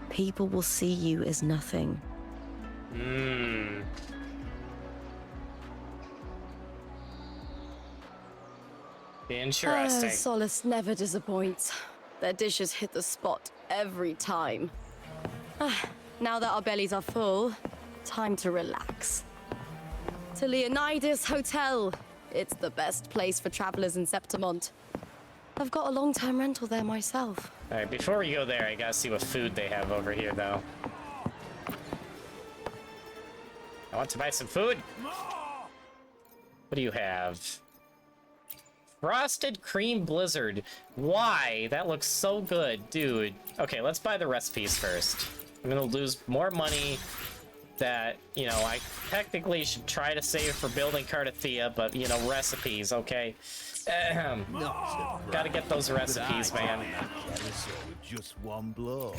people will see you as nothing. Interesting. Solace never disappoints. Their dishes hit the spot every time. Now that our bellies are full, time to relax. To Leonidas Hotel. It's the best place for travelers in Septimont. I've got a long-term rental there myself. All right, before we go there, I gotta see what food they have over here, though. I want to buy some food. What do you have? Frosted cream blizzard. Why? That looks so good, dude. Okay, let's buy the recipes first. I'm gonna lose more money that, you know, I technically should try to save for building Cartwheel, but, you know, recipes, okay? Gotta get those recipes, man. Just one blow.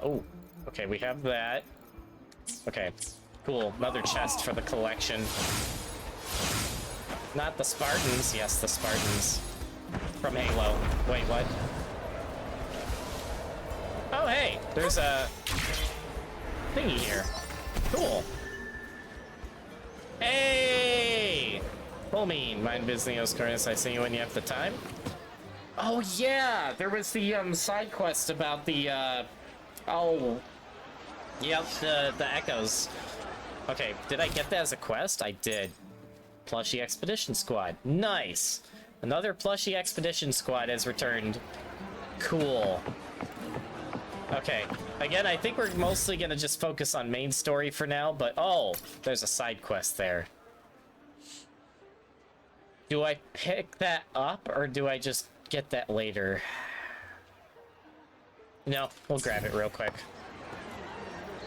Oh, okay, we have that. Okay, cool. Another chest for the collection. Not the Spartans. Yes, the Spartans. From Halo. Wait, what? Oh, hey, there's a thingy here. Cool. Hey! Fulmine, mind visiting those currents. I see you when you have the time. Oh, yeah, there was the side quest about the, oh, yep, the echoes. Okay, did I get that as a quest? I did. Plushie Expedition Squad. Nice! Another Plushie Expedition Squad has returned. Cool. Okay, again, I think we're mostly gonna just focus on main story for now, but oh, there's a side quest there. Do I pick that up, or do I just get that later? No, we'll grab it real quick.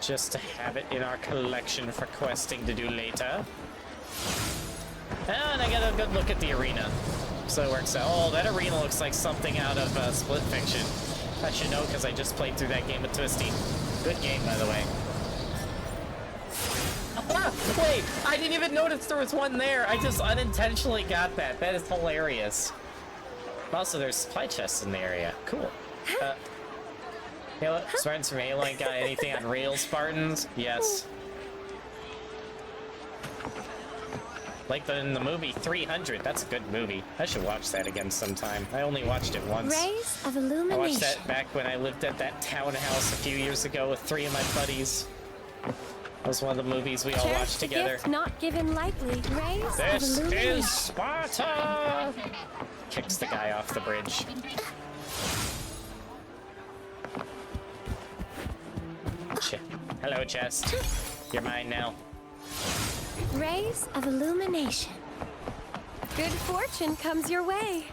Just to have it in our collection for questing to do later. And I got a good look at the arena. So it works out. Oh, that arena looks like something out of Split Fiction. I should know because I just played through that game with Twisty. Good game, by the way. Ah, wait, I didn't even notice there was one there. I just unintentionally got that. That is hilarious. Also, there's supply chests in the area. Cool. Halo, Spartans from Halo ain't got anything on real Spartans? Yes. Like in the movie 300. That's a good movie. I should watch that again sometime. I only watched it once. Rays of illumination. I watched that back when I lived at that townhouse a few years ago with 3 of my buddies. That was one of the movies we all watched together. Gift not given lightly. Rays This of illumination. is Sparta! Kicks the guy off the bridge. Hello, chest. You're mine now. Rays of illumination. Good fortune comes your way.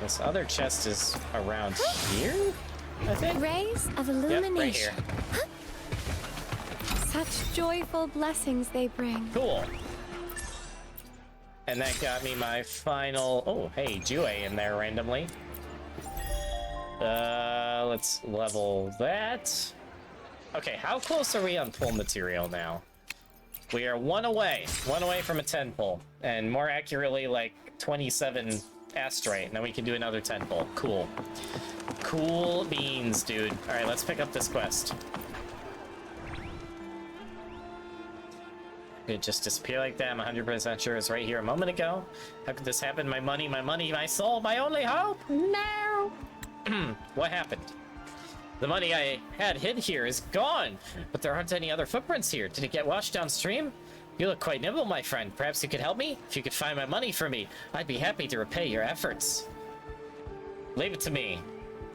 This other chest is around here, I think? Rays of Yep, illumination. right here. Such joyful blessings they bring. Cool. And that got me my final... Oh, hey, Jue in there randomly. Let's level that. Okay, how close are we on pull material now? We are one away from a 10 pull, and more accurately, like 27 asteroid, and then we can do another tentpole. Cool. Cool beans, dude. All right, let's pick up this quest. It just disappeared like that. I'm 100% sure it's right here a moment ago. How could this happen? My money, my soul, my only hope? No! What happened? The money I had hid here is gone, but there aren't any other footprints here. Did it get washed downstream? You look quite nimble, my friend. Perhaps you could help me? If you could find my money for me, I'd be happy to repay your efforts. Leave it to me.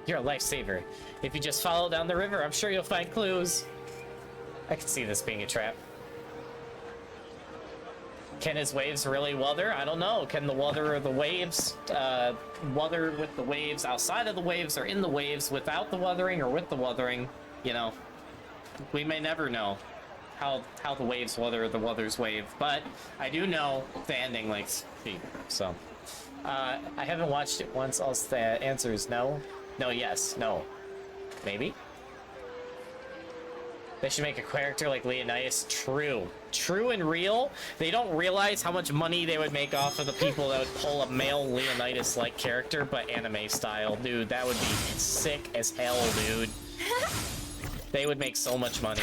You're a lifesaver. If you just follow down the river, I'm sure you'll find clues. I can see this being a trap. Can his waves really weather? I don't know. Can the weather of the waves weather with the waves outside of the waves, or in the waves without the weathering, or with the weathering? You know, we may never know how the waves weather the weather's wave, but I do know the ending likes feet. So I haven't watched it once. Else the answer is no, no, yes, no, maybe. They should make a character like Leonidas true and real. They don't realize how much money they would make off of the people that would pull a male Leonidas-like character, but anime style. Dude, that would be sick as hell, dude. They would make so much money.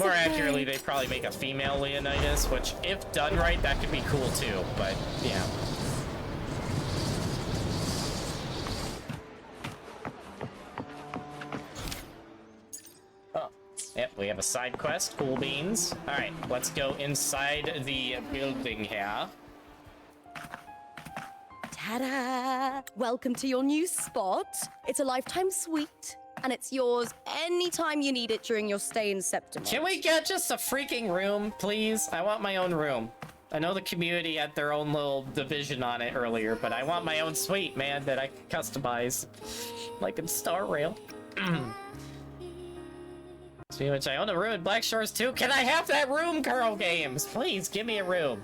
More accurately, they'd probably make a female Leonidas, which, if done right, that could be cool too, but, yeah. Oh, yep, we have a side quest, cool beans. Alright, let's go inside the building here. Ta-da! Welcome to your new spot. It's a lifetime suite, and it's yours anytime you need it during your stay in Septimus. Can we get just a freaking room, please? I want my own room. I know the community had their own little division on it earlier, but I want my own suite, man, that I can customize. Like in Star Rail. Speaking of which, I own a room in Black Shores too. Can I have that room, Girl Games? Please, give me a room.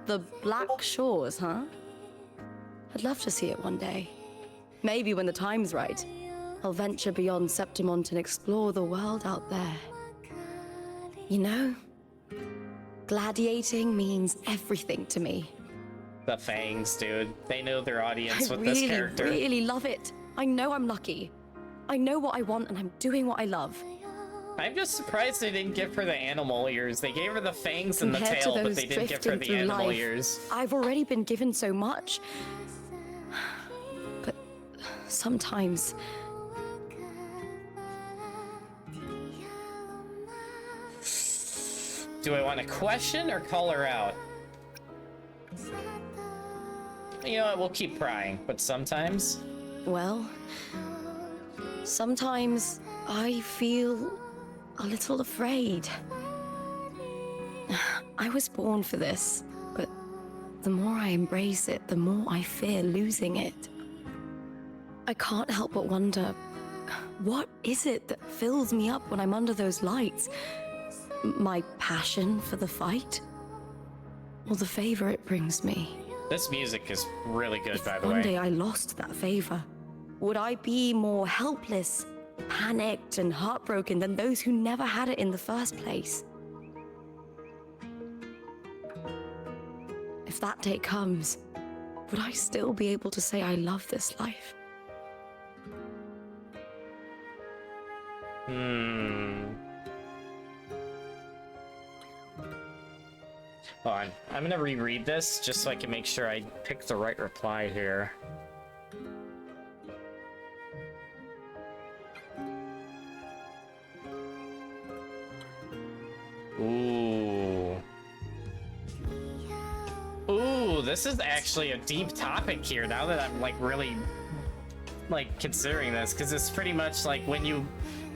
The Black Shores, huh? I'd love to see it one day. Maybe when the time's right, I'll venture beyond Septimont and explore the world out there. You know, gladiating means everything to me. The Fangs, dude. They know their audience with this character. I really love it. I know I'm lucky. I know what I want and I'm doing what I love. I'm just surprised they didn't give her the animal ears. They gave her the fangs and the tail, but they didn't give her the animal ears. I've already been given so much. But sometimes... Do I want to question or call her out? You know what, we'll keep prying, but sometimes... Well, sometimes I feel a little afraid. I was born for this, but the more I embrace it, the more I fear losing it. I can't help but wonder, what is it that fills me up when I'm under those lights? My passion for the fight? Or the favor it brings me? This music is really good, by the way. One day I lost that favor. Would I be more helpless, panicked, and heartbroken than those who never had it in the first place? If that day comes, would I still be able to say I love this life? Hold on. I'm gonna reread this just so I can make sure I pick the right reply here. Ooh. Ooh, this is actually a deep topic here now that I'm like really like considering this, because it's pretty much like when you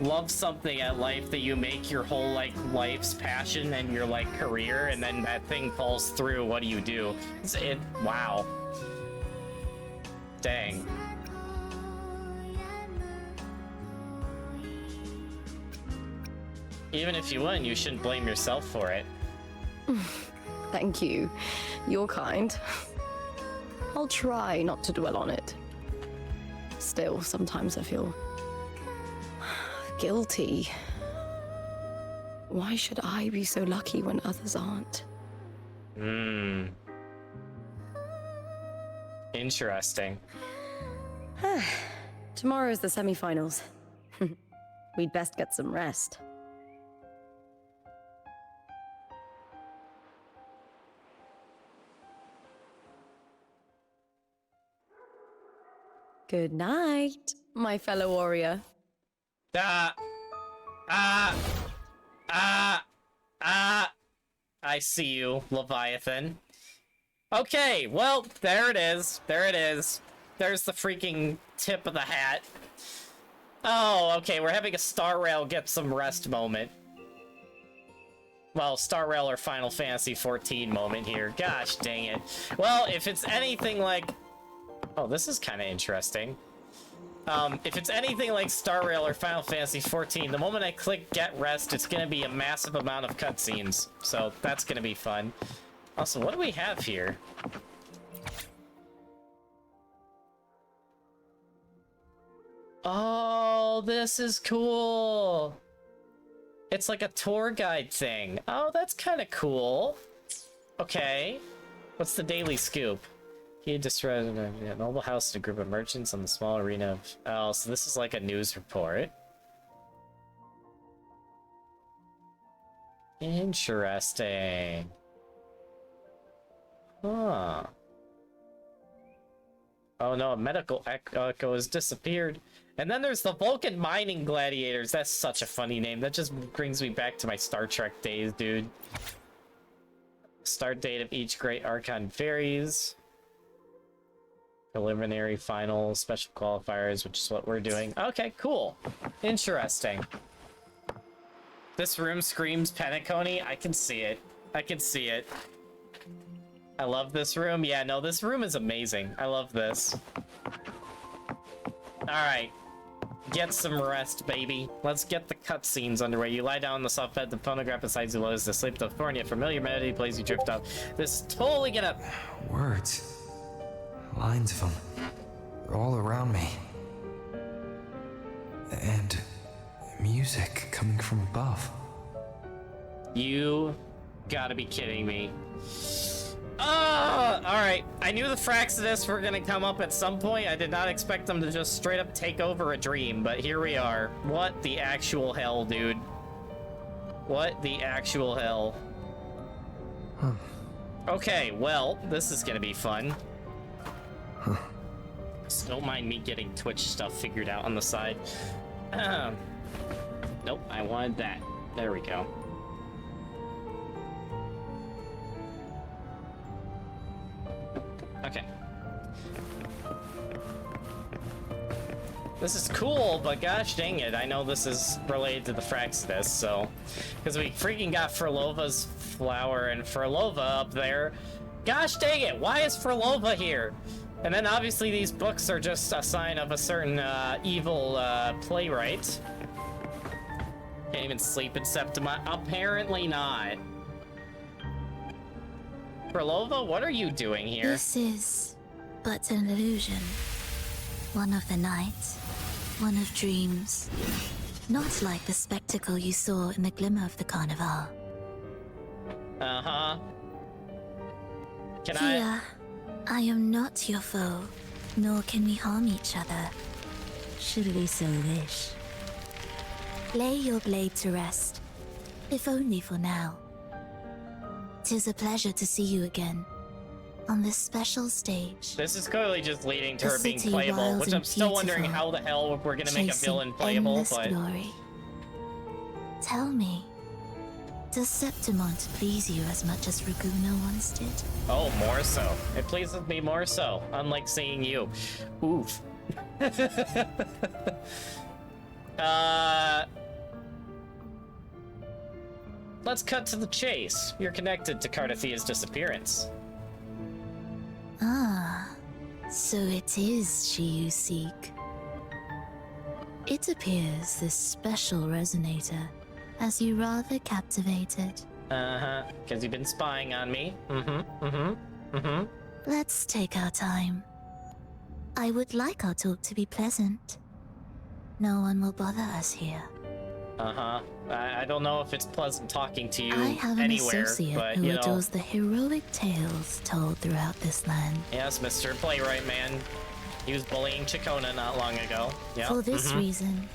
love something at life that you make your whole like life's passion and your like career, and then that thing falls through, what do? Wow. Dang. Even if you win, you shouldn't blame yourself for it. Thank you. You're kind. I'll try not to dwell on it. Still, sometimes I feel guilty. Why should I be so lucky when others aren't? Interesting. Tomorrow's the semi-finals. We'd best get some rest. Good night, my fellow warrior. I see you, Leviathan. Okay, well, there it is. There it is. There's the freaking tip of the hat. Oh, okay, we're having a Star Rail get some rest moment. Well, Star Rail or Final Fantasy 14 moment here. Gosh dang it. Well, if it's anything like... Oh, this is kind of interesting. If it's anything like Star Rail or Final Fantasy 14, the moment I click Get Rest, it's going to be a massive amount of cutscenes. So that's going to be fun. Also, what do we have here? Oh, this is cool. It's like a tour guide thing. Oh, that's kind of cool. Okay. What's the daily scoop? He destroyed a noble house and a group of merchants on the small arena of... Oh, so this is like a news report. Interesting. Huh. Oh no, a medical echo has disappeared. And then there's the Vulcan Mining Gladiators. That's such a funny name. That just brings me back to my Star Trek days, dude. Start date of each Great Archon varies. Preliminary, final, special qualifiers, which is what we're doing. Okay, cool. Interesting. This room screams Penacony. I can see it. I can see it. I love this room. Yeah, no, this room is amazing. I love this. Alright. Get some rest, baby. Let's get the cutscenes underway. You lie down on the soft bed, the phonograph beside you lowers the sleep to thorny, a familiar melody plays, you drift off. This is totally gonna... Words. Lines of them. They're all around me. And music coming from above. You gotta be kidding me. Alright. I knew the Fraxidus were gonna come up at some point. I did not expect them to just straight up take over a dream, but here we are. What the actual hell, dude? What the actual hell? Huh. Okay, well, this is gonna be fun. So don't mind me getting Twitch stuff figured out on the side. Nope, I wanted that. There we go. Okay. This is cool, but gosh dang it, I know this is related to the Fraxidus, so... Because we freaking got Furlova's flower and Furlova up there. Gosh dang it, why is Furlova here? And then obviously these books are just a sign of a certain evil playwright. Can't even sleep in Septima. Apparently not. Furlova, what are you doing here? This is but an illusion. One of the night, one of dreams. Not like the spectacle you saw in the glimmer of the carnival. Uh-huh. Can Here, I am not your foe, nor can we harm each other, should we so wish. Lay your blade to rest, if only for now. 'Tis a pleasure to see you again, on this special stage. This is clearly just leading to The her being city playable, wild which and I'm still wondering beautiful, how the hell we're gonna make a chasing villain playable, endless but... glory. Tell me, does Septimont please you as much as Raguna once did? Oh, more so. It pleases me more so, unlike seeing you. Oof. Let's cut to the chase. You're connected to Cartathia's disappearance. Ah, so it is she you seek. It appears this special resonator has you rather captivated. Uh-huh, because you've been spying on me. Let's take our time. I would like our talk to be pleasant. No one will bother us here. Uh-huh. I don't know if it's pleasant talking to you I have an anywhere, associate but, who you know. adores the heroic tales told throughout this land. Yes, Mr. Playwright Man. He was bullying Chacona not long ago. Yep. For this reason,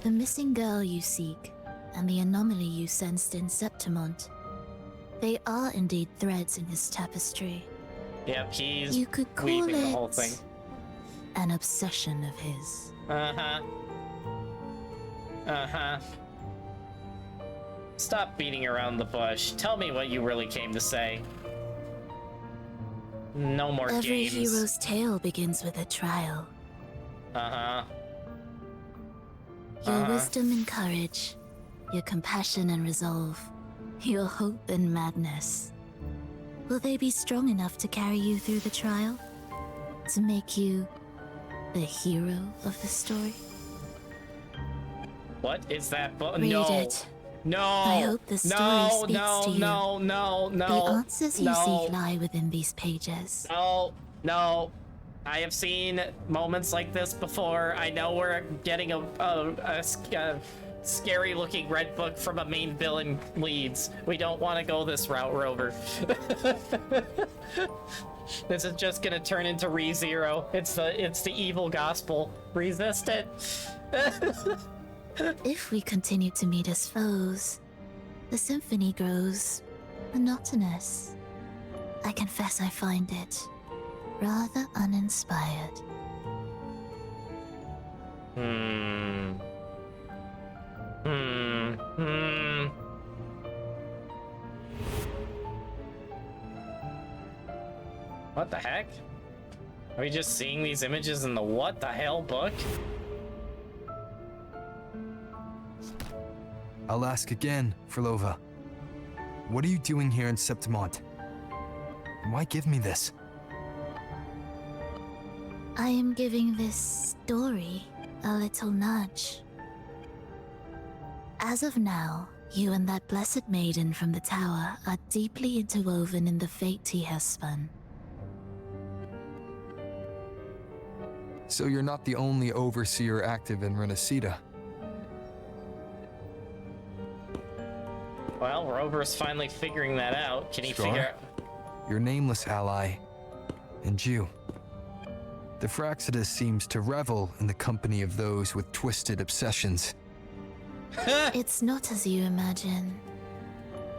the missing girl you seek and the anomaly you sensed in Septimont, they are indeed threads in his tapestry. Yep, he's You could call weaving it the whole thing. an obsession of his. Uh-huh. Uh-huh. Stop beating around the bush. Tell me what you really came to say. No more Every games. hero's tale begins with a trial. Uh-huh. Your wisdom and courage, your compassion and resolve, your hope and madness. Will they be strong enough to carry you through the trial? To make you the hero of the story? What is that book? Read No. it. No. I hope the story speaks to you. No. The answers you seek lie within these pages. No. I have seen moments like this before. I know we're getting a scary-looking red book from a main villain leads. We don't want to go this route, Rover. This is just gonna turn into ReZero. It's the evil gospel. Resist it. If we continue to meet as foes, the symphony grows monotonous. I confess I find it rather uninspired. What the heck? Are we just seeing these images in the what the hell book? I'll ask again, Frolova. What are you doing here in Septimont? Why give me this? I am giving this story a little nudge. As of now, you and that blessed maiden from the tower are deeply interwoven in the fate he has spun. So you're not the only overseer active in Renacita. Well, Rover's finally figuring that out. Can he Sure. figure out? Your nameless ally, and you. The Fraxidus seems to revel in the company of those with twisted obsessions. It's not as you imagine.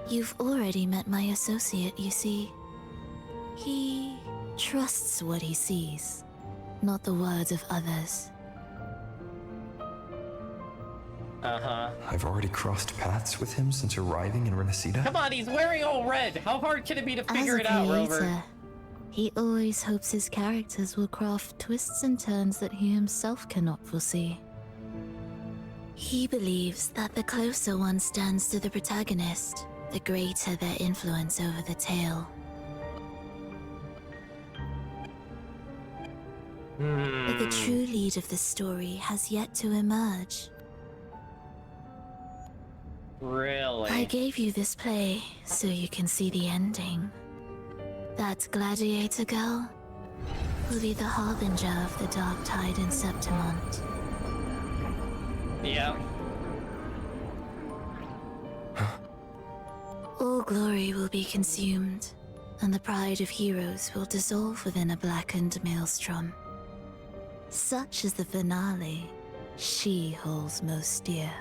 You've already met my associate, you see. He trusts what he sees, not the words of others. Uh-huh. I've already crossed paths with him since arriving in Renacita. Come on, he's wearing all red. How hard can it be to figure As it a out, creator, Rover? he always hopes his characters will craft twists and turns that he himself cannot foresee. He believes that the closer one stands to the protagonist, the greater their influence over the tale. But the true lead of the story has yet to emerge. Really? I gave you this play so you can see the ending. That gladiator girl will be the harbinger of the dark tide in Septimont. Yeah. All glory will be consumed, and the pride of heroes will dissolve within a blackened maelstrom. Such is the finale she holds most dear.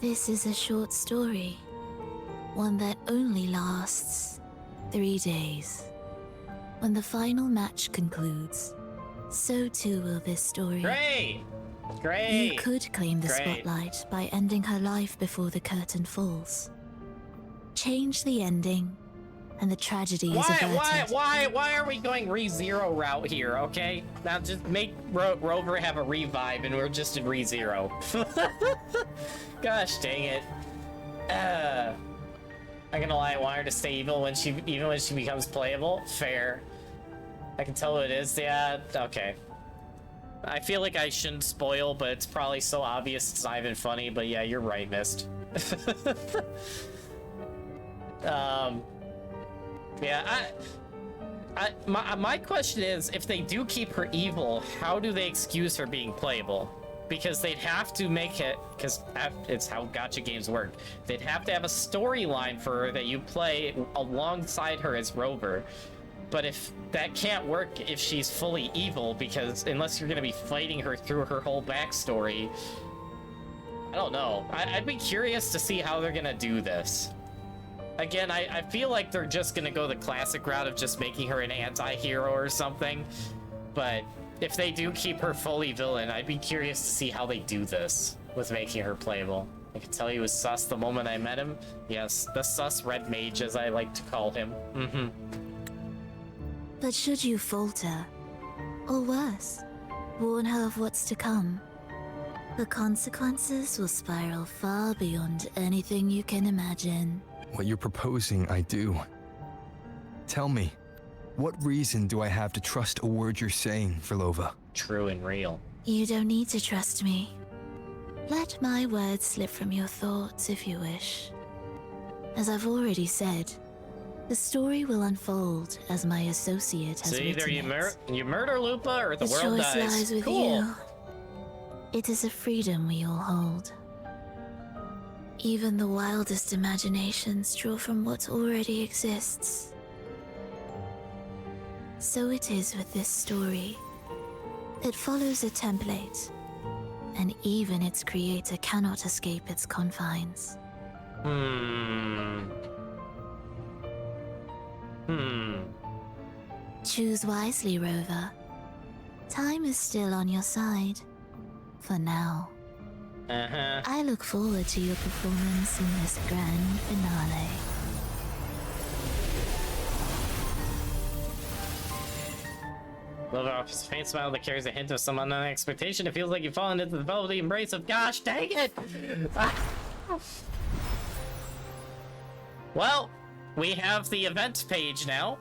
This is a short story, one that only lasts 3 days. When the final match concludes, so too will this story. Great! Great! You could claim the Great. spotlight by ending her life before the curtain falls. Change the ending, and the tragedy is averted. Why are we going ReZero route here, okay? Now just make Rover have a revive and we're just in ReZero. Gosh dang it. I'm gonna lie, I want her to stay evil even when she becomes playable. Fair. I can tell who it is, yeah, okay. I feel like I shouldn't spoil, but it's probably so obvious it's not even funny, but yeah, you're right, Mist. Yeah, my question is, if they do keep her evil, how do they excuse her being playable? because they'd have to make it, because it's how gacha games work. They'd have to have a storyline for her that you play alongside her as Rover. But if that can't work if she's fully evil, because unless you're going to be fighting her through her whole backstory, I don't know. I'd be curious to see how they're going to do this. Again, I feel like they're just going to go the classic route of just making her an anti-hero or something. But if they do keep her fully villain, I'd be curious to see how they do this with making her playable. I could tell he was sus the moment I met him. Yes, the sus red mage, as I like to call him. But should you falter, or worse, warn her of what's to come, the consequences will spiral far beyond anything you can imagine. What you're proposing, I do. Tell me, what reason do I have to trust a word you're saying, Verlova? True and real. You don't need to trust me. Let my words slip from your thoughts if you wish. As I've already said, the story will unfold as my associate has So either written you murder Lupa or the world choice dies. lies with Cool. you. It is a freedom we all hold. Even the wildest imaginations draw from what already exists. So it is with this story. It follows a template, and even its creator cannot escape its confines. Choose wisely, Rover. Time is still on your side. For now. I look forward to your performance in this grand finale. Love offers a faint smile that carries a hint of some unknown expectation. It feels like you've fallen into the velvety embrace of gosh dang it! Well, we have the event page now.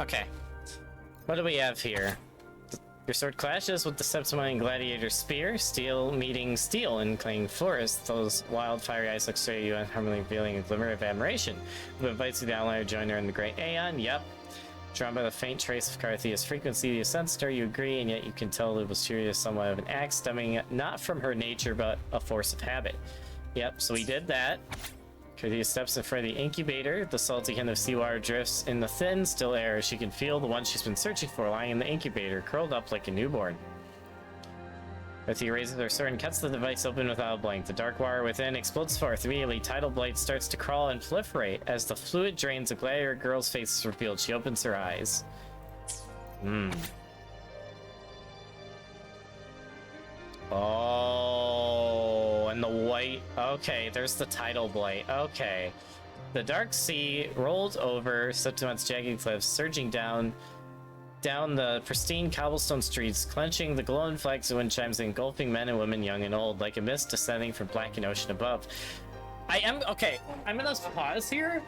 Okay. What do we have here? Your sword clashes with the Septimine Gladiator Spear. Steel meeting steel in Cling Forest. Those wild fiery eyes look straight at you, unharmony revealing a glimmer of admiration. Who invites you to outline or join her in the Great Aeon? Yep. Drawn by the faint trace of Carthia's frequency, you sensed her, you agree, and yet you can tell it was serious, somewhat of an act stemming not from her nature, but a force of habit. Yep, so we did that. Carthia steps in front of the incubator. The salty hint of seawater drifts in the thin, still air. She can feel the one she's been searching for lying in the incubator, curled up like a newborn. Carthia raises her sword and cuts the device open without a blink. The dark wire within explodes forth. Immediately, tidal blight starts to crawl and proliferate. As the fluid drains, a gladiator girl's face is revealed. She opens her eyes. Oh, and the white. Okay, there's the tidal blight. Okay. The dark sea rolled over Septimon's jagged cliffs, surging down the pristine cobblestone streets, clenching the glowing flags of wind chimes, engulfing men and women, young and old, like a mist descending from blackened ocean above. Okay, I'm gonna pause here,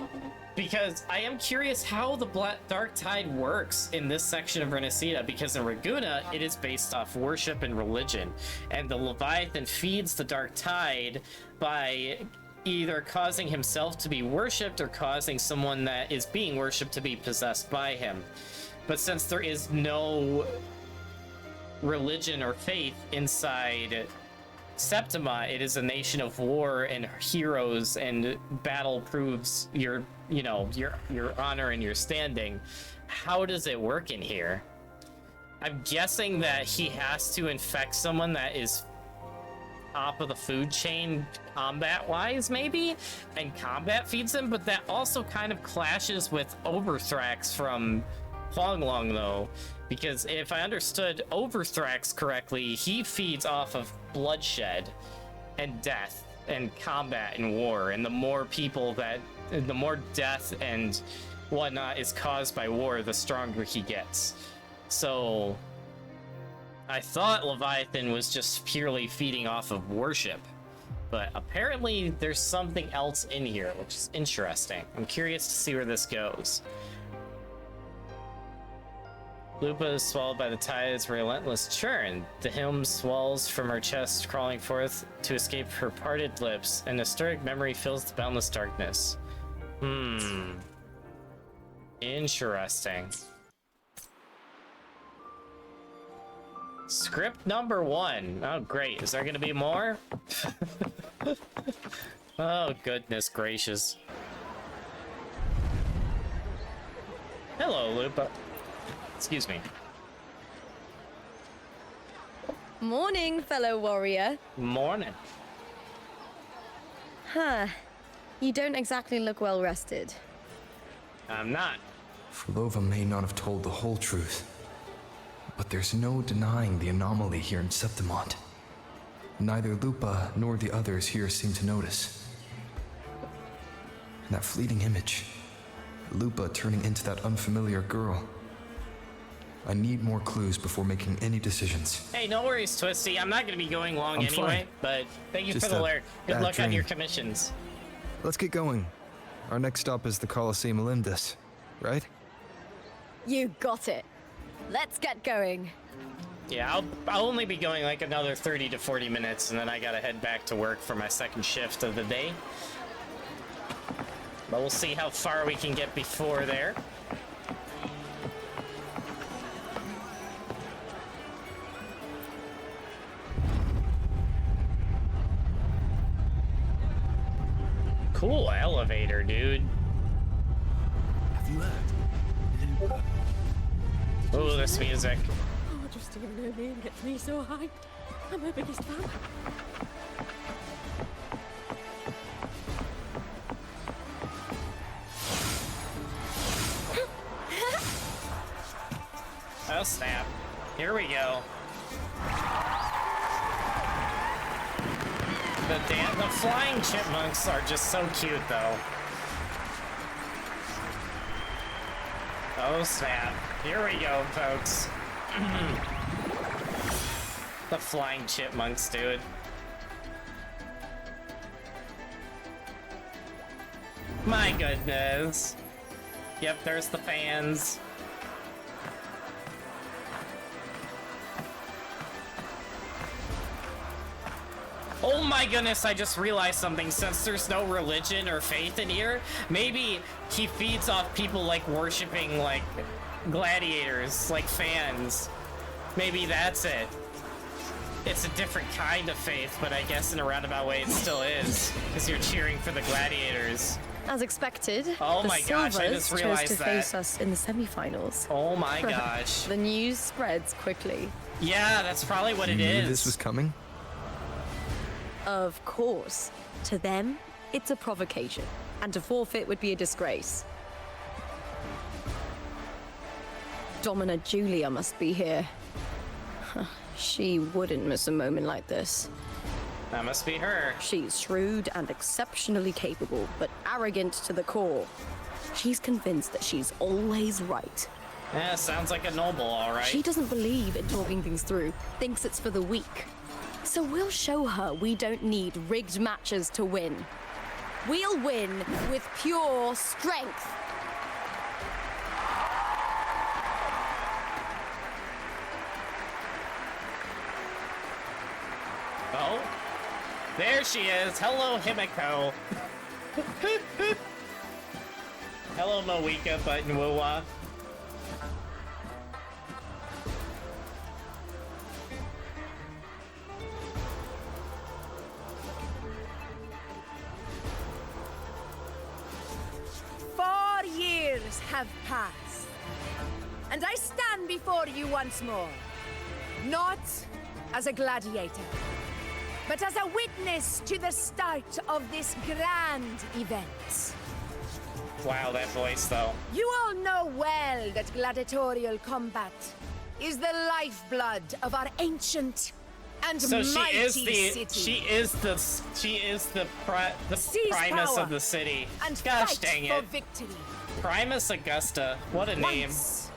because I am curious how the Dark Tide works in this section of Renacita, because in Raguna, it is based off worship and religion, and the Leviathan feeds the Dark Tide by either causing himself to be worshipped or causing someone that is being worshipped to be possessed by him. But since there is no religion or faith inside Septima, it is a nation of war and heroes, and battle proves your honor and your standing. How does it work in here? I'm guessing that he has to infect someone that is top of the food chain combat-wise, maybe, and combat feeds him, but that also kind of clashes with Overthrax from Huanglong, though, because if I understood Overthrax correctly, he feeds off of bloodshed and death and combat and war, and the more death and whatnot is caused by war, the stronger he gets. So I thought Leviathan was just purely feeding off of worship, but apparently there's something else in here, which is interesting. I'm curious to see where this goes. Lupa is swallowed by the tide's relentless churn. The hymn swells from her chest, crawling forth to escape her parted lips. An historic memory fills the boundless darkness. Interesting. Script number 1. Oh, great. Is there gonna be more? Oh, goodness gracious. Hello, Lupa. Excuse me. Morning, fellow warrior. Morning. Huh. You don't exactly look well rested. I'm not. Flova may not have told the whole truth, but there's no denying the anomaly here in Septimont. Neither Lupa nor the others here seem to notice. That fleeting image, Lupa turning into that unfamiliar girl. I need more clues before making any decisions. Hey, no worries, Twisty. I'm not going to be going long anyway, but thank you Just for the a alert. Good bad luck on your dream. commissions. Let's get going. Our next stop is the Colosseum Olympus, right? You got it. Let's get going. Yeah, I'll only be going like another 30 to 40 minutes, and then I gotta head back to work for my second shift of the day. But we'll see how far we can get before there. Cool elevator, dude. Have you heard? Oh, this music. Oh, just hearing her name gets me so hyped. I'm her biggest fan. Oh, snap. Here we go. The flying chipmunks are just so cute, though. Oh, snap. Here we go, folks. The flying chipmunks, dude. My goodness. Yep, there's the fans. Oh my goodness, I just realized something. Since there's no religion or faith in here, maybe he feeds off people like worshiping like gladiators, like fans. Maybe that's it. It's a different kind of faith, but I guess in a roundabout way it still is, because you're cheering for the gladiators. As expected, Oh the my gosh, I Silvers just realized chose to that. face us in the semi-finals. Oh my gosh. The news spreads quickly. Yeah, that's probably what it You is. knew this was coming? Of course. To them, it's a provocation, and to forfeit would be a disgrace. Domina Julia must be here. She wouldn't miss a moment like this. That must be her. She's shrewd and exceptionally capable, but arrogant to the core. She's convinced that she's always right. Yeah, sounds like a noble, all right. She doesn't believe in talking things through, thinks it's for the weak. So we'll show her we don't need rigged matches to win. We'll win with pure strength. Oh, there she is. Hello, Himiko. Hello, Moeka Buttonwoowa. Years have passed, and I stand before you once more, not as a gladiator, but as a witness to the start of this grand event. Wow, that voice, though. You all know well that gladiatorial combat is the lifeblood of our ancient and So mighty she is the Seize Primus power of the city. and Gosh fight dang for it. victory. Primus Augusta. What a name. Once,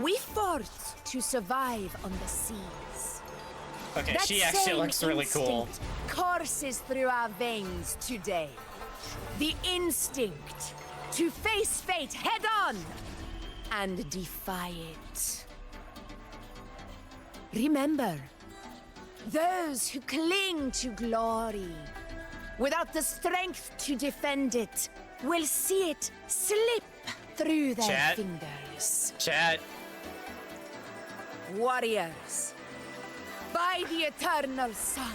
we fought to survive on the seas. Okay, That she actually same looks really cool. instinct courses through our veins today. The instinct to face fate head on and defy it. Remember, those who cling to glory without the strength to defend it will see it slip through their Chat. fingers. Chat. Warriors, By the eternal sun,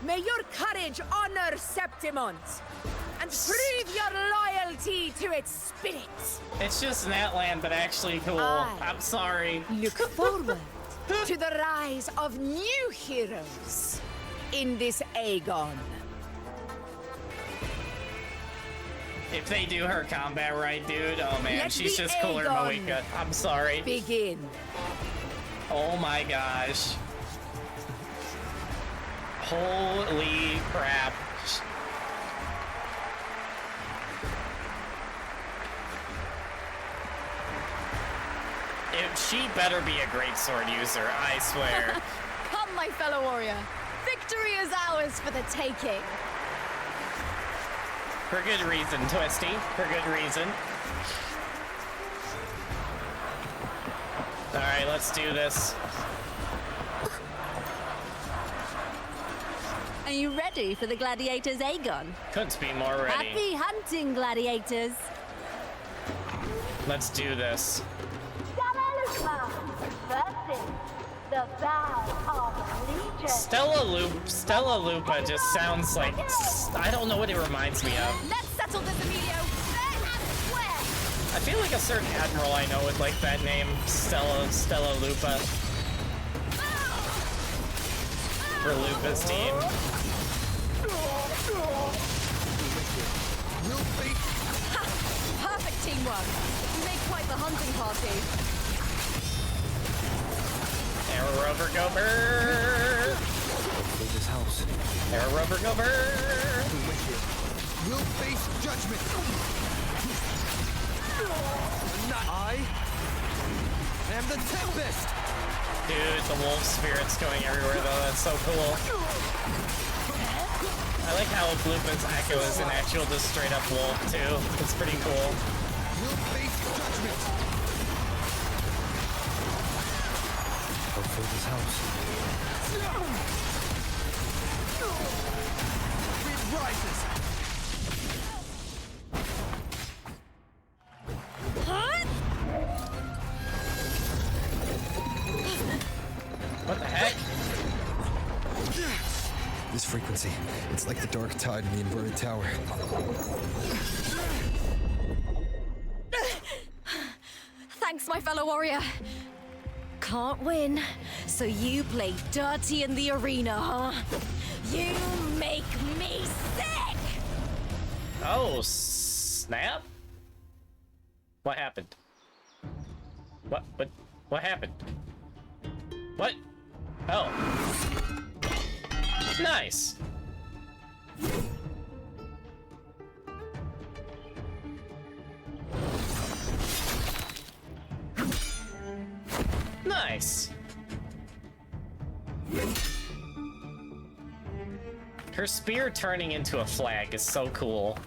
may your courage honor Septimont and prove your loyalty to its spirit. It's just Natland, but actually cool. I'm sorry. Look forward to the rise of new heroes in this Aegon. If they do her combat right, dude, oh man, Let she's the just cooler than Aegon Moika. I'm sorry. Begin. Oh my gosh. Holy crap. She better be a great sword user, I swear. Come, my fellow warrior. Victory is ours for the taking. For good reason, Twisty. For good reason. Alright, let's do this. Are you ready for the gladiators, Aegon? Couldn't be more ready. Happy hunting, gladiators. Let's do this. The vow of allegiance. Stella Lupa just sounds like... I don't know what it reminds me of. Let's settle this, Emilio. Fair and square. I feel like a certain admiral I know would like that name. Stella Lupa. For Lupa's team. Perfect teamwork. You make quite the hunting party. Arrow Rover go burr! Hopefully this helps. Arrow Rover go burr! We'll face judgment. Not I am the Tempest. Dude, the wolf spirit's going everywhere though. That's so cool. I like how Lupa's echo is an actual just straight up wolf too. It's pretty cool. We'll face judgment. Hopefully this helps. Wind rises. What the heck? This frequency, it's like the dark tide in the inverted tower. Thanks, my fellow warrior. Can't win, so you play dirty in the arena, huh? You make me sick! Oh, snap? What happened? What happened? What? Oh. Nice. Nice. Her spear turning into a flag is so cool.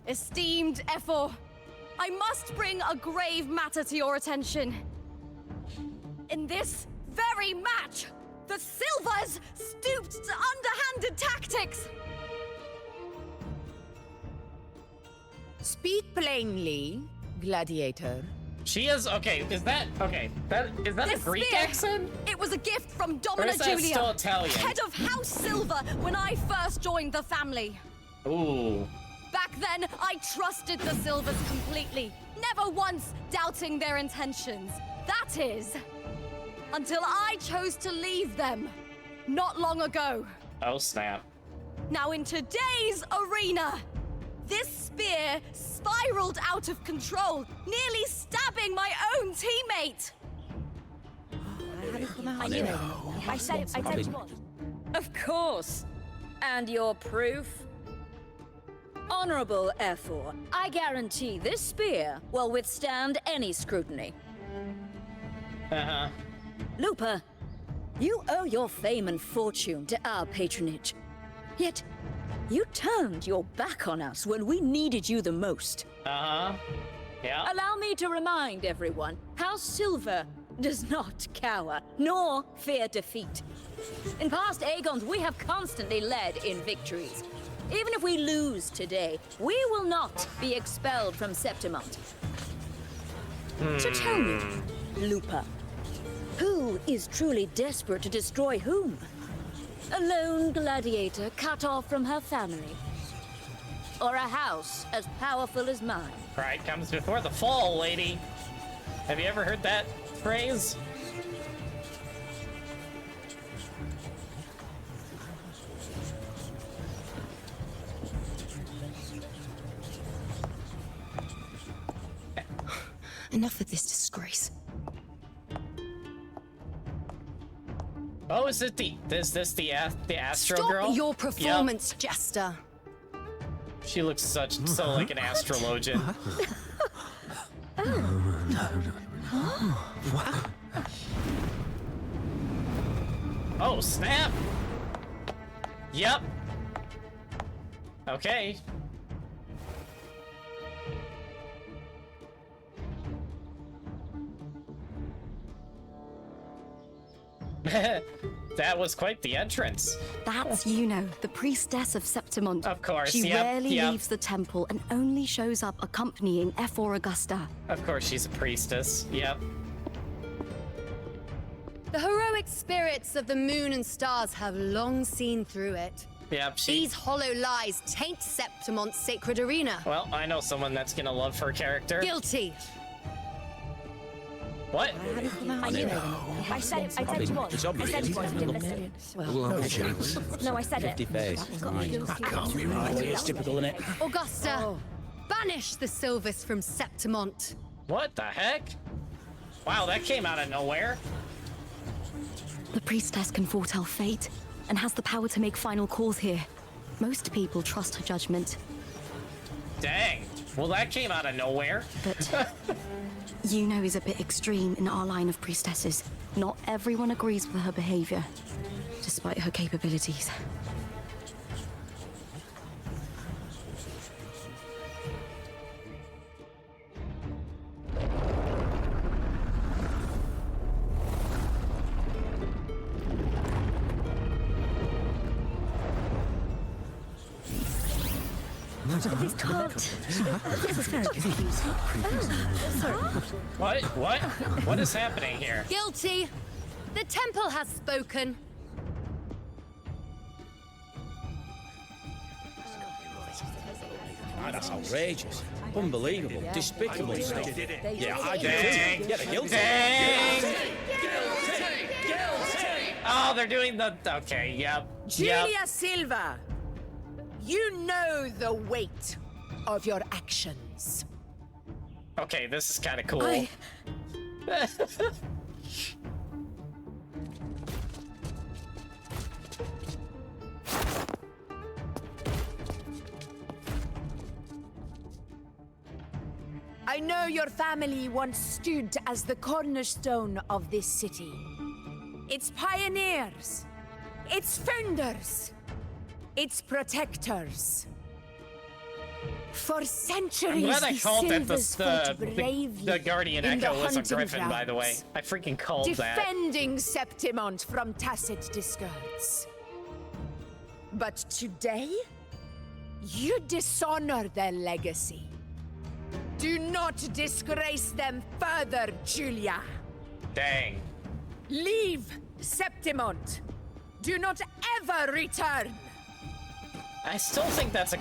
Esteemed Ephor, I must bring a grave matter to your attention. In this very match, the Silvers stooped to underhanded tactics. Speak plainly, gladiator. She is okay. Is that okay? Is that This a Greek spear, accent? It was a gift from Or Domina is that Julia, still Italian? head of House Silver, when I first joined the family. Ooh. Back then, I trusted the Silvers completely, never once doubting their intentions. That is, until I chose to leave them, not long ago. Oh snap. Now in today's arena, this spear spiraled out of control, nearly stabbing my own teammate. I said it was. Of course. And your proof? Honorable Ephor, I guarantee this spear will withstand any scrutiny. Uh-huh. Lupa, you owe your fame and fortune to our patronage. Yet, you turned your back on us when we needed you the most. Uh-huh. Yeah. Allow me to remind everyone, House Silver does not cower, nor fear defeat. In past Aegons, we have constantly led in victories. Even if we lose today, we will not be expelled from Septimont. So tell me, Lupa, Who is truly desperate to destroy whom? A lone gladiator cut off from her family? Or a house as powerful as mine? Pride comes before the fall, lady. Have you ever heard that phrase? Enough of this disgrace. Oh, is it the the Astro Stop girl? your performance, Jester. She looks so like an astrologian. Oh, snap! Yep. Okay. That was quite the entrance. That's Yuno, the priestess of Septimont. Of course, She yep, rarely yep. leaves the temple and only shows up accompanying F4 Augusta. Of course, she's a priestess. Yep. The heroic spirits of the moon and stars have long seen through it. Yep. These hollow lies taint Septimont's sacred arena. Well, I know someone that's gonna love her character. Guilty. What? I said it. I said it was. I said it was. Didn't listen. No chance. No, I said it. 50 face. That can't be right. It's typical, isn't it? Augusta, banish the Silvers from Septimont. What the heck? Wow, that came out of nowhere. The priestess can foretell fate and has the power to make final calls here. Most people trust her judgment. Dang. Well, that came out of nowhere. But Yuno is a bit extreme in our line of priestesses. Not everyone agrees with her behavior, despite her capabilities. This can't. This is very confusing. Sorry. What? What is happening here? Guilty. The temple has spoken. That's outrageous. Unbelievable. Despicable stuff. Yeah, I do. Dang. Yeah, they're guilty. Dang. Guilty. Oh, they're doing the... Okay, yep. Julia Silva, you know the weight of your actions. Okay, this is kind of cool. I know your family once stood as the cornerstone of this city. Its pioneers, its founders, its protectors. For centuries, I'm glad I called that the Guardian Echo was a griffin, by the way. I freaking called that. Defending Septimont from tacit discards. But today, you dishonor their legacy. Do not disgrace them further, Julia. Dang. Leave Septimont. Do not ever return. I still think that's a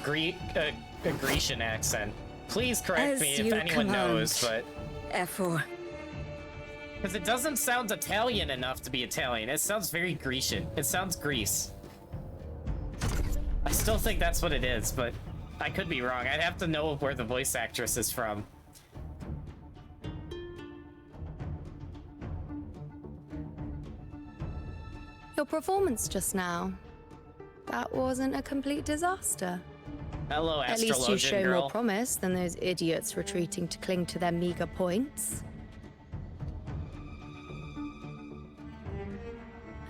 Grecian accent. Please correct As me if you anyone command. knows, but... F4. Because it doesn't sound Italian enough to be Italian. It sounds very Grecian. It sounds Greece. I still think that's what it is, but I could be wrong. I'd have to know where the voice actress is from. Your performance just now. That wasn't a complete disaster. Hello, At least you astrologian show girl. more promise than those idiots retreating to cling to their meager points.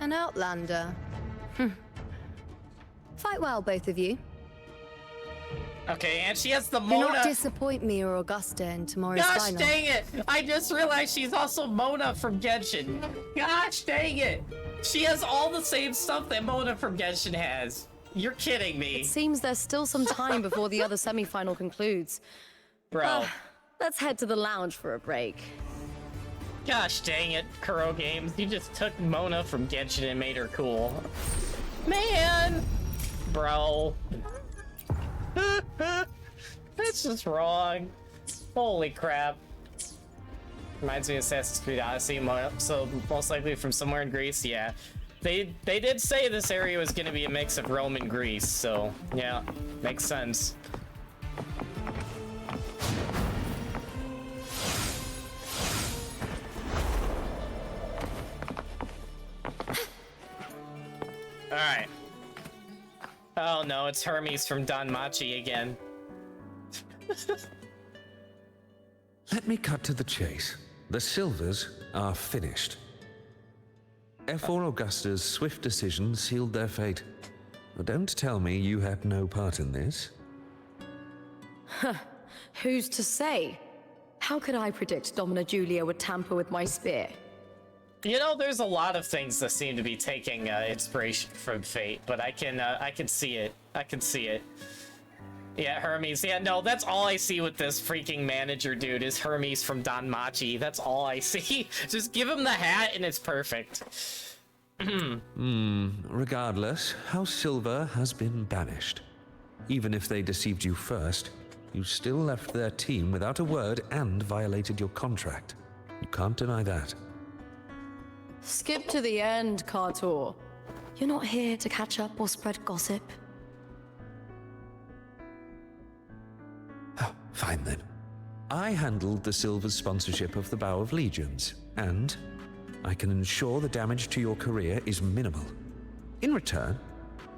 An outlander. Fight well, both of you. Okay, and she has the Do Mona. not disappoint me or Augusta in tomorrow's Gosh final. dang it! I just realized she's also Mona from Genshin. Gosh dang it! She has all the same stuff that Mona from Genshin has. You're kidding me. It seems there's still some time before the other semi-final concludes. Bro. Let's head to the lounge for a break. Gosh dang it, Kuro Games. You just took Mona from Genshin and made her cool. Man! Bro. That's just wrong. Holy crap. Reminds me of Assassin's Creed Odyssey, so most likely from somewhere in Greece, yeah. They did say this area was gonna be a mix of Rome and Greece, so yeah, makes sense. Alright. Oh no, it's Hermes from Danmachi again. Let me cut to the chase. The Silvers are finished. F4 Augusta's swift decision sealed their fate. But don't tell me you had no part in this. Huh. Who's to say? How could I predict Domina Julia would tamper with my spear? You know, there's a lot of things that seem to be taking inspiration from Fate, but I can see it. I can see it. Yeah, Hermes. Yeah, no, that's all I see with this freaking manager dude is Hermes from Danmachi. That's all I see. Just give him the hat and it's perfect. Regardless, House Silver has been banished. Even if they deceived you first, you still left their team without a word and violated your contract. You can't deny that. Skip to the end, Cartor. You're not here to catch up or spread gossip. Oh, fine then. I handled the Silver's sponsorship of the Bow of Legions, and I can ensure the damage to your career is minimal. In return,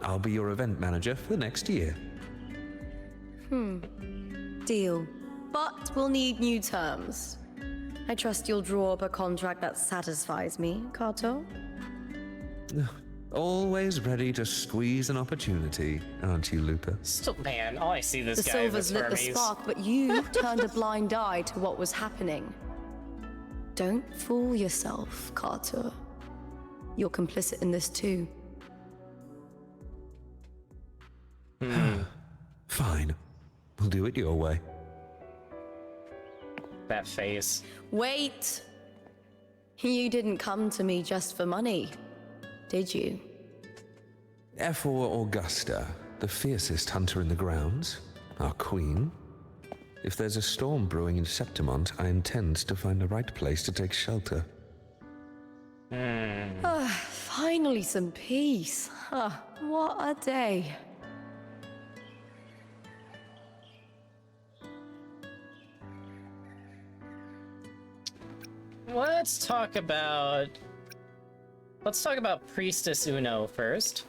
I'll be your event manager for the next year. Deal. But we'll need new terms. I trust you'll draw up a contract that satisfies me, Kato. Always ready to squeeze an opportunity, aren't you, Lupa? Still, man, all I see this The guy Silvers with lit Hermes. the spark, but you turned a blind eye to what was happening. Don't fool yourself, Carter. You're complicit in this too. Fine. We'll do it your way. That face. Wait! You didn't come to me just for money, did you? F4 Augusta, the fiercest hunter in the grounds, our queen. If there's a storm brewing in Septimont, I intend to find the right place to take shelter. Finally some peace. What a day. Let's talk about Priestess Uno first.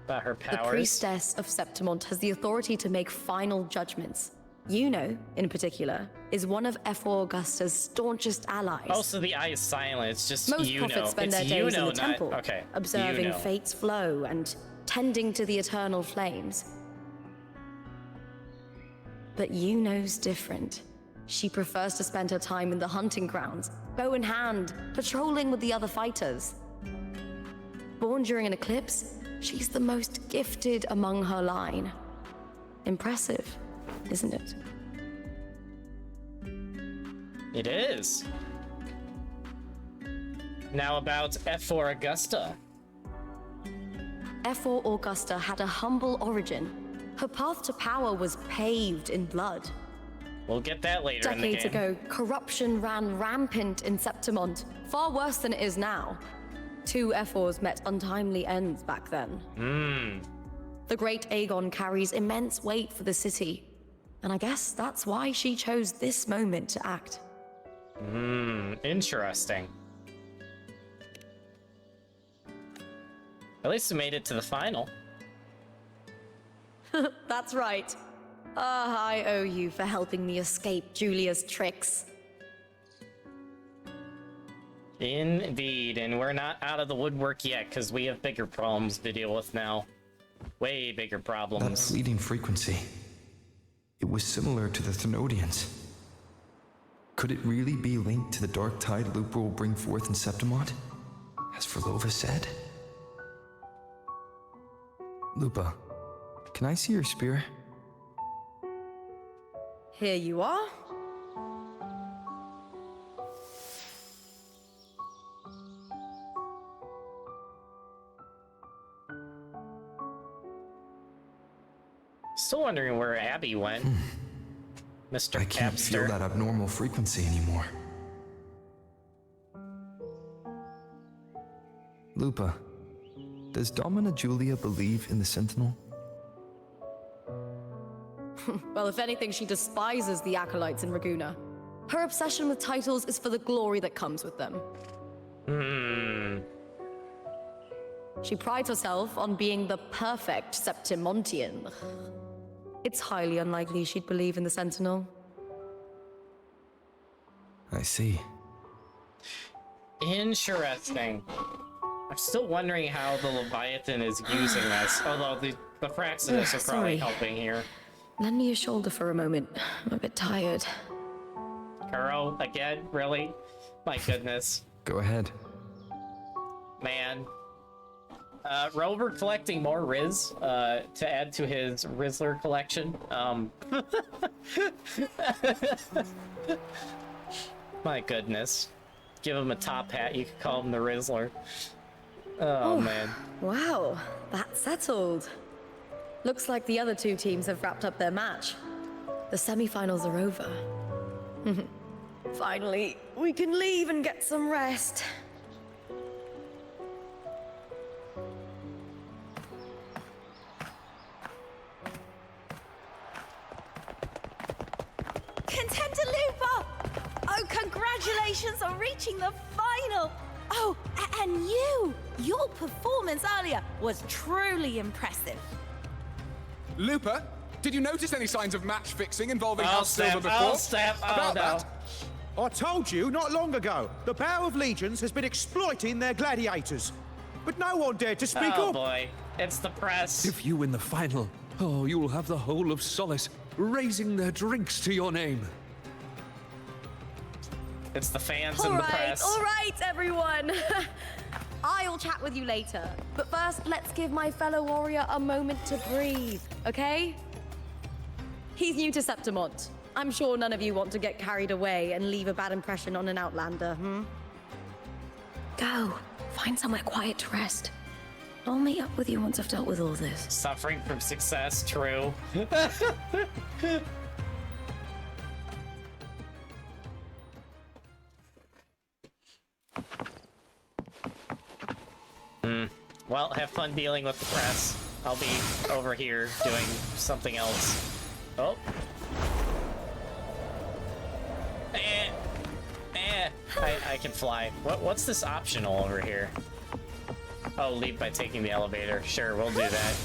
About her powers. The priestess of Septimont has the authority to make final judgments. Yuno, in particular, is one of F4 Augusta's staunchest allies. Also, the eye is silent. It's just Most Yuno. prophets spend It's their days in Yuno, the temple, okay. observing Yuno. fate's flow and tending to the eternal flames. But Yuno's different. She prefers to spend her time in the hunting grounds, bow in hand, patrolling with the other fighters. Born during an eclipse, she's the most gifted among her line. Impressive, isn't it? It is. Now about F4 Augusta. F4 Augusta had a humble origin. Her path to power was paved in blood. We'll get that later in the game. Decades ago, corruption ran rampant in Septimont, far worse than it is now. 2 F4s met untimely ends back then. The great Aegon carries immense weight for the city, and I guess that's why she chose this moment to act. Interesting. At least we made it to the final. That's right. I owe you for helping me escape Julia's tricks. Indeed, and we're not out of the woodwork yet, because we have bigger problems to deal with now. Way bigger That problems. fleeting frequency. It was similar to the Thenodians. Could it really be linked to the dark tide Lupa will bring forth in Septimont, as Verlova said? Lupa, can I see your spear? Here you are. Still wondering where Abby went. Mr. I can't feel that abnormal frequency anymore. Lupa, does Domina Julia believe in the Sentinel? Well, if anything, she despises the acolytes in Raguna. Her obsession with titles is for the glory that comes with them. She prides herself on being the perfect Septimontian. It's highly unlikely she'd believe in the Sentinel. I see. Interesting. I'm still wondering how the Leviathan is using this, although the Praxidus are probably helping here. Lend me your shoulder for a moment. I'm a bit tired. Kuro, again? Really? My goodness. Go ahead. Man. Rover collecting more Riz to add to his Rizzler collection. My goodness. Give him a top hat, you could call him the Rizzler. Oh, man. Wow, that's settled. Looks like the other two teams have wrapped up their match. The semi-finals are over. Finally, we can leave and get some rest. Contender Lupa! Oh, congratulations on reaching the final! Oh, and your performance earlier was truly impressive. Lupa, did you notice any signs of match fixing involving Oh, House Silver snap. before? Oh, snap. Oh, About no. that? I told you not long ago, the Bow of Legions has been exploiting their gladiators. But no one dared to speak Oh up. boy, it's the press. If you win the final, oh, you'll have the whole of Solace raising their drinks to your name. It's the fans All and the right, press. all right, everyone. I'll chat with you later. But first, let's give my fellow warrior a moment to breathe, okay? He's new to Septimont. I'm sure none of you want to get carried away and leave a bad impression on an Outlander, Go. Find somewhere quiet to rest. I'll meet up with you once I've dealt with all this. Suffering from success, true. Well, have fun dealing with the press. I'll be over here doing something else. Oh. I can fly. What's this optional over here? Oh, leave by taking the elevator. Sure, we'll do that.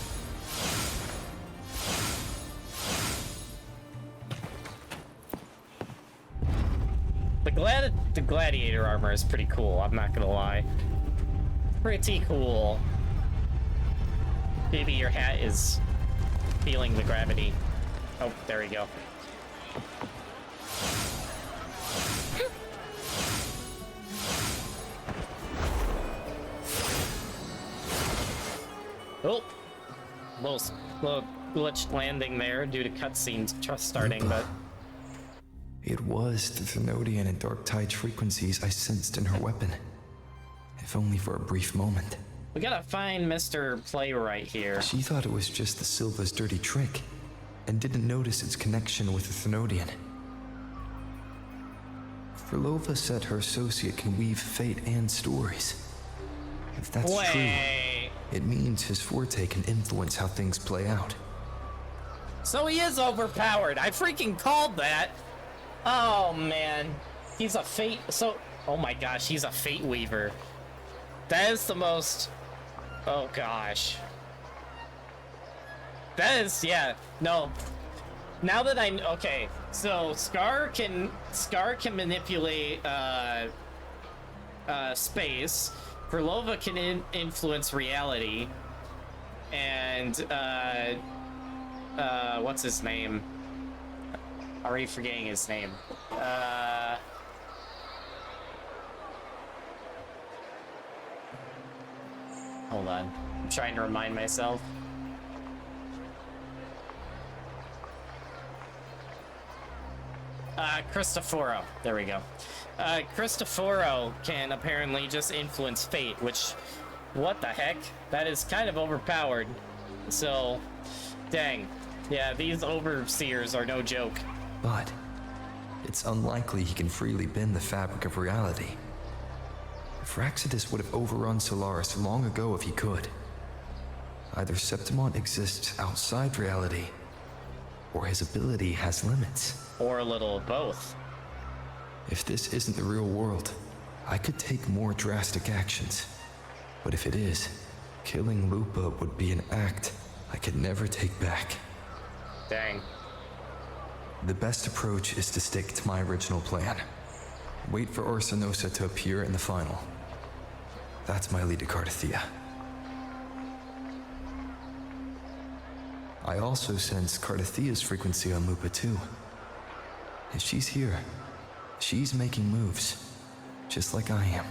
The gladiator armor is pretty cool, I'm not gonna lie. Pretty cool. Maybe your hat is feeling the gravity. Oh, there we go. Oh, little glitched landing there due to cutscenes starting, but It was the Thenodian and Dark Tide's frequencies I sensed in her weapon. If only for a brief moment. we gotta find Mr. Playwright here. She thought it was just the Silva's dirty trick, and didn't notice its connection with the Thenodian. Frolova said her associate can weave fate and stories. If that's true, it means his forte can influence how things play out. So he is overpowered. I freaking called that. Oh man, he's a fate. Oh my gosh, he's a fate weaver. That is the most. Oh gosh. That is, yeah. No. Now that okay, so Scar can manipulate space. Frolova can influence reality, and what's his name? Already forgetting his name. Hold on. I'm trying to remind myself. Cristoforo. There we go. Cristoforo can apparently just influence fate, which, what the heck? That is kind of overpowered. So, dang. Yeah, these overseers are no joke. But it's unlikely he can freely bend the fabric of reality. Fraxidus would have overrun Solaris long ago if he could. Either Septimon exists outside reality, or his ability has limits. Or a little of both. If this isn't the real world, I could take more drastic actions. But if it is, killing Lupa would be an act I could never take back. Dang. The best approach is to stick to my original plan. Wait for Orsinosa to appear in the final. That's my lead to Cardathia. I also sense Cardathia's frequency on Lupa too. If she's here, she's making moves, just like I am.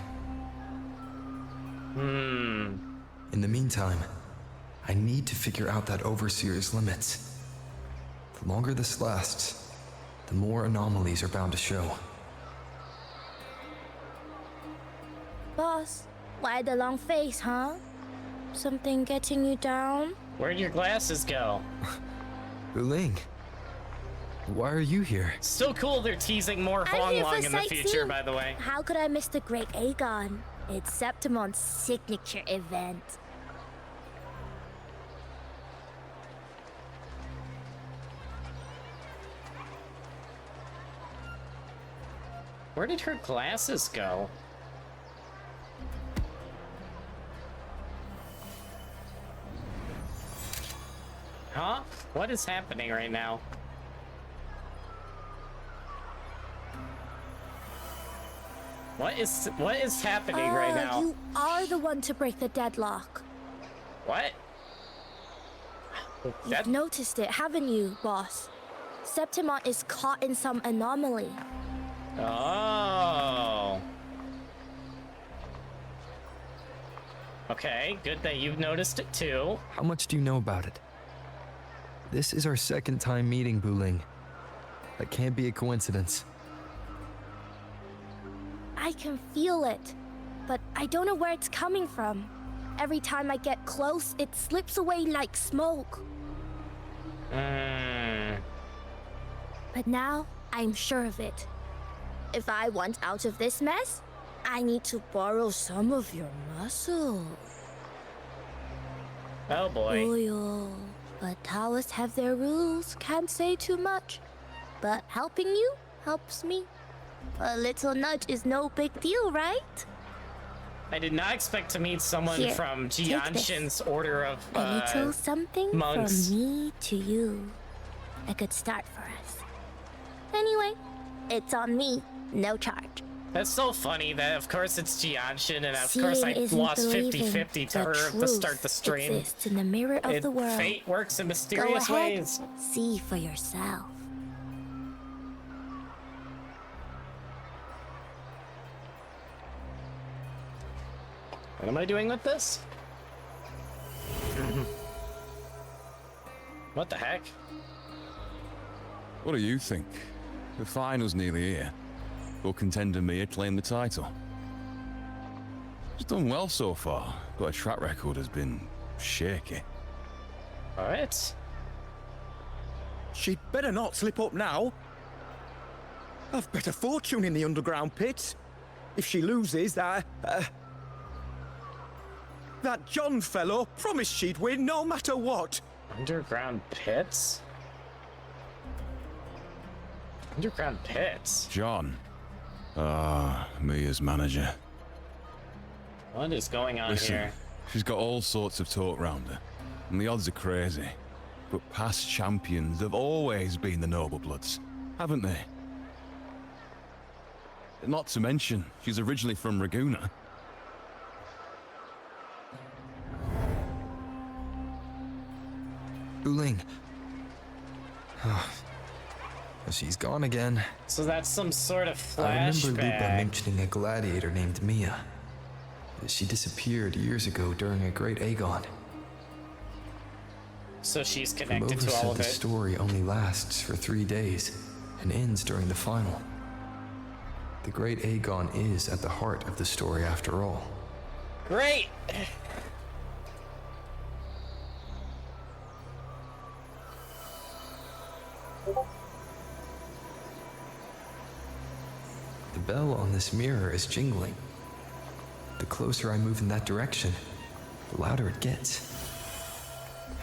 In the meantime, I need to figure out that Overseer's limits. The longer this lasts, the more anomalies are bound to show. Boss, why the long face, huh? Something getting you down? Where'd your glasses go? Buling, why are you here? Still cool they're teasing more I'm here Huanglong for in the future, sightseeing. by the way. How could I miss the Great Aegon? It's Septimon's signature event. Where did her glasses go? Huh? What is happening right now? What is happening right now? You are the one to break the deadlock. What? You've noticed it, haven't you, boss? Septimon is caught in some anomaly. Oh. Okay, good that you've noticed it too. How much do you know about it? This is our second time meeting, Buling. That can't be a coincidence. I can feel it, but I don't know where it's coming from. Every time I get close, it slips away like smoke. But now, I'm sure of it. If I want out of this mess, I need to borrow some of your muscle. Oh boy. Loyal. But Taoists have their rules, can't say too much. But helping you helps me. A little nudge is no big deal, right? I did not expect to meet someone Here, from take Jianshin's order of A little something monks. from me to you. A good start for us. Anyway, it's on me, no charge. That's so funny that of course it's Jianshin and of Seeing course I isn't lost believing. 50-50 to The her to truth start the stream. exists in the mirror of the world. Fate works in Go mysterious ahead, ways. see for yourself. What am I doing with this? What the heck? What do you think? The final's nearly here. Will contender Mia claim the title? She's done well so far, but her track record has been shaky. Alright. She'd better not slip up now. I've bet a fortune in the underground pits. If she loses, that John fellow promised she'd win no matter what. Underground pits? Underground pits? John. Mia's manager. What is going on Listen, here? she's got all sorts of talk round her, and the odds are crazy. But past champions have always been the noble bloods, haven't they? Not to mention, she's originally from Raguna. Buling. She's gone again. So that's some sort of I remember Lupa flashback. mentioning a gladiator named Mia. She disappeared years ago during a great Aegon. So she's connected Kumova to all said of the it. story only lasts for 3 days and ends during the final. The great Aegon is at the heart of the story after all. Great! bell on this mirror is jingling. The closer I move in that direction, the louder it gets.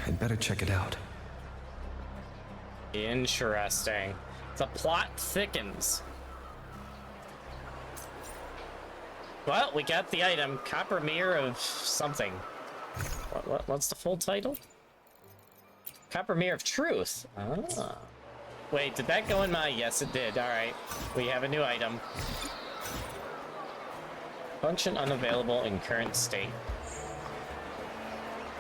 I'd better check it out. Interesting. The plot thickens. Well, we got the item. Copper Mirror of something. What's the full title? Copper Mirror of Truth. Ah. Wait, did that go in my... Yes, it did. Alright. We have a new item. Function unavailable in current state.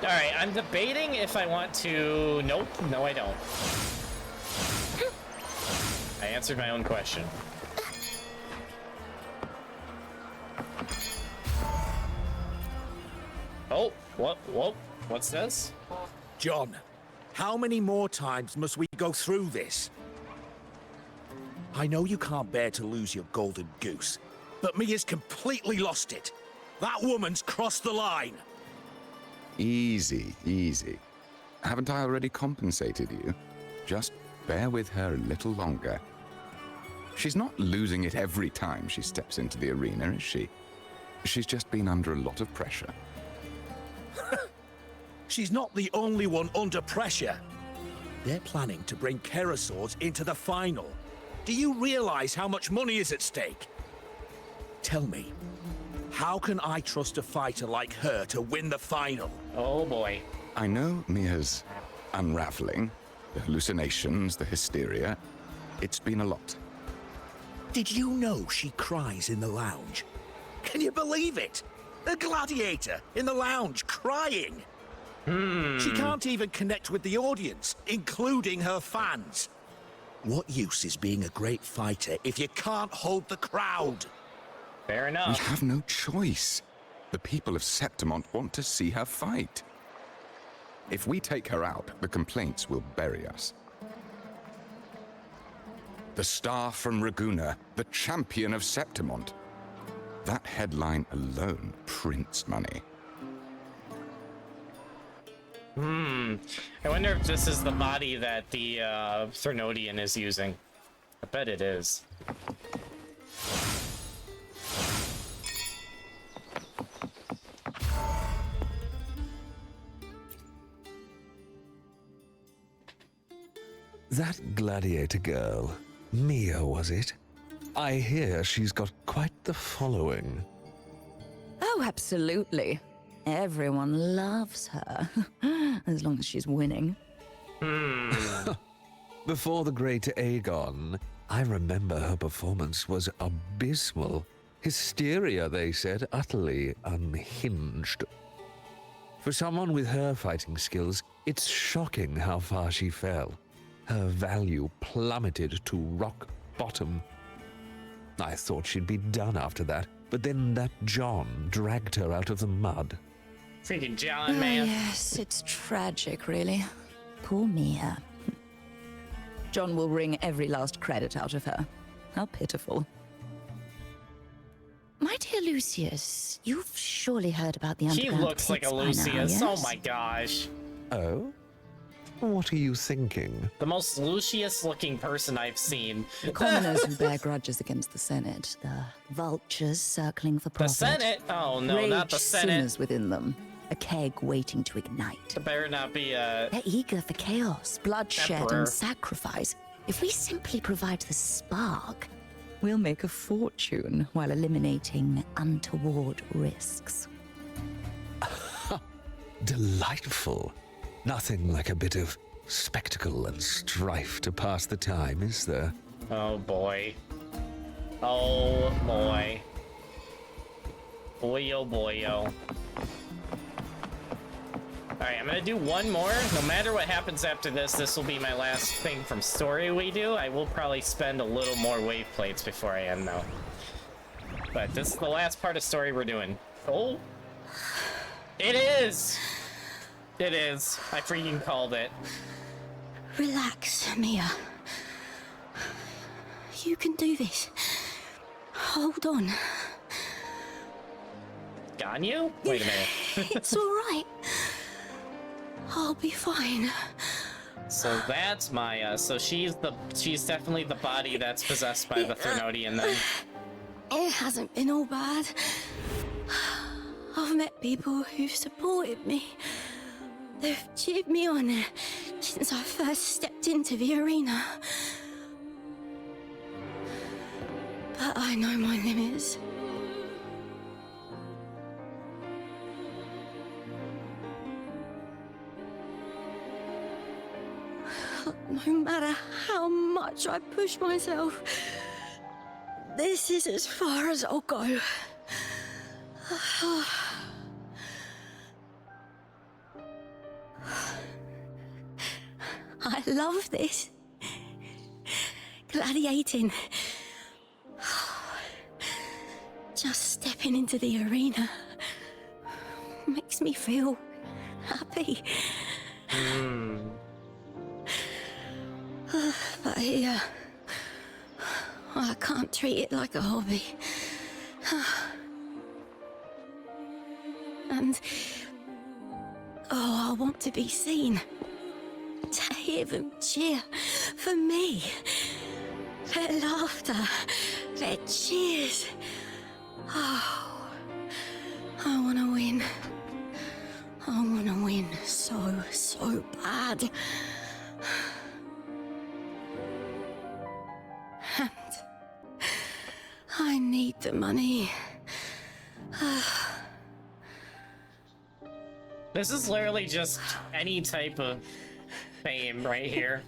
Alright, I'm debating if I want to... Nope. No, I don't. I answered my own question. Oh, what's this? John, how many more times must we go through this? I know you can't bear to lose your golden goose, but Mia's completely lost it. That woman's crossed the line. Easy, easy. Haven't I already compensated you? Just bear with her a little longer. She's not losing it every time she steps into the arena, is she? She's just been under a lot of pressure. She's not the only one under pressure. They're planning to bring Kerasaurs into the final. Do you realize how much money is at stake? Tell me, how can I trust a fighter like her to win the final? Oh boy. I know Mia's unraveling, the hallucinations, the hysteria. It's been a lot. Did you know she cries in the lounge? Can you believe it? A gladiator in the lounge crying. She can't even connect with the audience, including her fans. What use is being a great fighter if you can't hold the crowd? Fair enough. We have no choice. The people of Septimont want to see her fight. If we take her out, the complaints will bury us. The star from Raguna, the champion of Septimont. That headline alone prints money. I wonder if this is the body that the Threnodian is using. I bet it is. That gladiator girl, Mia, was it? I hear she's got quite the following. Oh, absolutely. Everyone loves her, as long as she's winning. Before the great Aegon, I remember her performance was abysmal. Hysteria, they said, utterly unhinged. For someone with her fighting skills, it's shocking how far she fell. Her value plummeted to rock bottom. I thought she'd be done after that, but then that John dragged her out of the mud. Freaking John, man. Yes, it's tragic, really. Poor Mia. John will wring every last credit out of her. How pitiful. My dear Lucius, you've surely heard about the He underground looks like a pits by Lucius. now, Oh yes? my gosh. Oh? What are you thinking? The most Lucius-looking person I've seen. The commoners who bear grudges against the Senate, the vultures circling for The profit. Senate? Oh no, not the Rage Senate. simmers within them, a keg waiting to ignite. It better not be a... They're eager for chaos, bloodshed, Emperor. and sacrifice. If we simply provide the spark, we'll make a fortune while eliminating untoward risks. Delightful. Nothing like a bit of spectacle and strife to pass the time, is there? Oh boy. Oh boy. Boy, oh boy, oh. Alright, I'm gonna do one more. No matter what happens after this, this will be my last thing from story we do. I will probably spend a little more wave plates before I end, though. But this is the last part of story we're doing. Oh! It is! It is. I freaking called it. Relax, Mia. You can do this. Hold on. Ganyu? Wait a minute. It's all right. I'll be fine. So that's Maya. So she's definitely the body that's possessed by the Threnodian then. hasn't been all bad. I've met people who've supported me. They've cheered me on since I first stepped into the arena. But I know my limits. No matter how much I push myself, this is as far as I'll go. I love this. Gladiating. Just stepping into the arena makes me feel happy. But here, I can't treat it like a hobby. And I want to be seen, to hear them cheer for me. Their laughter, their cheers. Oh, I want to win. I want to win so bad. And I need the money. This is literally just any type of fame right here.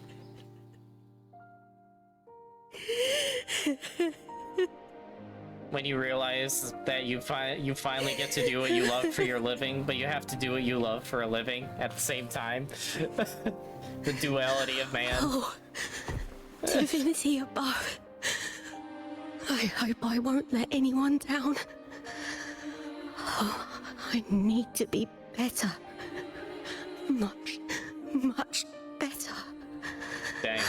When you realize that you finally get to do what you love for your living, but you have to do what you love for a living at the same time. The duality of man. Oh, divinity above. I hope I won't let anyone down. Oh, I need to be better. Much better. Dang.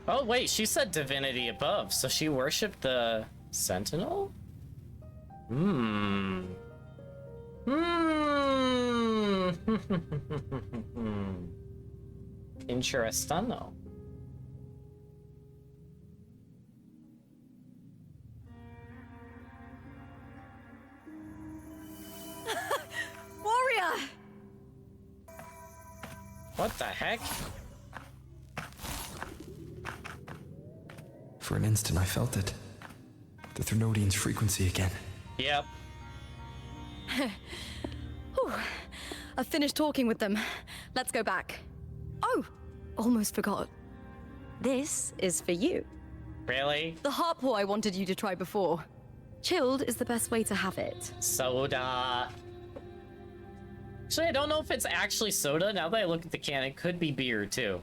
Oh wait, she said divinity above, so she worshipped the Sentinel? Interesting though. Warrior! What the heck? For an instant, I felt it. The Threnodian's frequency again. Yep. Whew. I've finished talking with them. Let's go back. Oh, almost forgot. This is for you. Really? The harpo I wanted you to try before. Chilled is the best way to have it. Soda. Actually, I don't know if it's actually soda. Now that I look at the can, it could be beer too.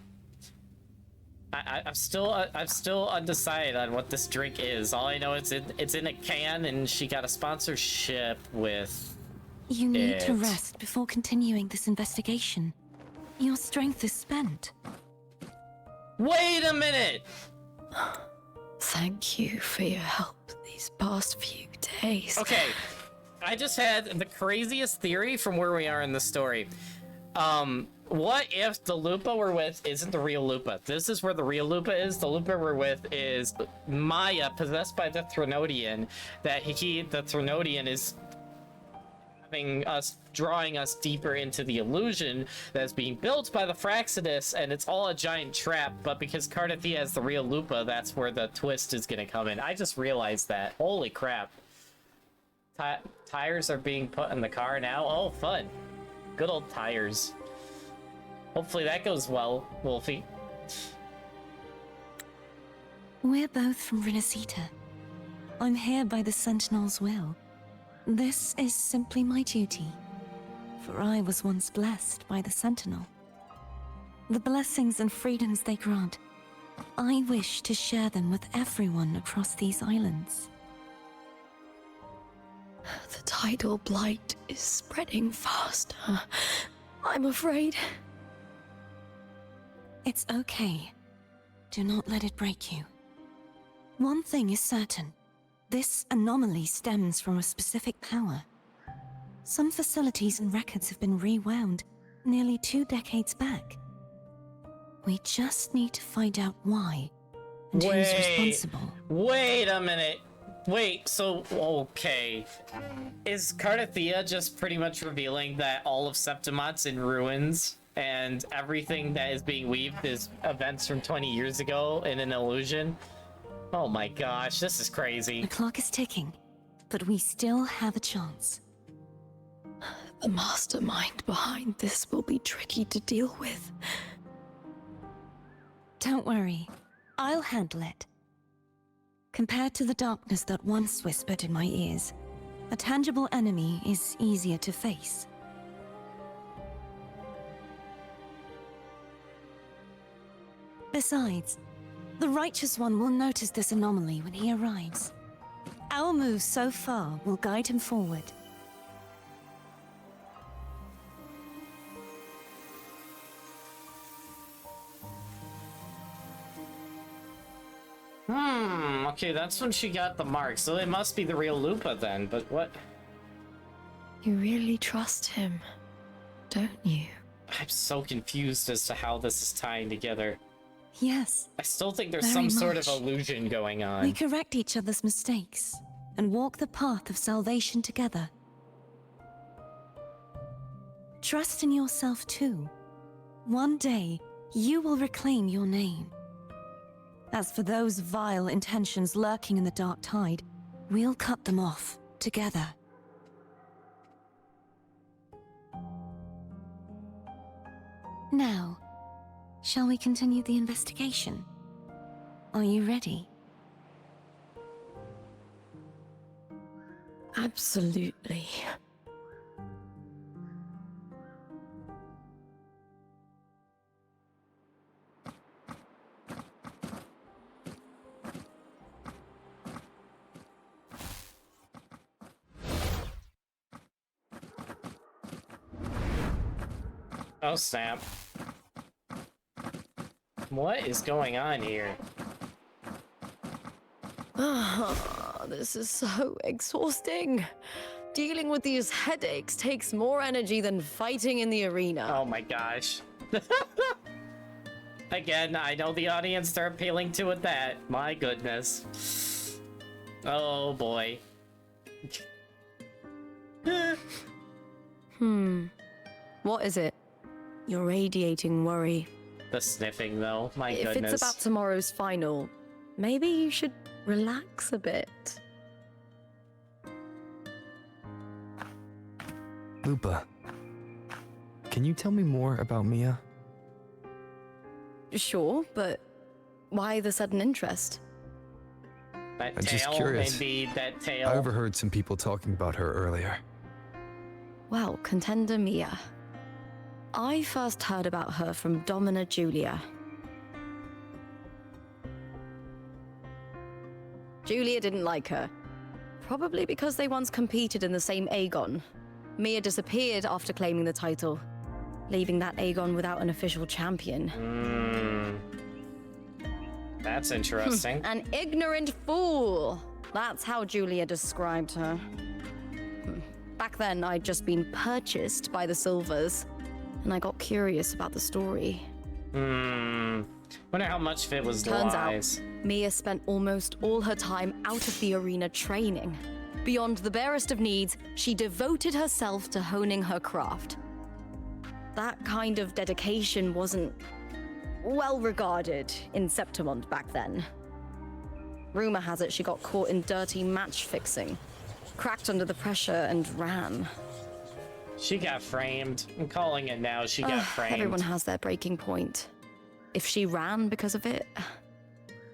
I'm still undecided on what this drink is. All I know is it's in a can, and she got a sponsorship with. You need to rest before continuing this investigation. Your strength is spent. Wait a minute! Thank you for your help these past few days. Okay, I just had the craziest theory from where we are in the story. What if the Lupa we're with isn't the real Lupa? This is where the real Lupa is. The Lupa we're with is Maya, possessed by the Threnodian. That the Threnodian is having us, drawing us deeper into the illusion that's being built by the Fraxidus, and it's all a giant trap. But because Cartwheel has the real Lupa, that's where the twist is gonna come in. I just realized that. Holy crap! Tires are being put in the car now. Oh, fun! Good old tires. Hopefully that goes well, Wolfie. We're both from Renacita. I'm here by the Sentinel's will. This is simply my duty, for I was once blessed by the Sentinel. The blessings and freedoms they grant, I wish to share them with everyone across these islands. The tidal blight is spreading faster. I'm afraid. It's okay. Do not let it break you. One thing is certain. This anomaly stems from a specific power. Some facilities and records have been rewound, nearly 2 decades back. We just need to find out why and who's responsible. Wait a minute. Wait, so, okay. Is Cartwheel just pretty much revealing that all of Septimot's in ruins and everything that is being weaved is events from 20 years ago in an illusion? Oh my gosh, this is crazy. The clock is ticking, but we still have a chance. The mastermind behind this will be tricky to deal with. Don't worry, I'll handle it. Compared to the darkness that once whispered in my ears, a tangible enemy is easier to face. Besides, the Righteous One will notice this anomaly when he arrives. Our moves so far will guide him forward. Okay, that's when she got the mark, so it must be the real Lupa then, but what? You really trust him, don't you? I'm so confused as to how this is tying together. Yes. I still think there's very some sort of much. illusion going on. We correct each other's mistakes and walk the path of salvation together. Trust in yourself too. One day, you will reclaim your name. As for those vile intentions lurking in the dark tide, we'll cut them off together. Now, shall we continue the investigation? Are you ready? Absolutely. Oh snap. What is going on here? This is so exhausting. Dealing with these headaches takes more energy than fighting in the arena. Oh my gosh. Again, I know the audience are appealing to it that. My goodness. Oh boy. What is it? You're radiating worry. The sniffing though, my If goodness. it's about tomorrow's final, maybe you should relax a bit. Lupa, can you tell me more about Mia? Sure, but why the sudden interest? That I'm just tail, curious. maybe that tail. I overheard some people talking about her earlier. Well, contender Mia. I first heard about her from Domina Julia. Julia didn't like her. Probably because they once competed in the same Aegon. Mia disappeared after claiming the title, leaving that Aegon without an official champion. That's interesting. An ignorant fool! That's how Julia described her. Back then, I'd just been purchased by the Silvers, and I got curious about the story. Wonder how much of it was Turns lies. out, Mia spent almost all her time out of the arena training. Beyond the barest of needs, she devoted herself to honing her craft. That kind of dedication wasn't well regarded in Septimont back then. Rumor has it she got caught in dirty match fixing, cracked under the pressure, and ran. She got framed. I'm calling it now. She got framed. Everyone has their breaking point. If she ran because of it,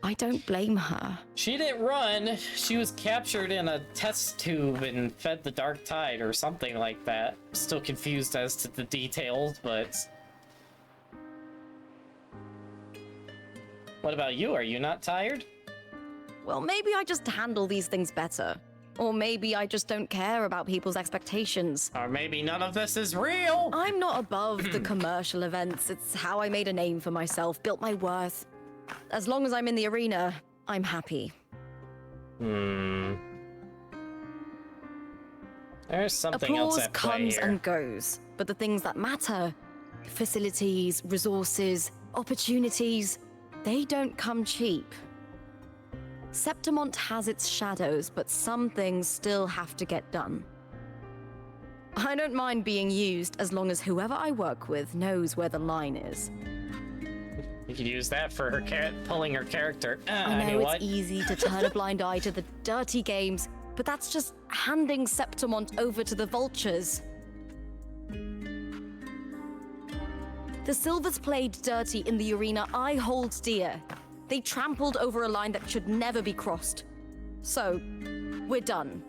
I don't blame her. She didn't run. She was captured in a test tube and fed the dark tide or something like that. Still confused as to the details, but... What about you? Are you not tired? Well, maybe I just handle these things better. Or maybe I just don't care about people's expectations. Or maybe none of this is real. I'm not above the commercial events. It's how I made a name for myself, built my worth. As long as I'm in the arena, I'm happy. There's something else Applause at play comes here. and goes, but the things that matter facilities, resources, opportunities, they don't come cheap. Septimont has its shadows, but some things still have to get done. I don't mind being used as long as whoever I work with knows where the line is. You could use that for her pulling her character. I know it's easy to turn a blind eye to the dirty games, but that's just handing Septimont over to the vultures. The Silvers played dirty in the arena I hold dear. They trampled over a line that should never be crossed. So, we're done.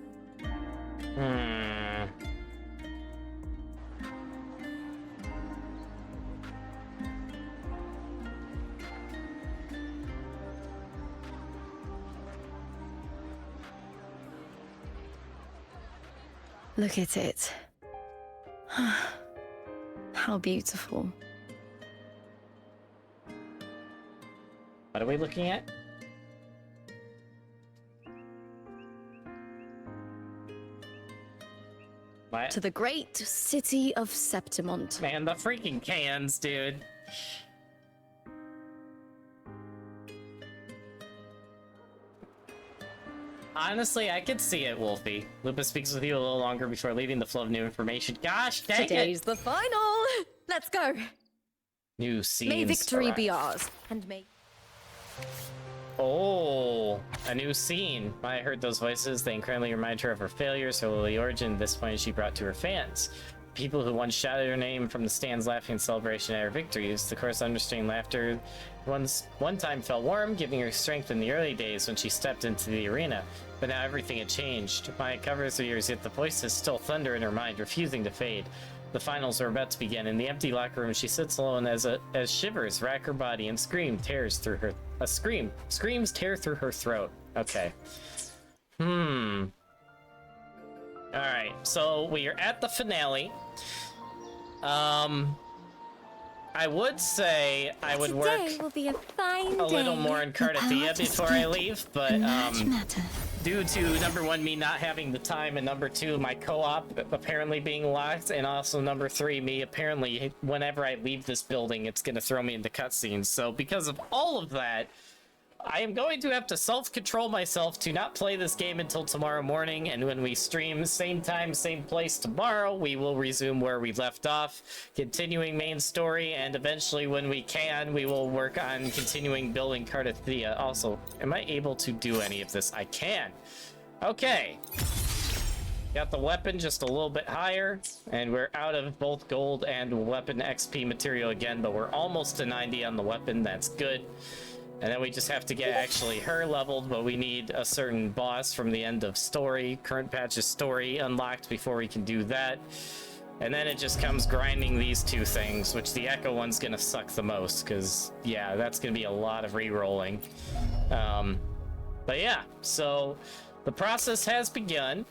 Look at it. How beautiful. What are we looking at? What? To the great city of Septimont. Man, the freaking cans, dude. Honestly, I could see it, Wolfie. Lupus speaks with you a little longer before leaving the flow of new information. Gosh, dang it! Today's the final! Let's go! New scenes. May victory be arrive. ours, and may... Oh, a new scene. I heard those voices. They incredibly remind her of her failures, her the origin of disappointment she brought to her fans. People who once shouted her name from the stands laughing in celebration at her victories. The course understanding laughter one time felt warm, giving her strength in the early days when she stepped into the arena. But now everything had changed. Maya covers her ears, yet the voices still thunder in her mind, refusing to fade. The finals are about to begin. In the empty locker room, she sits alone as shivers rack her body and screams tear through her throat. Okay. Alright, so we are at the finale. I would say I would work will be a fine a little more in Cartwheel before I leave, but matter. due to number one, me not having the time, and number two, my co-op apparently being locked, and also number three, me apparently whenever I leave this building, it's gonna throw me into cutscenes. So because of all of that, I am going to have to self-control myself to not play this game until tomorrow morning, and when we stream same time, same place tomorrow, we will resume where we left off, continuing main story, and eventually when we can, we will work on continuing building Cartwheel. Also, am I able to do any of this? I can. Okay. Got the weapon just a little bit higher, and we're out of both gold and weapon XP material again, but we're almost to 90 on the weapon. That's good. And then we just have to get actually her leveled, but we need a certain boss from the end of story, current patch's story, unlocked before we can do that. And then it just comes grinding these two things, which the Echo one's gonna suck the most, because, yeah, that's gonna be a lot of re-rolling. But yeah, so the process has begun.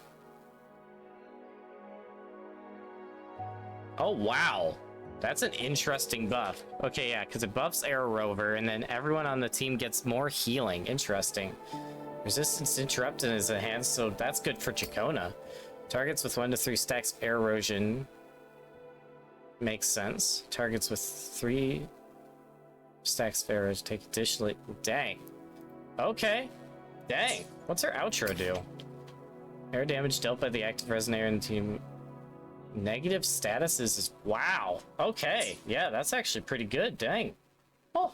Oh, wow. That's an interesting buff. Okay, yeah, because it buffs Arrow Rover, and then everyone on the team gets more healing. Interesting. Resistance interrupted is enhanced, so that's good for Chacona. Targets with 1 to 3 stacks air erosion. Makes sense. Targets with 3 stacks of air erosion take additionally... Dang. Okay. Dang. What's her outro do? Air damage dealt by the active resonator in the team... Negative status is wow. Okay, yeah, that's actually pretty good. Dang. Oh,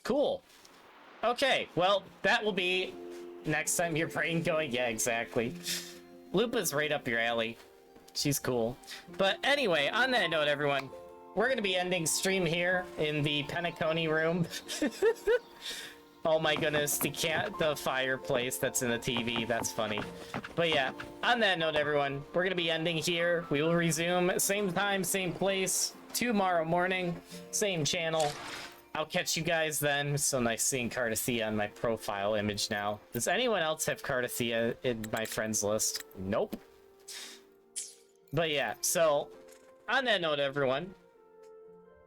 cool. Okay, well, that will be next time your brain going. Yeah, exactly. Lupa's right up your alley. She's cool. But anyway, on that note, everyone, we're gonna be ending stream here in the Penacony room. Oh my goodness, the fireplace that's in the TV, that's funny. But yeah, on that note, everyone, we're gonna be ending here. We will resume same time, same place, tomorrow morning, same channel. I'll catch you guys then. It's so nice seeing Cartwheel on my profile image now. Does anyone else have Cartwheel in my friends list? Nope. But yeah, so on that note, everyone,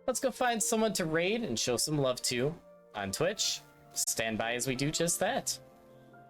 let's go find someone to raid and show some love to on Twitch. Stand by as we do just that.